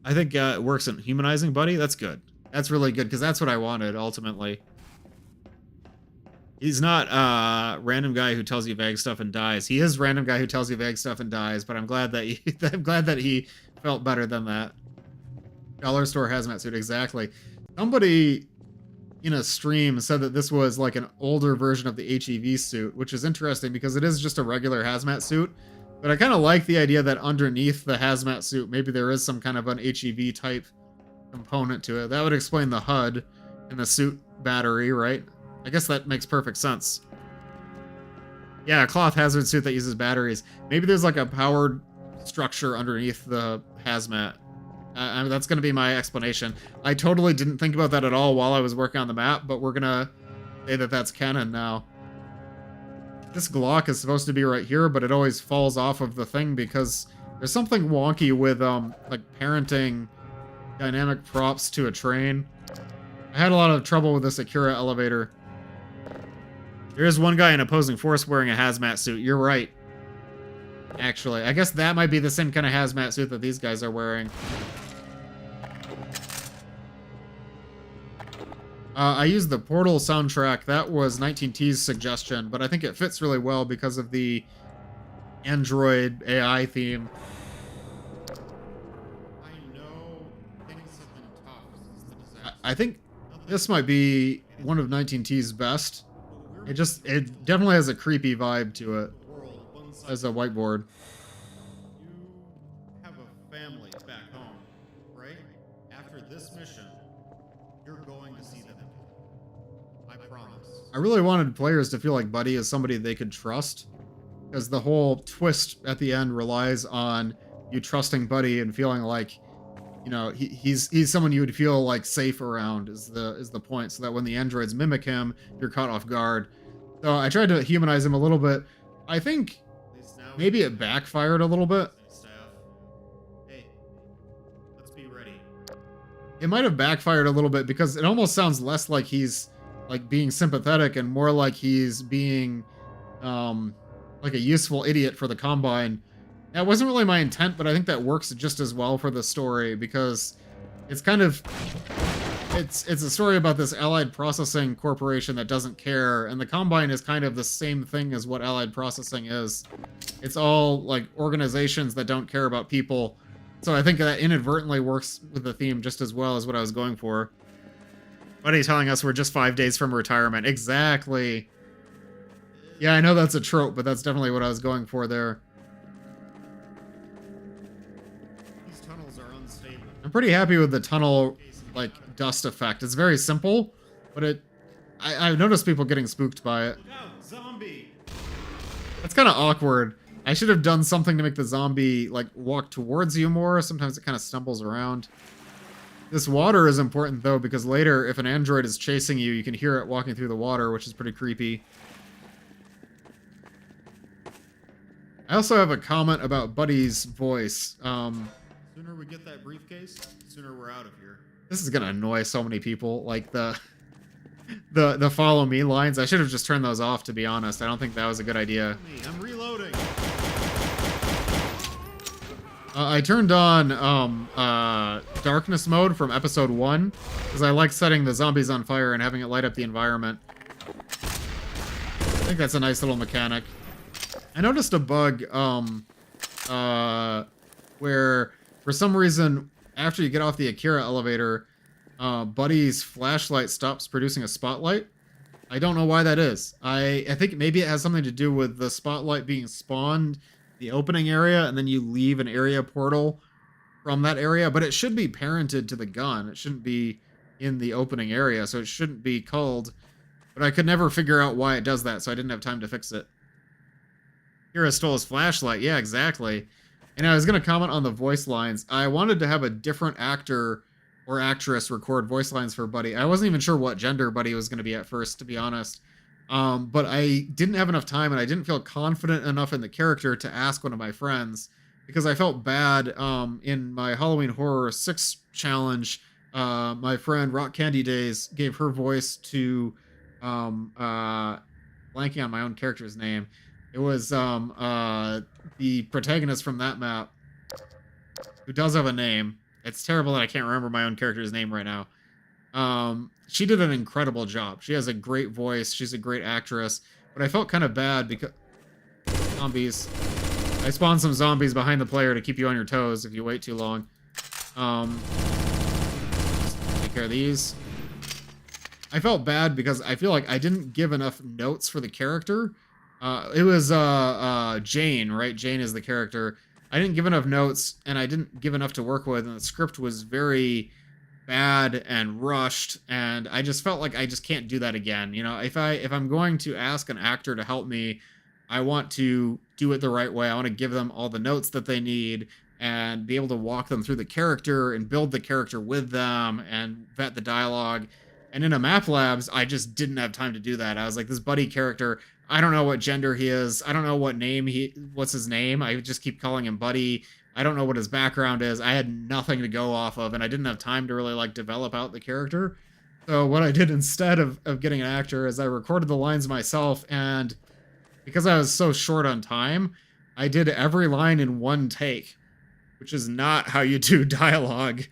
I think it works in humanizing Buddy. That's good. That's really good because that's what I wanted ultimately. He's not random guy who tells you vague stuff and dies. He is random guy who tells you vague stuff and dies. But I'm glad that I'm glad that he felt better than that. Dollar store hazmat suit, exactly. Somebody in a stream said that this was like an older version of the HEV suit, which is interesting because it is just a regular hazmat suit. But I kind of like the idea that underneath the hazmat suit, maybe there is some kind of an HEV type component to it. That would explain the HUD and the suit battery, right? I guess that makes perfect sense. Yeah, a cloth hazard suit that uses batteries. Maybe there's like a powered structure underneath the hazmat. I mean, that's going to be my explanation. I totally didn't think about that at all while I was working on the map, but we're going to say that that's canon now. This Glock is supposed to be right here, but it always falls off of the thing because there's something wonky with like parenting dynamic props to a train. I had a lot of trouble with this Acura elevator. There is one guy in opposing force wearing a hazmat suit. You're right. Actually, I guess that might be the same kind of hazmat suit that these guys are wearing. I used the Portal soundtrack. That was 19T's suggestion, but I think it fits really well because of the Android AI theme. I know things have been tough. I think this might be one of 19T's best. It definitely has a creepy vibe to it as a whiteboard. You have a family back home, right? After this mission, you're going to see them. I promise. I really wanted players to feel like Buddy is somebody they could trust, because the whole twist at the end relies on you trusting Buddy and feeling like, you know, he's someone you would feel like safe around is the point, so that when the androids mimic him, you're caught off guard. So I tried to humanize him a little bit. I think maybe it backfired a little bit. Hey, let's be ready. It might have backfired a little bit because it almost sounds less like he's like being sympathetic and more like he's being like a useful idiot for the Combine. That wasn't really my intent, but I think that works just as well for the story because it's kind of it's a story about this Allied Processing Corporation that doesn't care, and the Combine is kind of the same thing as what Allied Processing is. It's all like organizations that don't care about people. So I think that inadvertently works with the theme just as well as what I was going for. Buddy telling us we're just 5 days from retirement. Exactly. Yeah, I know that's a trope, but that's definitely what I was going for there. These tunnels are unstable. I'm pretty happy with the tunnel, like, dust effect. It's very simple, but I've noticed people getting spooked by it. Look out, zombie! That's kind of awkward. I should have done something to make the zombie, like, walk towards you more. Sometimes it kind of stumbles around. This water is important, though, because later, if an android is chasing you, you can hear it walking through the water, which is pretty creepy. I also have a comment about Buddy's voice. Sooner we get that briefcase, sooner we're out of here. This is gonna annoy so many people, like the follow me lines. I should have just turned those off, to be honest. I don't think that was a good idea. I'm reloading. I turned on darkness mode from episode 1 because I like setting the zombies on fire and having it light up the environment. I think that's a nice little mechanic. I noticed a bug where for some reason after you get off the Akira elevator, Buddy's flashlight stops producing a spotlight. I don't know why that is. I think maybe it has something to do with the spotlight being spawned the opening area and then you leave an area portal from that area, but it should be parented to the gun. It shouldn't be in the opening area, so it shouldn't be culled. But I could never figure out why it does that, so I didn't have time to fix it. Kira stole his flashlight. Yeah, exactly. And I was going to comment on the voice lines. I wanted to have a different actor or actress record voice lines for Buddy. I wasn't even sure what gender Buddy was going to be at first, to be honest. But I didn't have enough time, and I didn't feel confident enough in the character to ask one of my friends, because I felt bad in my Halloween Horror 6 challenge. My friend Rock Candy Days gave her voice to blanking on my own character's name. It was the protagonist from that map, who does have a name. It's terrible that I can't remember my own character's name right now. She did an incredible job. She has a great voice. She's a great actress. But I felt kind of bad because zombies. I spawned some zombies behind the player to keep you on your toes if you wait too long. Take care of these. I felt bad because I feel like I didn't give enough notes for the character. It was Jane, right? Jane is the character. I didn't give enough notes, and I didn't give enough to work with, and the script was very bad and rushed, and I just felt like I just can't do that again. You know, if I'm going to ask an actor to help me, I want to do it the right way. I want to give them all the notes that they need and be able to walk them through the character and build the character with them and vet the dialogue. And in a Map Labs, I just didn't have time to do that. I was like, this Buddy character, I don't know what gender he is. I don't know what's his name. I just keep calling him Buddy. I don't know what his background is. I had nothing to go off of, and I didn't have time to really like develop out the character. So what I did instead of getting an actor is I recorded the lines myself, and because I was so short on time, I did every line in one take, which is not how you do dialogue.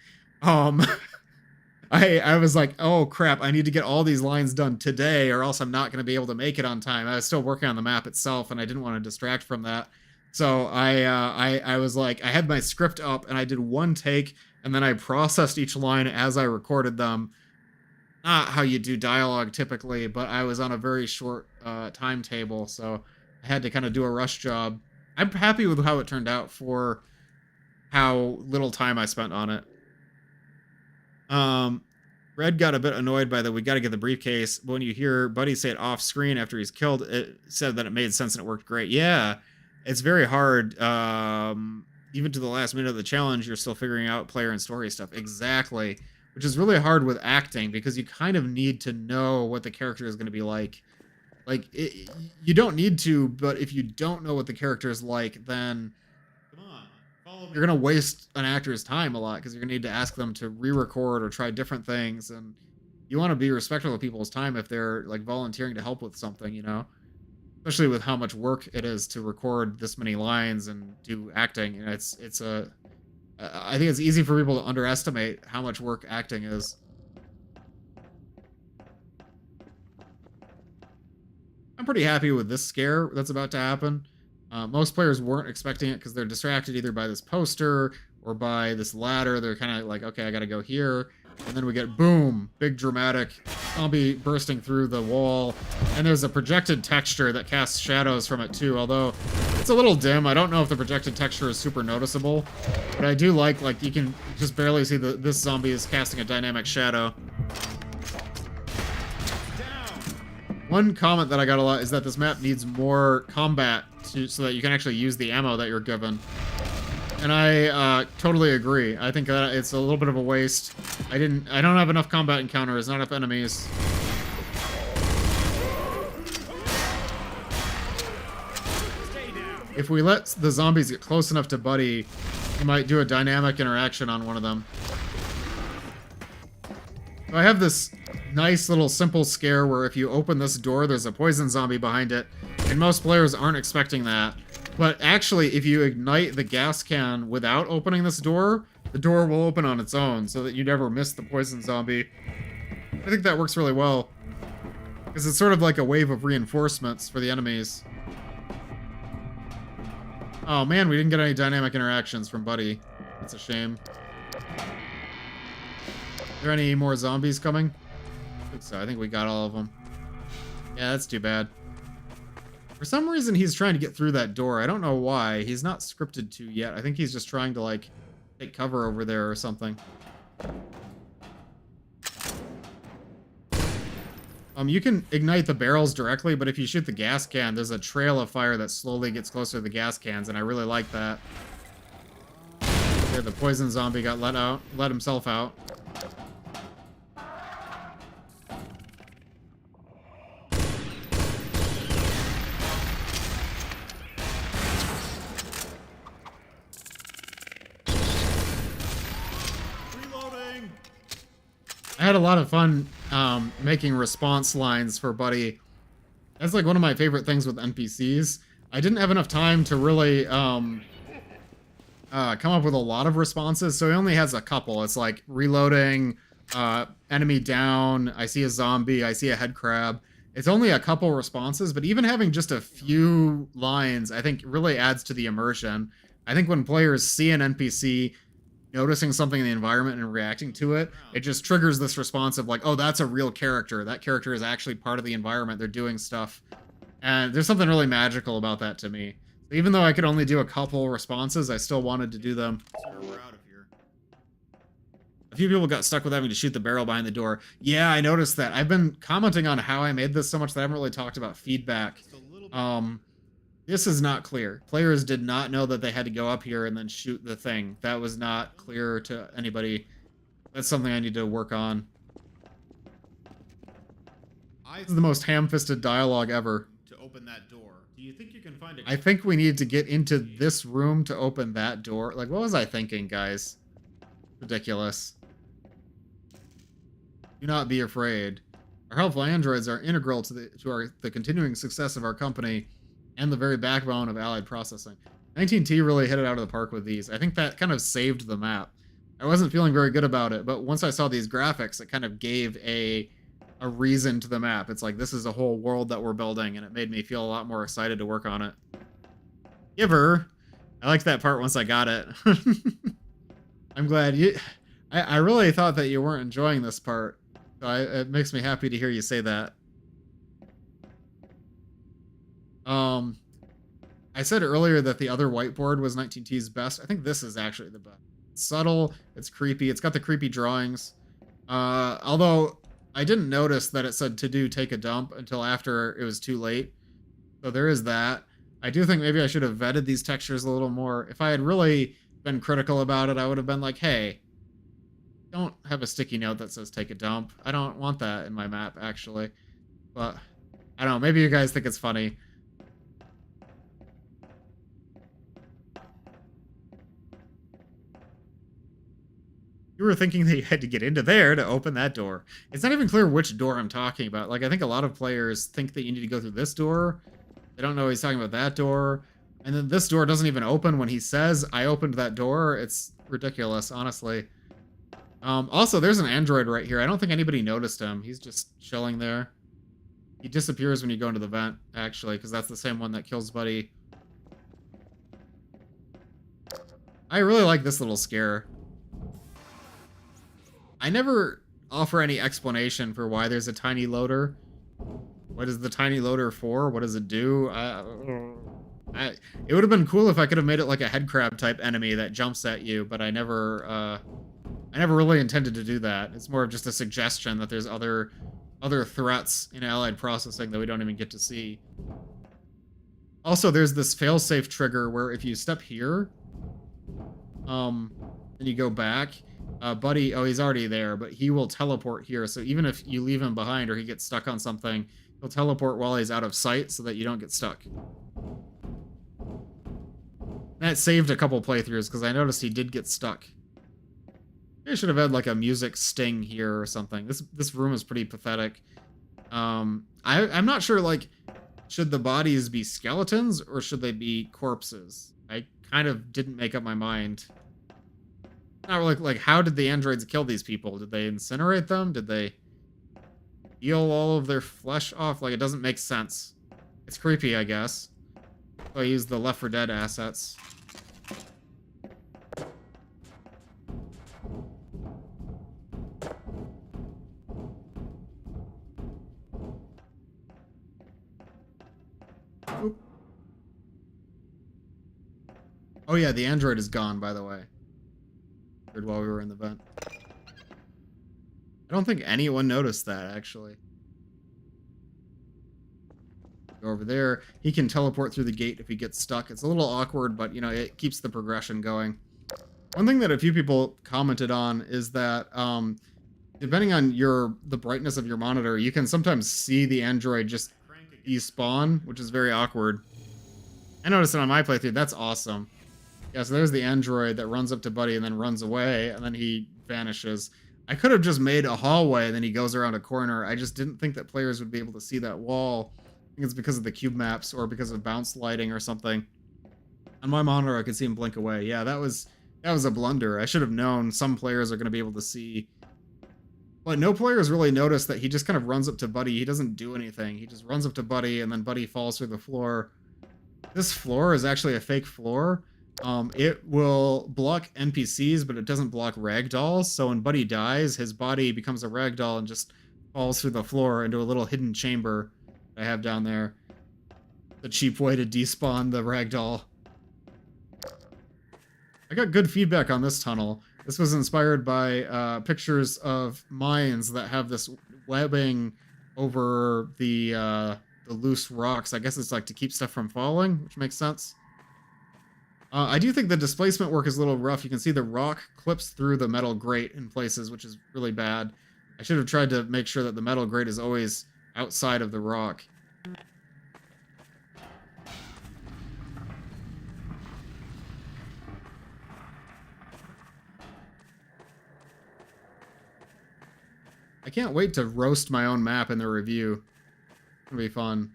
I was like, oh crap, I need to get all these lines done today or else I'm not going to be able to make it on time. I was still working on the map itself and I didn't want to distract from that. So I was like, I had my script up and I did one take and then I processed each line as I recorded them. Not how you do dialogue typically, but I was on a very short timetable, so I had to kind of do a rush job. I'm happy with how it turned out for how little time I spent on it. Red got a bit annoyed by the "we gotta get the briefcase," but when you hear Buddy say it off screen after he's killed, it said that it made sense and it worked great. Yeah, it's very hard. Even to the last minute of the challenge, you're still figuring out player and story stuff. Exactly. Which is really hard with acting because you kind of need to know what the character is going to be like. You don't need to, but if you don't know what the character is like, then come on, follow me. You're going to waste an actor's time a lot because you're going to need to ask them to re-record or try different things, and you want to be respectful of people's time if they're like volunteering to help with something, you know? Especially with how much work it is to record this many lines and do acting. You know, I think it's easy for people to underestimate how much work acting is. I'm pretty happy with this scare that's about to happen. Most players weren't expecting it because they're distracted either by this poster or by this ladder. They're kind of like, okay, I gotta go here. And then we get, boom, big dramatic zombie bursting through the wall. And there's a projected texture that casts shadows from it too, although it's a little dim. I don't know if the projected texture is super noticeable, but I do like you can just barely see this zombie is casting a dynamic shadow. One comment that I got a lot is that this map needs more combat so that you can actually use the ammo that you're given. And I totally agree. I think that it's a little bit of a waste. I don't have enough combat encounters, not enough enemies. If we let the zombies get close enough to Buddy, we might do a dynamic interaction on one of them. So I have this nice little simple scare where if you open this door, there's a poison zombie behind it, and most players aren't expecting that. But actually, if you ignite the gas can without opening this door, the door will open on its own so that you never miss the poison zombie. I think that works really well, because it's sort of like a wave of reinforcements for the enemies. Oh man, we didn't get any dynamic interactions from Buddy. That's a shame. Are there any more zombies coming? I think so. I think we got all of them. Yeah, that's too bad. For some reason, he's trying to get through that door. I don't know why. He's not scripted to yet. I think he's just trying to, like, take cover over there or something. You can ignite the barrels directly, but if you shoot the gas can, there's a trail of fire that slowly gets closer to the gas cans, and I really like that. There, the poison zombie got let himself out. I had a lot of fun making response lines for Buddy. That's like one of my favorite things with NPCs. I didn't have enough time to really come up with a lot of responses, so he only has a couple. It's like reloading, enemy down, I see a zombie, I see a head crab. It's only a couple responses, but even having just a few lines, I think really adds to the immersion. I think when players see an NPC noticing something in the environment and reacting to it, it just triggers this response of like, oh, that's a real character. That character is actually part of the environment. They're doing stuff. And there's something really magical about that to me. So even though I could only do a couple responses, I still wanted to do them. So we're out of here. A few people got stuck with having to shoot the barrel behind the door. Yeah, I noticed that. I've been commenting on how I made this so much that I haven't really talked about feedback. This is not clear. Players did not know that they had to go up here and then shoot the thing. That was not clear to anybody. That's something I need to work on. This is the most ham-fisted dialogue ever. To open that door. Do you think you can find it? I think we need to get into this room to open that door. Like, what was I thinking, guys? Ridiculous. Do not be afraid. Our helpful androids are integral to the continuing success of our company and the very backbone of Allied processing. 19T really hit it out of the park with these. I think that kind of saved the map. I wasn't feeling very good about it, but once I saw these graphics, it kind of gave a reason to the map. It's like, this is a whole world that we're building, and it made me feel a lot more excited to work on it. Giver! I liked that part once I got it. I'm glad you... I really thought that you weren't enjoying this part. So it makes me happy to hear you say that. I said earlier that the other whiteboard was 19T's best. I think this is actually the best. It's subtle, it's creepy, it's got the creepy drawings. Although I didn't notice that it said to do take a dump until after it was too late. So there is that. I do think maybe I should have vetted these textures a little more. If I had really been critical about it, I would have been like, hey, don't have a sticky note that says take a dump. I don't want that in my map, actually. But, I don't know, maybe you guys think it's funny. You were thinking that you had to get into there to open that door. It's not even clear which door I'm talking about. Like, I think a lot of players think that you need to go through this door. They don't know he's talking about that door. And then this door doesn't even open when he says, I opened that door. It's ridiculous, honestly. Also, there's an android right here. I don't think anybody noticed him. He's just chilling there. He disappears when you go into the vent, actually, because that's the same one that kills Buddy. I really like this little scare. I never offer any explanation for why there's a tiny loader. What is the tiny loader for? What does it do? It would have been cool if I could have made it like a head crab type enemy that jumps at you, but I never really intended to do that. It's more of just a suggestion that there's other threats in Allied processing that we don't even get to see. Also, there's this failsafe trigger where if you step here, and you go back, Buddy, oh, he's already there, but he will teleport here. So even if you leave him behind or he gets stuck on something, he'll teleport while he's out of sight so that you don't get stuck. That saved a couple playthroughs because I noticed he did get stuck. I should have had like a music sting here or something. This room is pretty pathetic. I'm not sure, like, should the bodies be skeletons or should they be corpses? I kind of didn't make up my mind. Not really, like, how did the androids kill these people? Did they incinerate them? Did they peel all of their flesh off? Like, it doesn't make sense. It's creepy, I guess. So I use the Left 4 Dead assets. Oop. Oh yeah, the android is gone, by the way. While we were in the vent. I don't think anyone noticed that, actually. Go over there. He can teleport through the gate if he gets stuck. It's a little awkward, but, you know, it keeps the progression going. One thing that a few people commented on is that, depending on the brightness of your monitor, you can sometimes see the android just despawn, which is very awkward. I noticed it on my playthrough. That's awesome. Yeah, so there's the android that runs up to Buddy and then runs away, and then he vanishes. I could have just made a hallway, and then he goes around a corner. I just didn't think that players would be able to see that wall think it's because of the cube maps or because of bounce lighting or something. On my monitor, I could see him blink away. Yeah, that was a blunder. I should have known some players are going to be able to see. But no players really notice that he just kind of runs up to Buddy. He doesn't do anything. He just runs up to Buddy, and then Buddy falls through the floor. This floor is actually a fake floor. It will block NPCs, but it doesn't block ragdolls. So when Buddy dies, his body becomes a ragdoll and just falls through the floor into a little hidden chamber I have down there. The cheap way to despawn the ragdoll. I got good feedback on this tunnel. This was inspired by pictures of mines that have this webbing over the loose rocks. I guess it's like to keep stuff from falling, which makes sense. I do think the displacement work is a little rough. You can see the rock clips through the metal grate in places, which is really bad. I should have tried to make sure that the metal grate is always outside of the rock. I can't wait to roast my own map in the review. It'll be fun.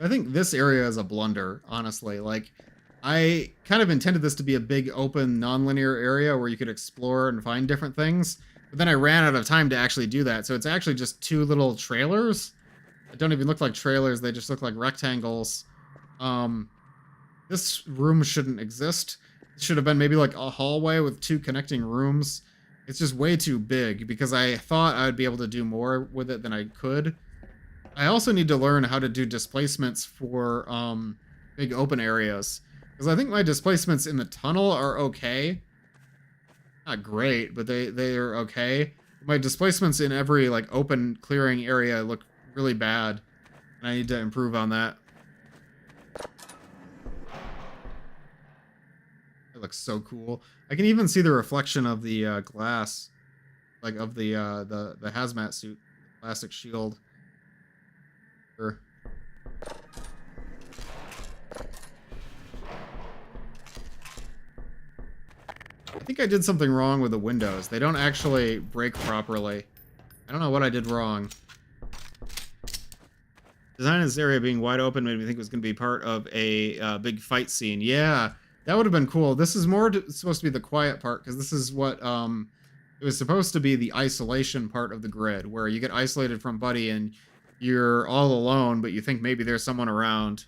I think this area is a blunder, honestly. Like, I kind of intended this to be a big, open, non-linear area where you could explore and find different things. But then I ran out of time to actually do that. So it's actually just two little trailers. They don't even look like trailers. They just look like rectangles. This room shouldn't exist. It should have been maybe like a hallway with two connecting rooms. It's just way too big because I thought I would be able to do more with it than I could. I also need to learn how to do displacements for big open areas. Because I think my displacements in the tunnel are okay. Not great, but they are okay. My displacements in every like open clearing area look really bad. And I need to improve on that. It looks so cool. I can even see the reflection of the glass, like of the hazmat suit, plastic shield. Sure. I think I did something wrong with the windows. They don't actually break properly. I don't know what I did wrong. Design of this area being wide open made me think it was going to be part of a big fight scene. Yeah. That would have been cool. This is more supposed to be the quiet part, because this is what, it was supposed to be the isolation part of the grid, where you get isolated from Buddy and you're all alone, but you think maybe there's someone around.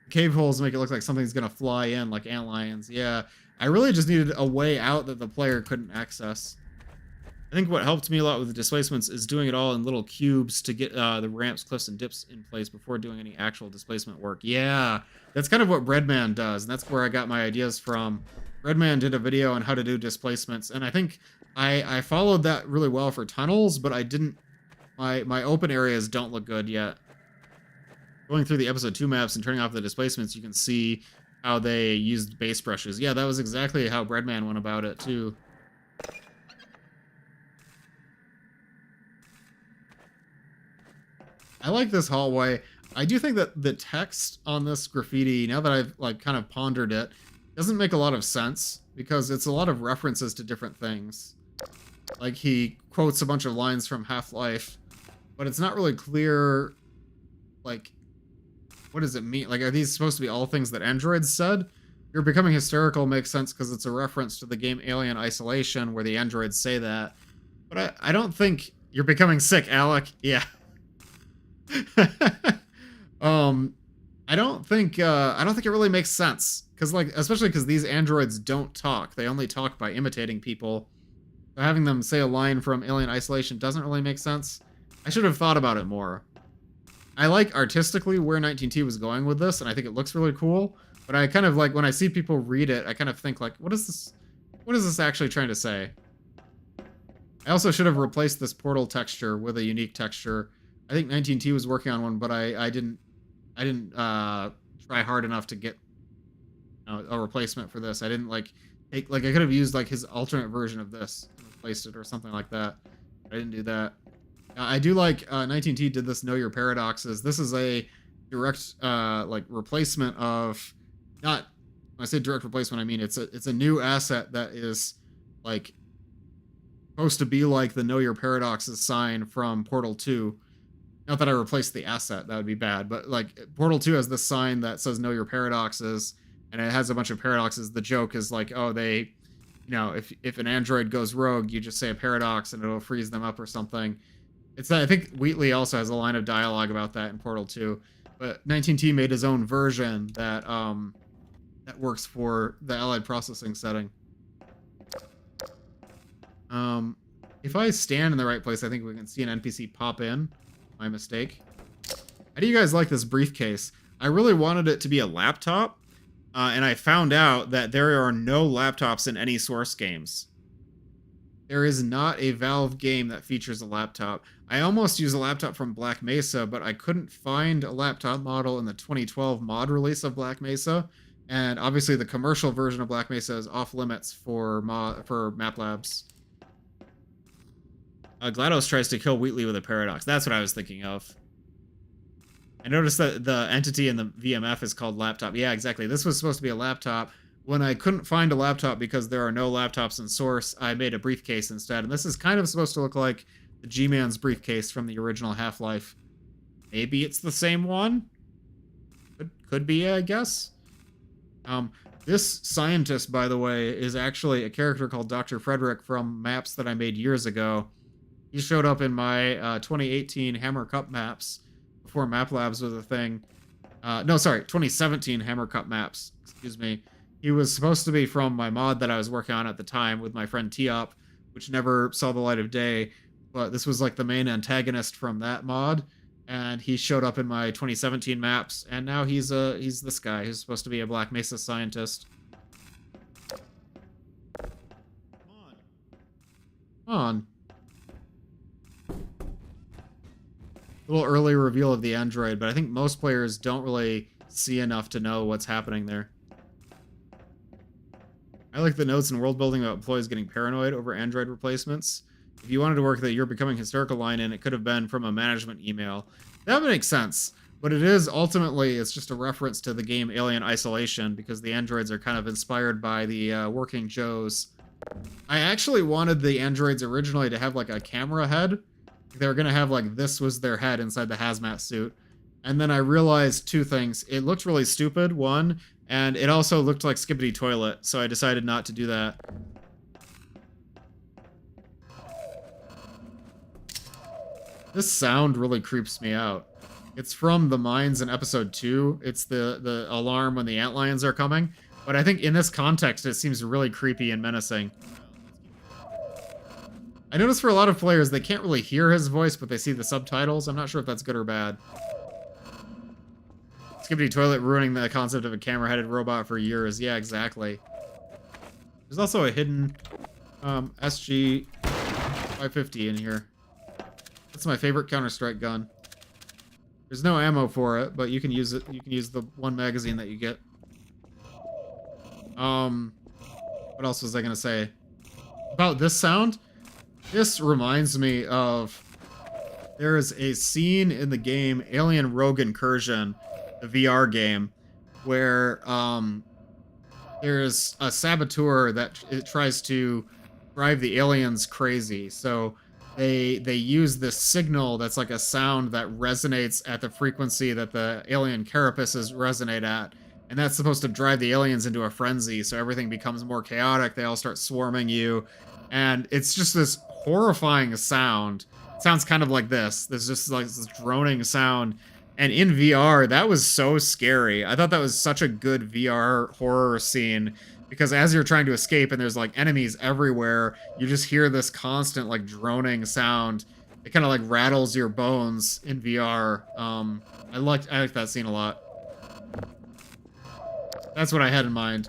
Cave holes make it look like something's gonna fly in, like antlions. Yeah, I really just needed a way out that the player couldn't access. I think what helped me a lot with the displacements is doing it all in little cubes to get the ramps, cliffs, and dips in place before doing any actual displacement work. Yeah, that's kind of what Breadman does, and that's where I got my ideas from. Breadman did a video on how to do displacements, and I think I followed that really well for tunnels, but I didn't... My open areas don't look good yet. Going through the episode 2 maps and turning off the displacements, you can see how they used base brushes. Yeah, that was exactly how Breadman went about it, too. I like this hallway. I do think that the text on this graffiti, now that I've like kind of pondered it, doesn't make a lot of sense because it's a lot of references to different things. Like he quotes a bunch of lines from Half-Life, but it's not really clear, like, what does it mean? Like, are these supposed to be all things that androids said? You're becoming hysterical makes sense because it's a reference to the game Alien Isolation where the androids say that. But I don't think you're becoming sick, Alec. Yeah. I don't think it really makes sense because, like, especially because these androids don't talk; they only talk by imitating people. So having them say a line from Alien Isolation doesn't really make sense. I should have thought about it more. I like artistically where 19T was going with this, and I think it looks really cool. But I kind of like when I see people read it, I kind of think like, what is this? What is this actually trying to say? I also should have replaced this portal texture with a unique texture. I think 19T was working on one, but I didn't try hard enough to get a replacement for this. I didn't like I could have used like his alternate version of this and replaced it or something like that. I didn't do that. I do like 19T did this Know Your Paradoxes. This is a direct like replacement of, not when I say direct replacement, I mean it's a new asset that is like supposed to be like the Know Your Paradoxes sign from Portal 2. Not that I replaced the asset, that would be bad, but like Portal 2 has this sign that says Know Your Paradoxes, and it has a bunch of paradoxes. The joke is like, oh, they, if an android goes rogue, you just say a paradox and it'll freeze them up or something. I think Wheatley also has a line of dialogue about that in Portal 2, but 19T made his own version that that works for the Allied processing setting. If I stand in the right place, I think we can see an NPC pop in. My mistake. How do you guys like this briefcase? I really wanted it to be a laptop, and I found out that there are no laptops in any Source games. There is not a Valve game that features a laptop. I almost used a laptop from Black Mesa, but I couldn't find a laptop model in the 2012 mod release of Black Mesa, and obviously the commercial version of Black Mesa is off limits for Map Labs. GLaDOS tries to kill Wheatley with a paradox. That's what I was thinking of. I noticed that the entity in the VMF is called laptop. Yeah, exactly. This was supposed to be a laptop. When I couldn't find a laptop because there are no laptops in Source, I made a briefcase instead. And this is kind of supposed to look like the G-Man's briefcase from the original Half-Life. Maybe it's the same one? Could be, I guess. This scientist, by the way, is actually a character called Dr. Frederick from maps that I made years ago. He showed up in my 2018 Hammer Cup maps before Map Labs was a thing. No, sorry, 2017 Hammer Cup maps. Excuse me. He was supposed to be from my mod that I was working on at the time with my friend T-Op, which never saw the light of day. But this was like the main antagonist from that mod, and he showed up in my 2017 maps. And now he's this guy who's supposed to be a Black Mesa scientist. Come on. A little early reveal of the android, but I think most players don't really see enough to know what's happening there. I like the notes in world building about employees getting paranoid over android replacements. If you wanted to work that You're Becoming Hysterical line in, it could have been from a management email. That makes sense, but it is ultimately, it's just a reference to the game Alien Isolation, because the androids are kind of inspired by the Working Joes. I actually wanted the androids originally to have like a camera head. They were going to have like this was their head inside the hazmat suit. And then I realized two things. It looked really stupid, one, and it also looked like Skibidi Toilet, so I decided not to do that. This sound really creeps me out. It's from the mines in episode 2. It's the alarm when the antlions are coming. But I think in this context, it seems really creepy and menacing. I noticed for a lot of players, they can't really hear his voice, but they see the subtitles. I'm not sure if that's good or bad. Skibidi Toilet ruining the concept of a camera-headed robot for years. Yeah, exactly. There's also a hidden SG 550 in here. That's my favorite Counter-Strike gun. There's no ammo for it, but you can use it. You can use the one magazine that you get. What else was I gonna say? About this sound? This reminds me of... There is a scene in the game Alien Rogue Incursion, the VR game, where there's a saboteur that it tries to drive the aliens crazy. So they use this signal that's like a sound that resonates at the frequency that the alien carapaces resonate at. And that's supposed to drive the aliens into a frenzy, so everything becomes more chaotic. They all start swarming you. And it's just this horrifying sound. It sounds kind of like this. There's just like this droning sound. And in VR, that was so scary. I thought that was such a good VR horror scene. Because as you're trying to escape and there's like enemies everywhere, you just hear this constant like droning sound. It kind of like rattles your bones in VR. I liked that scene a lot. That's what I had in mind.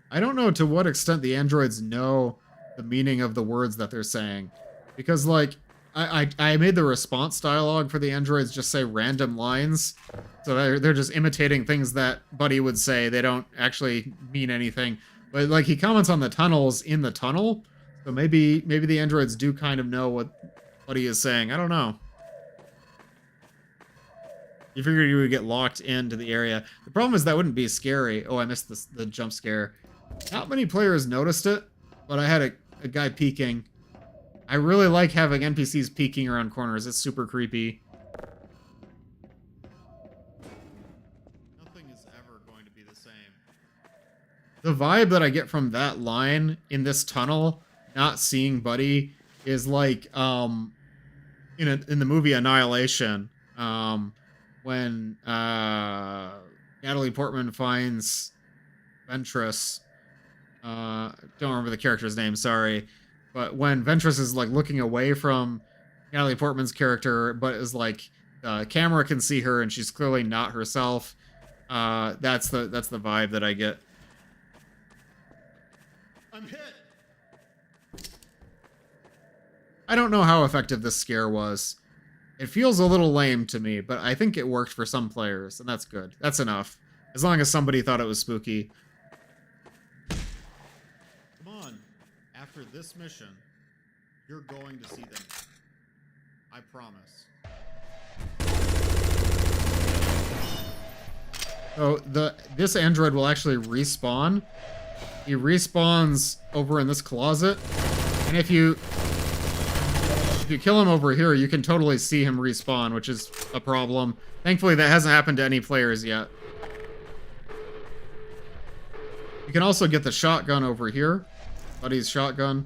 I don't know to what extent the androids know the meaning of the words that they're saying. Because, like, I made the response dialogue for the androids just say random lines. So they're just imitating things that Buddy would say. They don't actually mean anything. But, like, he comments on the tunnels in the tunnel. So maybe the androids do kind of know what he is saying. I don't know. You figured you would get locked into the area. The problem is that wouldn't be scary. Oh, I missed the jump scare. Not many players noticed it, but I had a guy peeking. I really like having NPCs peeking around corners. It's super creepy. Nothing is ever going to be the same. The vibe that I get from that line in this tunnel, not seeing Buddy, is like in the movie Annihilation, when Natalie Portman finds Ventress. Don't remember the character's name, sorry. But when Ventress is like looking away from Natalie Portman's character, but is like camera can see her and she's clearly not herself. That's the vibe that I get. I'm hit. I don't know how effective this scare was. It feels a little lame to me, but I think it worked for some players, and that's good. That's enough. As long as somebody thought it was spooky. Come on. After this mission, you're going to see them. I promise. So this android will actually respawn. He respawns over in this closet, and if you kill him over here, you can totally see him respawn, which is a problem. Thankfully, that hasn't happened to any players yet. You can also get the shotgun over here. Buddy's shotgun.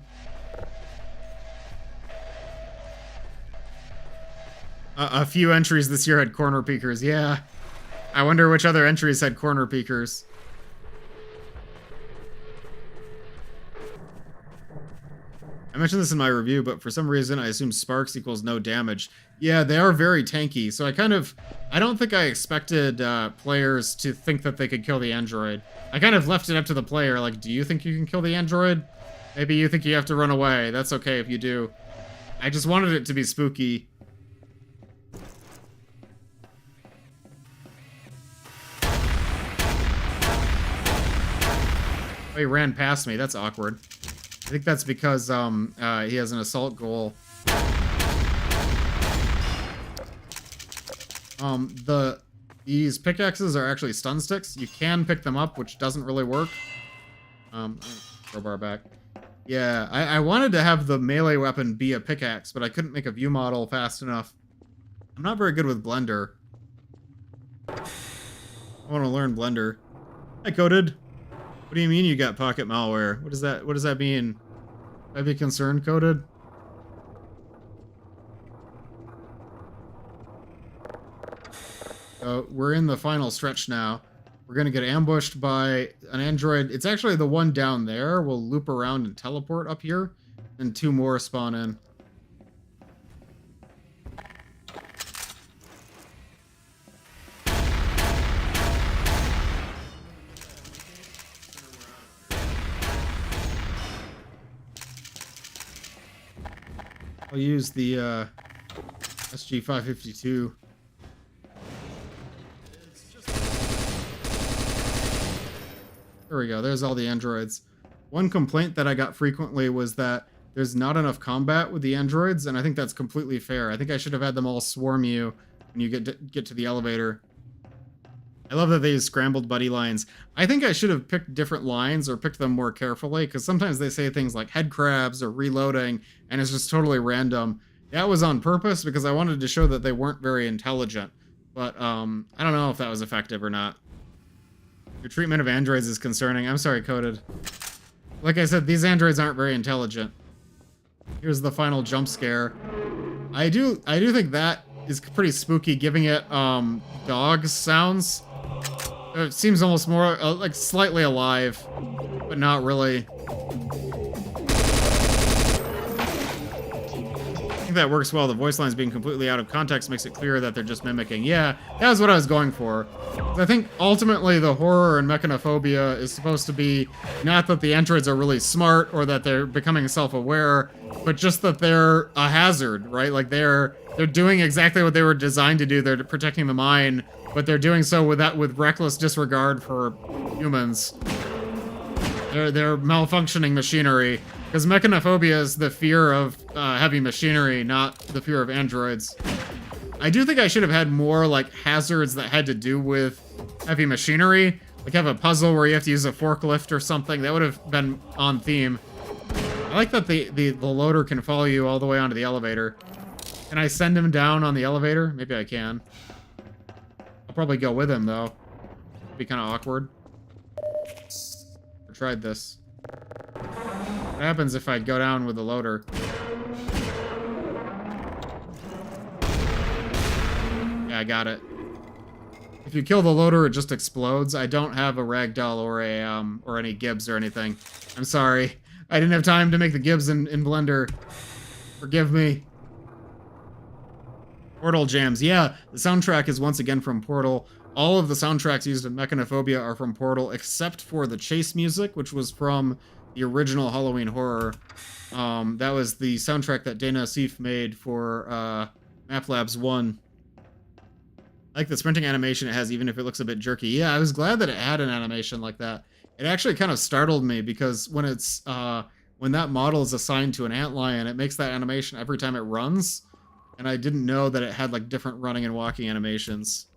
A few entries this year had corner peekers. Yeah. I wonder which other entries had corner peekers. I mentioned this in my review, but for some reason I assume sparks equals no damage. Yeah, they are very tanky, so I don't think I expected players to think that they could kill the android. I kind of left it up to the player, like, do you think you can kill the android? Maybe you think you have to run away. That's okay if you do. I just wanted it to be spooky. Oh, he ran past me. That's awkward. I think that's because he has an assault goal. These pickaxes are actually stun sticks. You can pick them up, which doesn't really work. Crowbar back. Yeah, I wanted to have the melee weapon be a pickaxe, but I couldn't make a view model fast enough. I'm not very good with Blender. I want to learn Blender. Hi, Coded. What do you mean you got pocket malware? What does that mean? Should I be concerned, Coded? We're in the final stretch now. We're gonna get ambushed by an android. It's actually the one down there. We'll loop around and teleport up here, and 2 more spawn in. I'll use the SG-552. There we go. There's all the androids. One complaint that I got frequently was that there's not enough combat with the androids, and I think that's completely fair. I think I should have had them all swarm you when you get to the elevator. I love that they use scrambled buddy lines. I think I should have picked different lines or picked them more carefully, because sometimes they say things like head crabs or reloading, and it's just totally random. That was on purpose because I wanted to show that they weren't very intelligent. But I don't know if that was effective or not. Your treatment of androids is concerning. I'm sorry, Coded. Like I said, these androids aren't very intelligent. Here's the final jump scare. I do think that is pretty spooky, giving it dog sounds. It seems almost more like slightly alive, but not really. I think that works well. The voice lines being completely out of context makes it clear that they're just mimicking. Yeah, that was what I was going for. I think ultimately the horror in Mechanophobia is supposed to be not that the androids are really smart or that they're becoming self-aware, but just that they're a hazard, right? Like they're doing exactly what they were designed to do. They're protecting the mine, but they're doing so with reckless disregard for humans. They're malfunctioning machinery. Because Mechanophobia is the fear of heavy machinery, not the fear of androids. I do think I should have had more like hazards that had to do with heavy machinery. Like have a puzzle where you have to use a forklift or something. That would have been on theme. I like that the loader can follow you all the way onto the elevator. Can I send him down on the elevator? Maybe I can. I'll probably go with him though. It'd be kind of awkward. I tried this. What happens if I go down with the loader? Yeah, I got it. If you kill the loader, it just explodes. I don't have a ragdoll or any Gibbs or anything. I'm sorry. I didn't have time to make the Gibbs in Blender. Forgive me. Portal jams. Yeah, the soundtrack is once again from Portal. All of the soundtracks used in Mechanophobia are from Portal, except for the chase music, which was from the original Halloween Horror. That was the soundtrack that Dana Asif made for Map Labs 1. I like the sprinting animation it has, even if it looks a bit jerky. Yeah, I was glad that it had an animation like that. It actually kind of startled me because when it's when that model is assigned to an antlion, it makes that animation every time it runs, and I didn't know that it had like different running and walking animations.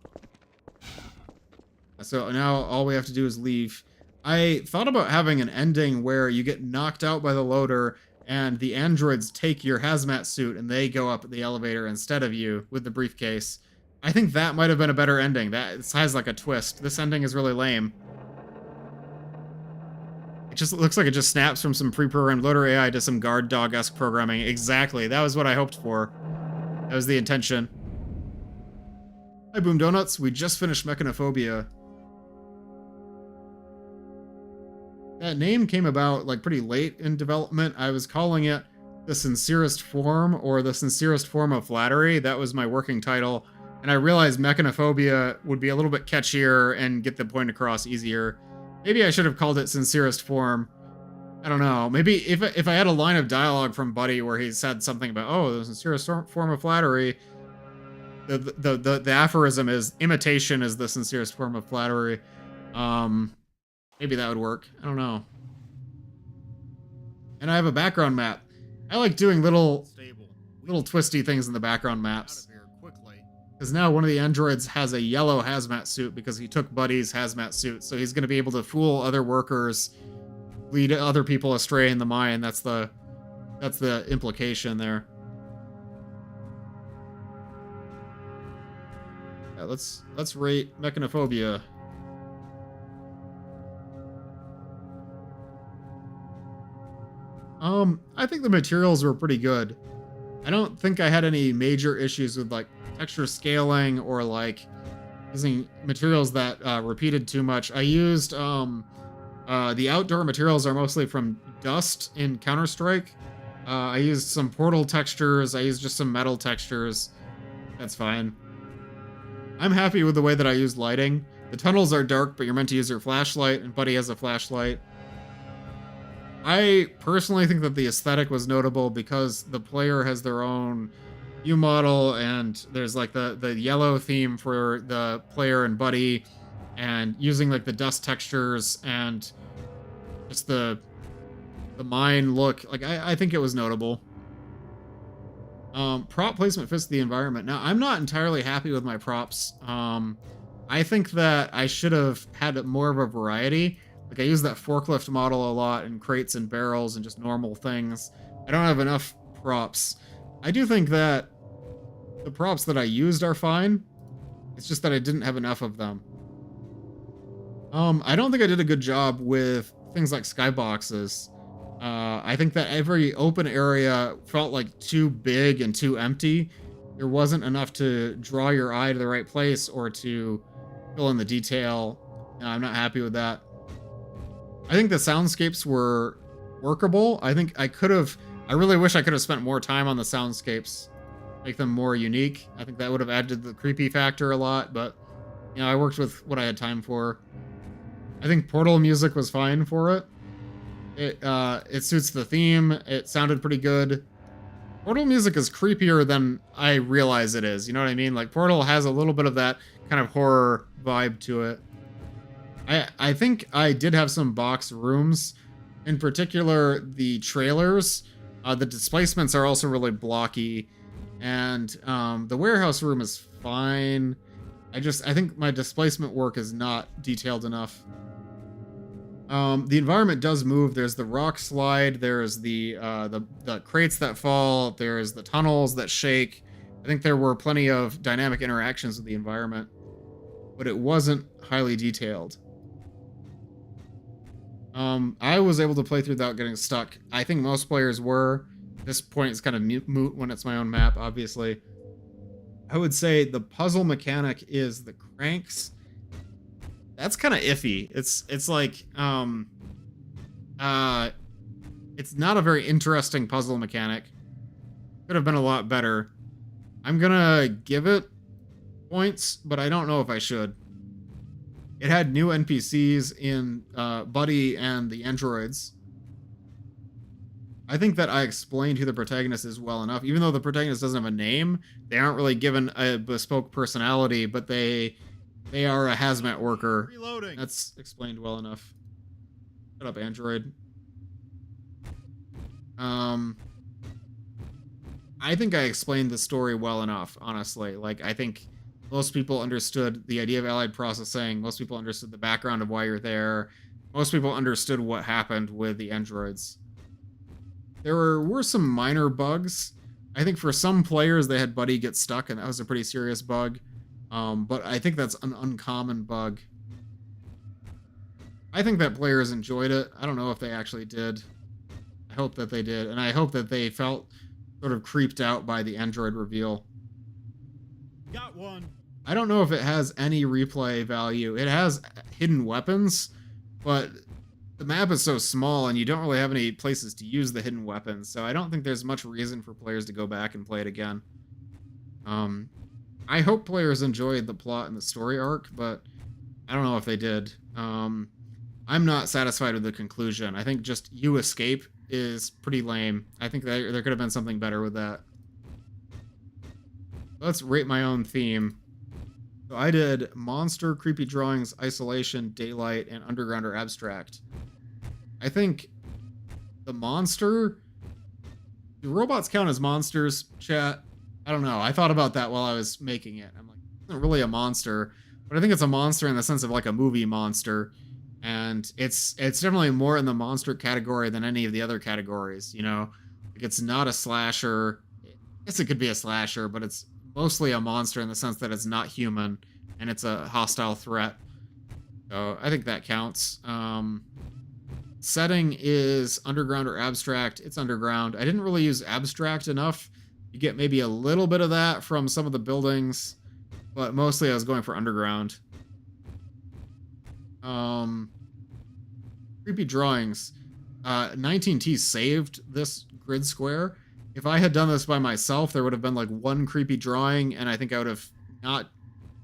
So now all we have to do is leave. I thought about having an ending where you get knocked out by the loader and the androids take your hazmat suit and they go up the elevator instead of you with the briefcase. I think that might have been a better ending. That has like a twist. This ending is really lame. It just looks like it just snaps from some pre-programmed loader AI to some guard dog-esque programming. Exactly. That was what I hoped for. That was the intention. Hi, Boom Donuts. We just finished Mechanophobia. That name came about like pretty late in development. I was calling it The Sincerest Form or The Sincerest Form of Flattery. That was my working title. And I realized Mechanophobia would be a little bit catchier and get the point across easier. Maybe I should have called it Sincerest Form. I don't know. Maybe if I had a line of dialogue from Buddy where he said something about, oh, the sincerest form of flattery, the aphorism is imitation is the sincerest form of flattery. Maybe that would work. I don't know. And I have a background map. I like doing little twisty things in the background maps. Because now one of the androids has a yellow hazmat suit because he took Buddy's hazmat suit. So he's going to be able to fool other workers, lead other people astray in the mine. That's the implication there. Yeah, let's rate Mechanophobia. I think the materials were pretty good. I don't think I had any major issues with like texture scaling or like using materials that repeated too much. I used the outdoor materials are mostly from Dust in Counter-Strike. I used some Portal textures. I used just some metal textures. That's fine. I'm happy with the way that I used lighting. The tunnels are dark, but you're meant to use your flashlight, and Buddy has a flashlight. I personally think that the aesthetic was notable because the player has their own view model, and there's like the yellow theme for the player and Buddy, and using like the dust textures and just the mine look. Like I think it was notable. Prop placement fits the environment. Now, I'm not entirely happy with my props. I think that I should have had more of a variety. Like, I use that forklift model a lot, and crates and barrels and just normal things. I don't have enough props. I do think that the props that I used are fine. It's just that I didn't have enough of them. I don't think I did a good job with things like skyboxes. I think that every open area felt like too big and too empty. There wasn't enough to draw your eye to the right place or to fill in the detail. I'm not happy with that. I think the soundscapes were workable. I really wish I could have spent more time on the soundscapes, make them more unique. I think that would have added to the creepy factor a lot, but you know, I worked with what I had time for. I think Portal music was fine for it. It suits the theme. It sounded pretty good. Portal music is creepier than I realize it is. You know what I mean? Like, Portal has a little bit of that kind of horror vibe to it. I think I did have some box rooms. In particular, the trailers. The displacements are also really blocky. And the warehouse room is fine. I think my displacement work is not detailed enough. The environment does move. There's the rock slide. There's the crates that fall. There's the tunnels that shake. I think there were plenty of dynamic interactions with the environment, but it wasn't highly detailed. I was able to play through without getting stuck. I think most players were. At this point, it's kind of moot when it's my own map, obviously. I would say the puzzle mechanic is the cranks. That's kind of iffy. It's like it's not a very interesting puzzle mechanic. Could have been a lot better. I'm gonna give it points, but I don't know if I should. It had new NPCs in Buddy and the androids. I think that I explained who the protagonist is well enough. Even though the protagonist doesn't have a name, they aren't really given a bespoke personality, but they are a hazmat worker. Reloading. That's explained well enough. Shut up, android. I think I explained the story well enough, honestly. Like, I think most people understood the idea of allied processing. Most people understood the background of why you're there. Most people understood what happened with the androids. There were some minor bugs. I think for some players, they had Buddy get stuck, and that was a pretty serious bug. But I think that's an uncommon bug. I think that players enjoyed it. I don't know if they actually did. I hope that they did, and I hope that they felt sort of creeped out by the android reveal. Got one. I don't know if it has any replay value. It has hidden weapons, but the map is so small and you don't really have any places to use the hidden weapons, so I don't think there's much reason for players to go back and play it again. I hope players enjoyed the plot and the story arc, but I don't know if they did. I'm not satisfied with the conclusion. I think just you escape is pretty lame. I think there could have been something better with that. Let's rate my own theme. So I did monster, creepy drawings, isolation, daylight, and underground or abstract. I think the monster... Do robots count as monsters, chat? I don't know. I thought about that while I was making it. I'm like, it's not really a monster, but I think it's a monster in the sense of like a movie monster. And it's definitely more in the monster category than any of the other categories, you know? Like, it's not a slasher. I guess it could be a slasher, but it's mostly a monster in the sense that it's not human and it's a hostile threat. So I think that counts. Setting is underground or abstract. It's underground. I didn't really use abstract enough. You get maybe a little bit of that from some of the buildings, but mostly I was going for underground. Creepy drawings. 19T saved this grid square. If I had done this by myself, there would have been like one creepy drawing, and I think I would have not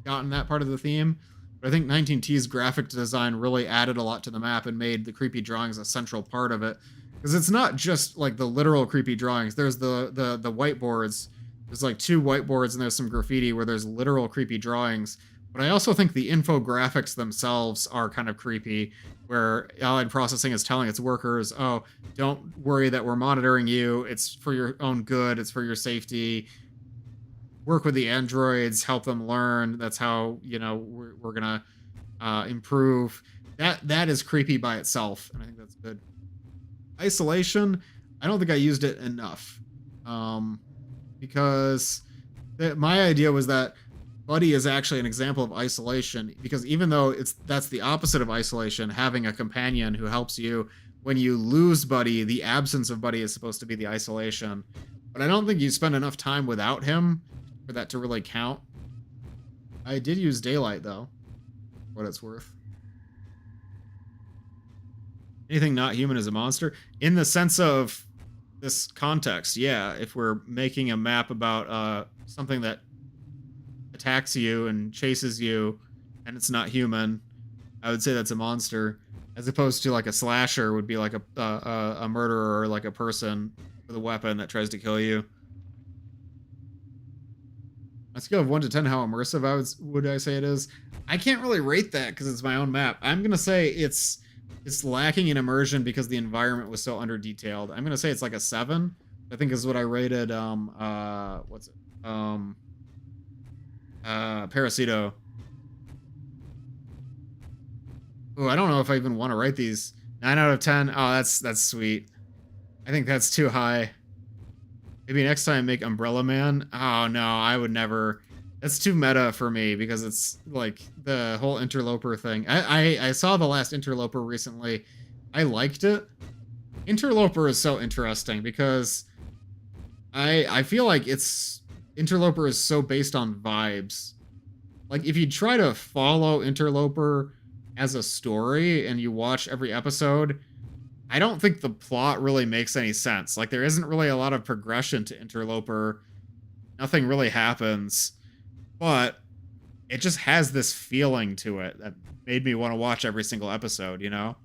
gotten that part of the theme. But I think 19T's graphic design really added a lot to the map and made the creepy drawings a central part of it. Because it's not just like the literal creepy drawings. There's the whiteboards. There's like 2 whiteboards and there's some graffiti where there's literal creepy drawings. But I also think the infographics themselves are kind of creepy, where Allied Processing is telling its workers, oh, don't worry that we're monitoring you. It's for your own good. It's for your safety. Work with the androids, help them learn. That's how, you know, we're going to improve. That is creepy by itself, and I think that's good. Isolation, I don't think I used it enough. Because my idea was that Buddy is actually an example of isolation, because even though that's the opposite of isolation, having a companion who helps you, when you lose Buddy, the absence of Buddy is supposed to be the isolation. But I don't think you spend enough time without him for that to really count. I did use daylight, though, for what it's worth. Anything not human is a monster? In the sense of this context, yeah. If we're making a map about something that attacks you and chases you, and it's not human, I would say that's a monster, as opposed to like a slasher would be like a murderer or like a person with a weapon that tries to kill you. On a scale of 1 to 10, how immersive would I say it is? I can't really rate that because it's my own map. I'm gonna say it's lacking in immersion because the environment was so under detailed. I'm gonna say it's like a 7. I think is what I rated what's it? um, Parasito. Oh, I don't know if I even want to write these. 9 out of 10. Oh, that's sweet. I think that's too high. Maybe next time make Umbrella Man. Oh no, I would never. That's too meta for me because it's like the whole interloper thing. I saw the last interloper recently. I liked it. Interloper is so interesting because I feel like it's interloper is so based on vibes. Like if you try to follow interloper as a story and you watch every episode, I don't think the plot really makes any sense. Like there isn't really a lot of progression to interloper. Nothing really happens, but it just has this feeling to it that made me want to watch every single episode, you know?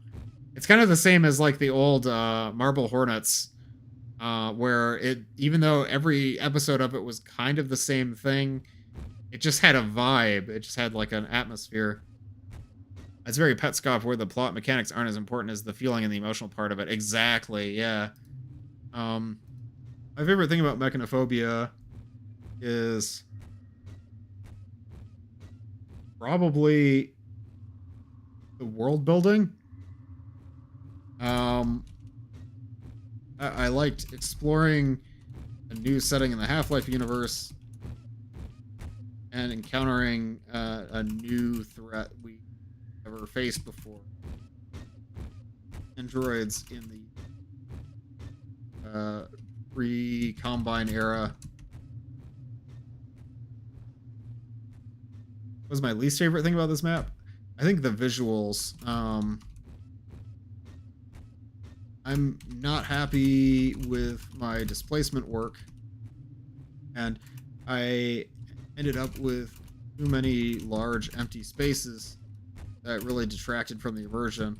It's kind of the same as like the old Marble Hornets, where it, even though every episode of it was kind of the same thing, it just had a vibe. It just had like an atmosphere. It's very Petscop where the plot mechanics aren't as important as the feeling and the emotional part of it. Exactly, yeah. My favorite thing about Mechanophobia is probably the world building. I liked exploring a new setting in the Half-Life universe and encountering a new threat we never faced before. Androids in the pre-Combine era. What was my least favorite thing about this map? I think the visuals. I'm not happy with my displacement work, and I ended up with too many large empty spaces that really detracted from the immersion.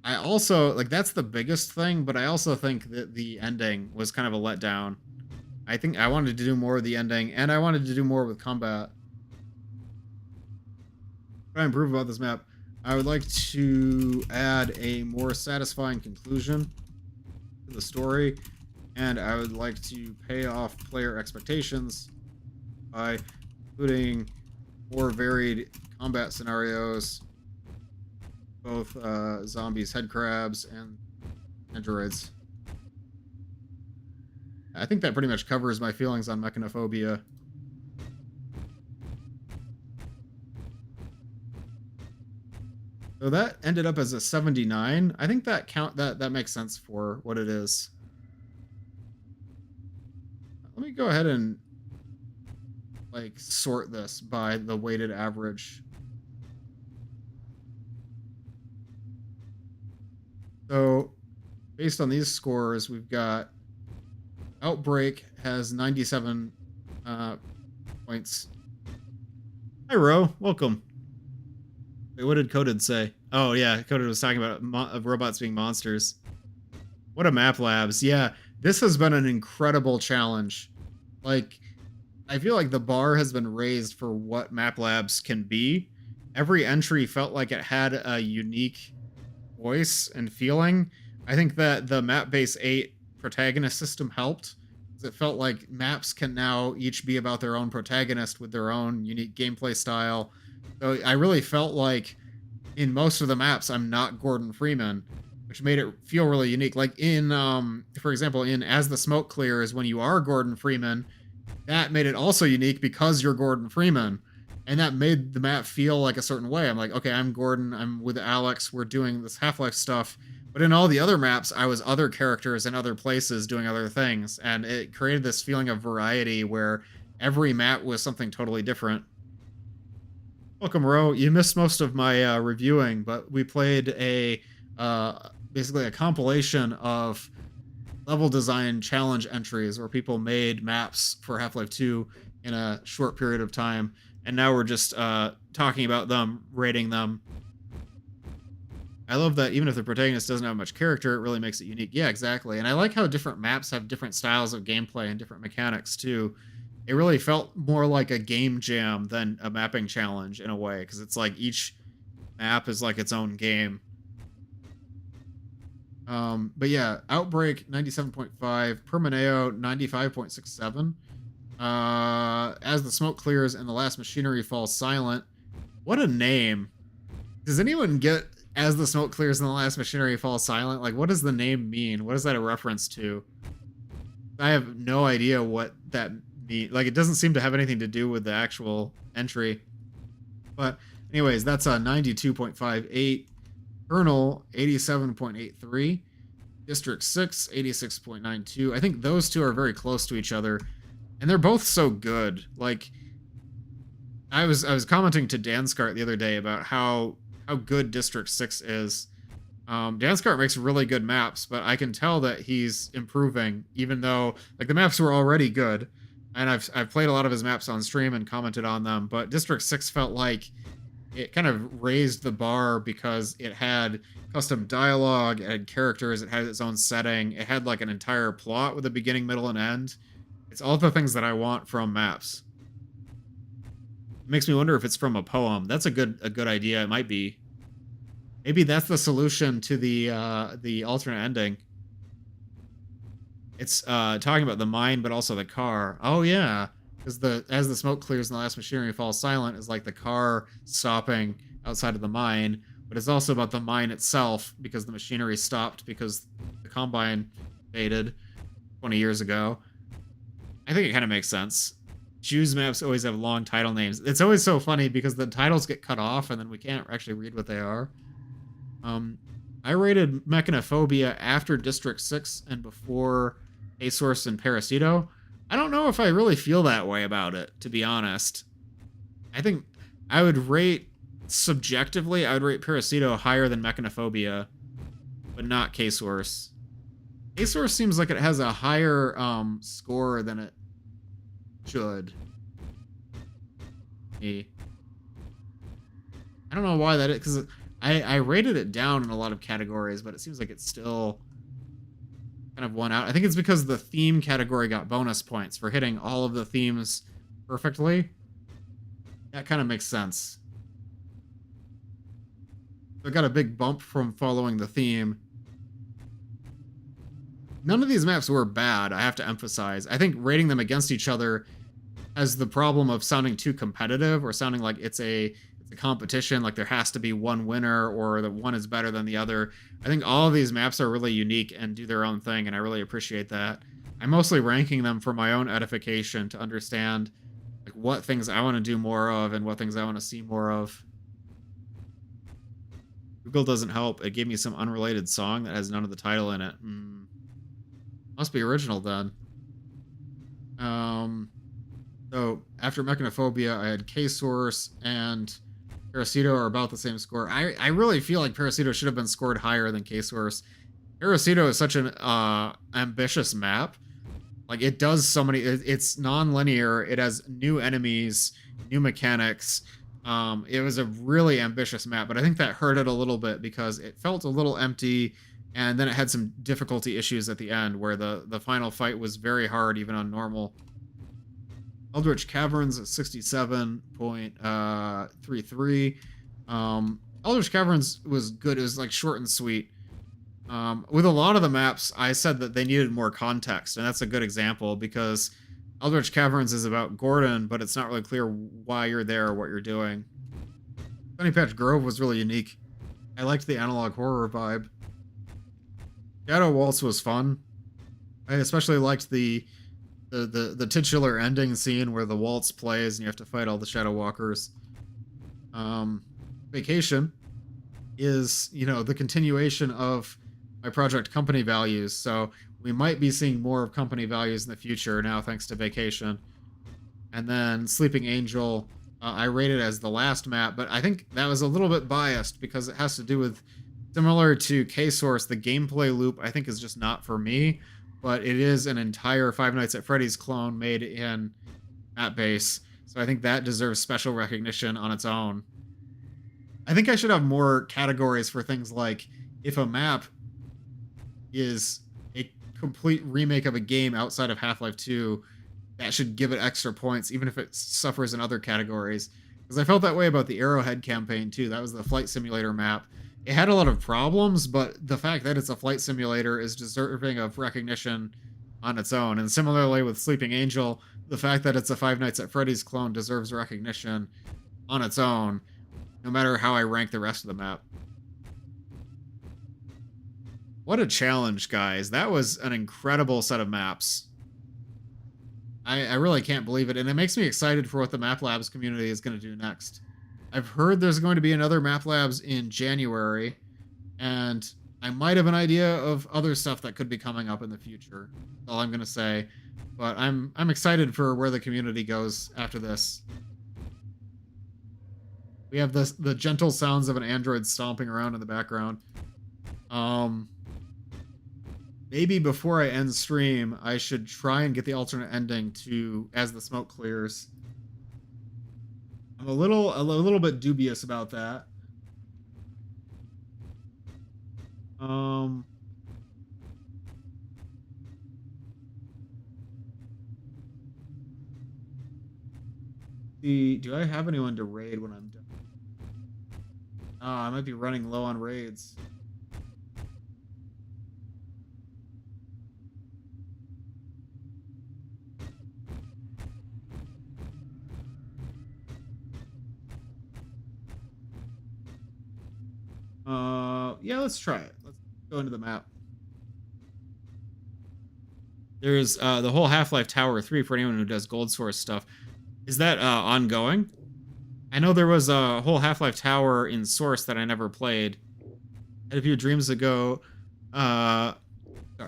I also, like, that's the biggest thing, but I also think that the ending was kind of a letdown. I think I wanted to do more of the ending, and I wanted to do more with combat. What I improve about this map, I would like to add a more satisfying conclusion to the story, and I would like to pay off player expectations by including more varied combat scenarios, both zombies, head crabs, and androids. I think that pretty much covers my feelings on Mechanophobia. So that ended up as a 79. I think that makes sense for what it is. Let me go ahead and like sort this by the weighted average. So based on these scores, we've got Outbreak has 97 points. Hi, Ro. Welcome. Wait, what did Coded say? Oh, yeah. Coded was talking about robots being monsters. What a Map Labs. Yeah, this has been an incredible challenge. Like, I feel like the bar has been raised for what Map Labs can be. Every entry felt like it had a unique voice and feeling. I think that the Map Base 8 protagonist system helped. It felt like maps can now each be about their own protagonist with their own unique gameplay style. So I really felt like in most of the maps, I'm not Gordon Freeman, which made it feel really unique. Like in, for example, in As the Smoke Clears, when you are Gordon Freeman, that made it also unique because you're Gordon Freeman. And that made the map feel like a certain way. I'm like, okay, I'm Gordon, I'm with Alex, we're doing this Half-Life stuff. But in all the other maps, I was other characters in other places doing other things. And it created this feeling of variety where every map was something totally different. Welcome, Ro. You missed most of my reviewing, but we played a basically a compilation of level design challenge entries where people made maps for Half-Life 2 in a short period of time. And now we're just talking about them, rating them. I love that even if the protagonist doesn't have much character, it really makes it unique. Yeah, exactly. And I like how different maps have different styles of gameplay and different mechanics, too. It really felt more like a game jam than a mapping challenge in a way, because it's like each map is like its own game. But yeah, Outbreak 97.5, Permaneo 95.67. As the smoke clears and the last machinery falls silent. What a name. Does anyone get as the smoke clears and the last machinery falls silent? Like, what does the name mean? What is that a reference to? I have no idea what that means. Like, it doesn't seem to have anything to do with the actual entry. But anyways, that's a 92.58. Colonel 87.83. District 6 86.92. I think those two are very close to each other. And they're both so good. Like, I was commenting to Danskart the other day about how good District 6 is. Danskart makes really good maps, but I can tell that he's improving, even though like the maps were already good. And I've played a lot of his maps on stream and commented on them, but District 6 felt like it kind of raised the bar because it had custom dialogue, it had characters, it had its own setting, it had like an entire plot with a beginning, middle, and end. It's all the things that I want from maps. It makes me wonder if it's from a poem. That's a good idea. It might be. Maybe that's the solution to the alternate ending. It's talking about the mine, but also the car. Oh yeah, because as the smoke clears and the last machinery falls silent is like the car stopping outside of the mine, but it's also about the mine itself because the machinery stopped because the combine faded 20 years ago. I think it kind of makes sense. Jews maps always have long title names. It's always so funny because the titles get cut off and then we can't actually read what they are. I rated Mechanophobia after District 6 and before A-Source and Parasito. I don't know if I really feel that way about it, to be honest. I think I would rate, subjectively, I would rate Parasito higher than Mechanophobia, but not K-Source. K-Source seems like it has a higher score than it should. I don't know why that is, because I rated it down in a lot of categories, but it seems like it's still kind of won out. I think it's because the theme category got bonus points for hitting all of the themes perfectly. That kind of makes sense. So I got a big bump from following the theme. None of these maps were bad, I have to emphasize. I think rating them against each other has the problem of sounding too competitive or sounding like it's a competition, like there has to be one winner or that one is better than the other. I think all of these maps are really unique and do their own thing, and I really appreciate that. I'm mostly ranking them for my own edification to understand like what things I want to do more of and what things I want to see more of. Google doesn't help. It gave me some unrelated song that has none of the title in it. Must be original then. So after Mechanophobia, I had K-Source and Parasito are about the same score. I really feel like Parasito should have been scored higher than K-Source. Parasito is such an ambitious map. Like, it does so many... It's non-linear. It has new enemies, new mechanics. It was a really ambitious map, but I think that hurt it a little bit because it felt a little empty, and then it had some difficulty issues at the end where the final fight was very hard, even on normal. Eldritch Caverns at 67.33. Eldritch Caverns was good. It was like short and sweet. With a lot of the maps, I said that they needed more context, and that's a good example because Eldritch Caverns is about Gordon, but it's not really clear why you're there or what you're doing. Sunny Patch Grove was really unique. I liked the analog horror vibe. Shadow Waltz was fun. I especially liked the titular ending scene where the waltz plays and you have to fight all the Shadow Walkers. Vacation is, the continuation of my project Company Values, so we might be seeing more of Company Values in the future now thanks to Vacation. And then Sleeping Angel, I rated as the last map, but I think that was a little bit biased because it has to do with, similar to K-Source, the gameplay loop I think is just not for me. But it is an entire Five Nights at Freddy's clone made in map base, so I think that deserves special recognition on its own. I think I should have more categories for things like if a map is a complete remake of a game outside of Half-Life 2, that should give it extra points, even if it suffers in other categories. Because I felt that way about the Arrowhead campaign, too. That was the flight simulator map. it had a lot of problems, but the fact that it's a flight simulator is deserving of recognition on its own. And similarly with Sleeping Angel, the fact that it's a Five Nights at Freddy's clone deserves recognition on its own, no matter how I rank the rest of the map. What a challenge, guys. That was an incredible set of maps. I really can't believe it, and it makes me excited for what the Map Labs community is going to do next. I've heard there's going to be another Map Labs in January, and I might have an idea of other stuff that could be coming up in the future. That's all I'm going to say. But I'm excited for where the community goes after this. We have the gentle sounds of an android stomping around in the background. Maybe before I end stream, I should try and get the alternate ending to As the Smoke Clears. I'm a little bit dubious about that. Do I have anyone to raid when I'm done? I might be running low on raids. Yeah, let's try it. Let's go into the map. There's the whole Half-Life Tower 3 for anyone who does Gold Source stuff. Is that ongoing? I know there was a whole Half-Life Tower in Source that I never played. I had a few dreams ago. I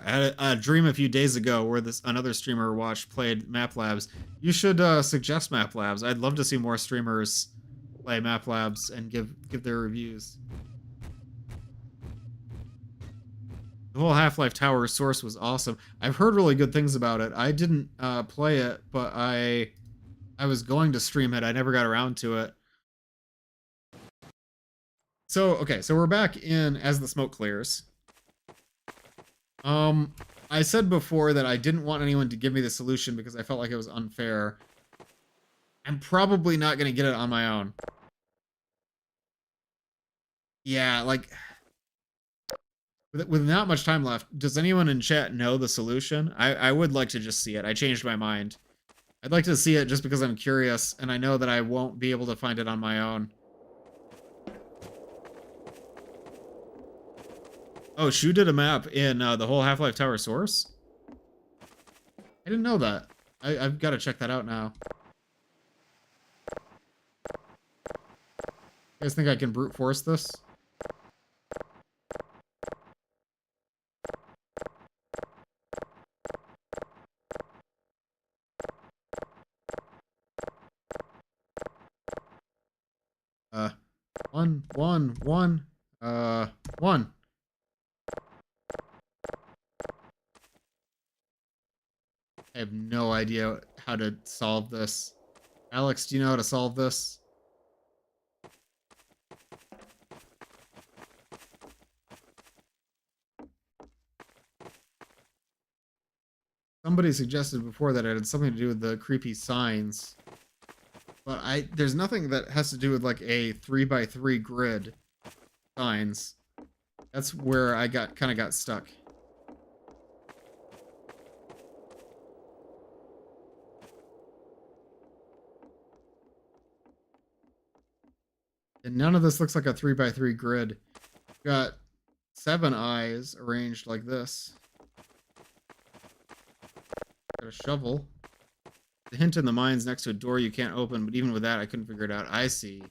had a dream a few days ago where another streamer played Map Labs. You should suggest Map Labs. I'd love to see more streamers play Map Labs and give their reviews. The whole Half-Life Tower Source was awesome. I've heard really good things about it. I didn't play it, but I was going to stream it. I never got around to it. So, okay, so we're back in As the Smoke Clears. I said before that I didn't want anyone to give me the solution because I felt like it was unfair. I'm probably not going to get it on my own. Yeah, like, with not much time left, does anyone in chat know the solution? I would like to just see it. I changed my mind. I'd like to see it just because I'm curious, and I know that I won't be able to find it on my own. Oh, Shu did a map in the whole Half-Life Tower Source? I didn't know that. I've got to check that out now. You guys think I can brute force this? One. I have no idea how to solve this. Alex, do you know how to solve this? Somebody suggested before that it had something to do with the creepy signs. But there's nothing that has to do with like a 3x3 grid signs. That's where I kind of got stuck. And none of this looks like a 3x3 grid. We've got 7 eyes arranged like this. Got a shovel. The hint in the mine's next to a door you can't open, but even with that, I couldn't figure it out. I see.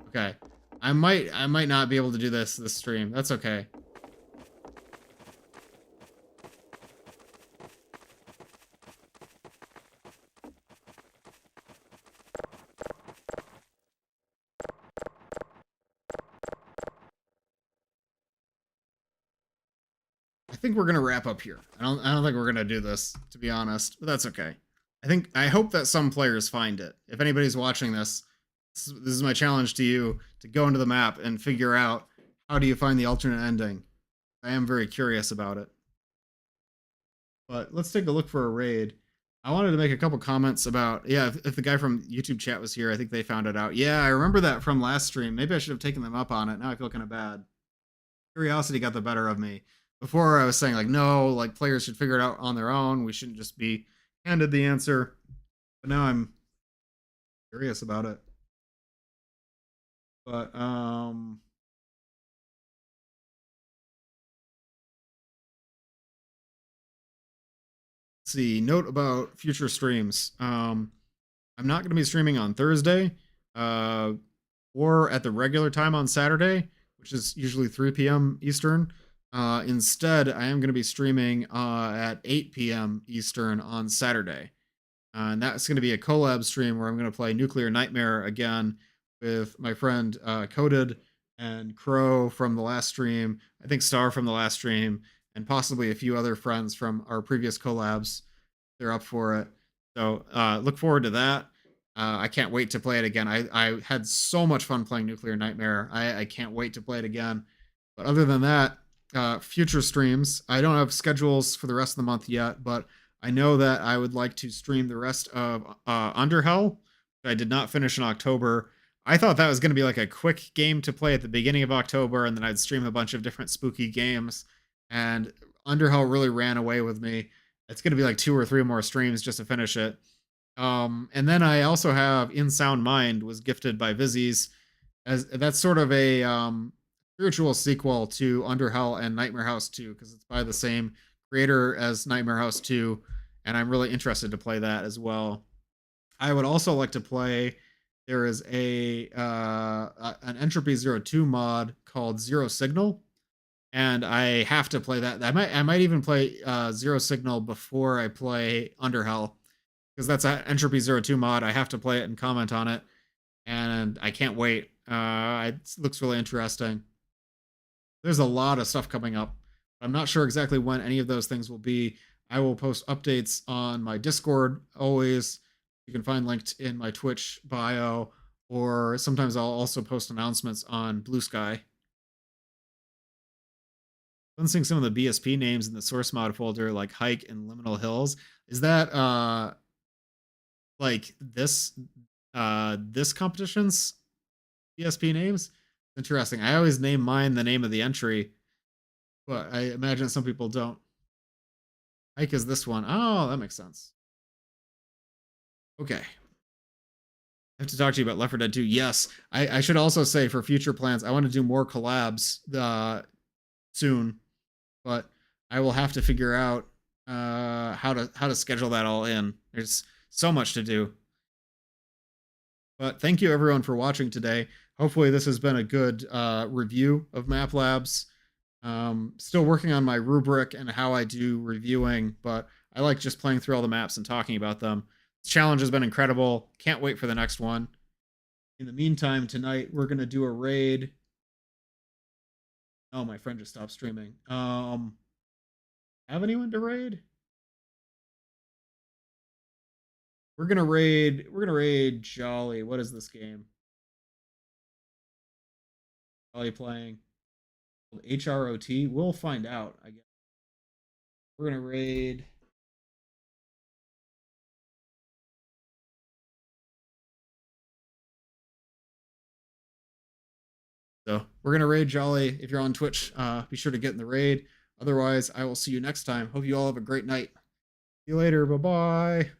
Okay. I might not be able to do this stream. That's okay. I think we're gonna wrap up here. I don't think we're gonna do this, to be honest, but that's okay. I hope that some players find it. If anybody's watching this is my challenge to you, to go into the map and figure out how do you find the alternate ending. I am very curious about it. But let's take a look for a raid. I wanted to make a couple comments about, yeah, if the guy from YouTube chat was here, I think they found it out. Yeah, I remember that from last stream. Maybe I should have taken them up on it. Now I feel kind of bad. Curiosity got the better of me. Before I was saying like no, like players should figure it out on their own. We shouldn't just be handed the answer. But now I'm curious about it. But let's see, note about future streams. I'm not going to be streaming on Thursday or at the regular time on Saturday, which is usually 3 p.m. Eastern. Instead, I am going to be streaming at 8 p.m. Eastern on Saturday. And that's going to be a collab stream where I'm going to play Nuclear Nightmare again with my friend Coded and Crow from the last stream, I think Star from the last stream, and possibly a few other friends from our previous collabs. They're up for it. So look forward to that. I can't wait to play it again. I had so much fun playing Nuclear Nightmare. I can't wait to play it again. But other than that, future streams, I don't have schedules for the rest of the month yet, but I know that I would like to stream the rest of Underhell, which I did not finish in October. I thought that was going to be like a quick game to play at the beginning of October, and then I'd stream a bunch of different spooky games. And Underhell really ran away with me. It's going to be like 2 or 3 more streams just to finish it. And then I also have In Sound Mind was gifted by Vizzies, as that's sort of a spiritual sequel to Underhell and Nightmare House 2, because it's by the same creator as Nightmare House 2, and I'm really interested to play that as well. I would also like to play, there is an Entropy 02 mod called Zero Signal, and I have to play that. I might even play Zero Signal before I play Underhell, because that's an Entropy 02 mod. I have to play it and comment on it, and I can't wait. It looks really interesting. There's a lot of stuff coming up. I'm not sure exactly when any of those things will be. I will post updates on my Discord always. You can find linked in my Twitch bio, or sometimes I'll also post announcements on Blue Sky. Seeing some of the BSP names in the source mod folder, like Hike and Liminal Hills. Is that like this competition's BSP names? Interesting. I always name mine the name of the entry, but I imagine some people don't. Hike is this one. Oh, that makes sense. Okay. I have to talk to you about Left 4 Dead 2. Yes. I should also say, for future plans, I want to do more collabs soon, but I will have to figure out how to schedule that all in. There's so much to do. But thank you everyone for watching today. Hopefully this has been a good review of Map Labs. Still working on my rubric and how I do reviewing, but I like just playing through all the maps and talking about them. This challenge has been incredible. Can't wait for the next one. In the meantime, tonight we're going to do a raid. Oh, my friend just stopped streaming. Have anyone to raid? We're gonna raid Jolly. What is this game? Jolly playing HROT. We'll find out, I guess. We're gonna raid. So we're gonna raid Jolly. If you're on Twitch, be sure to get in the raid. Otherwise, I will see you next time. Hope you all have a great night. See you later. Bye-bye.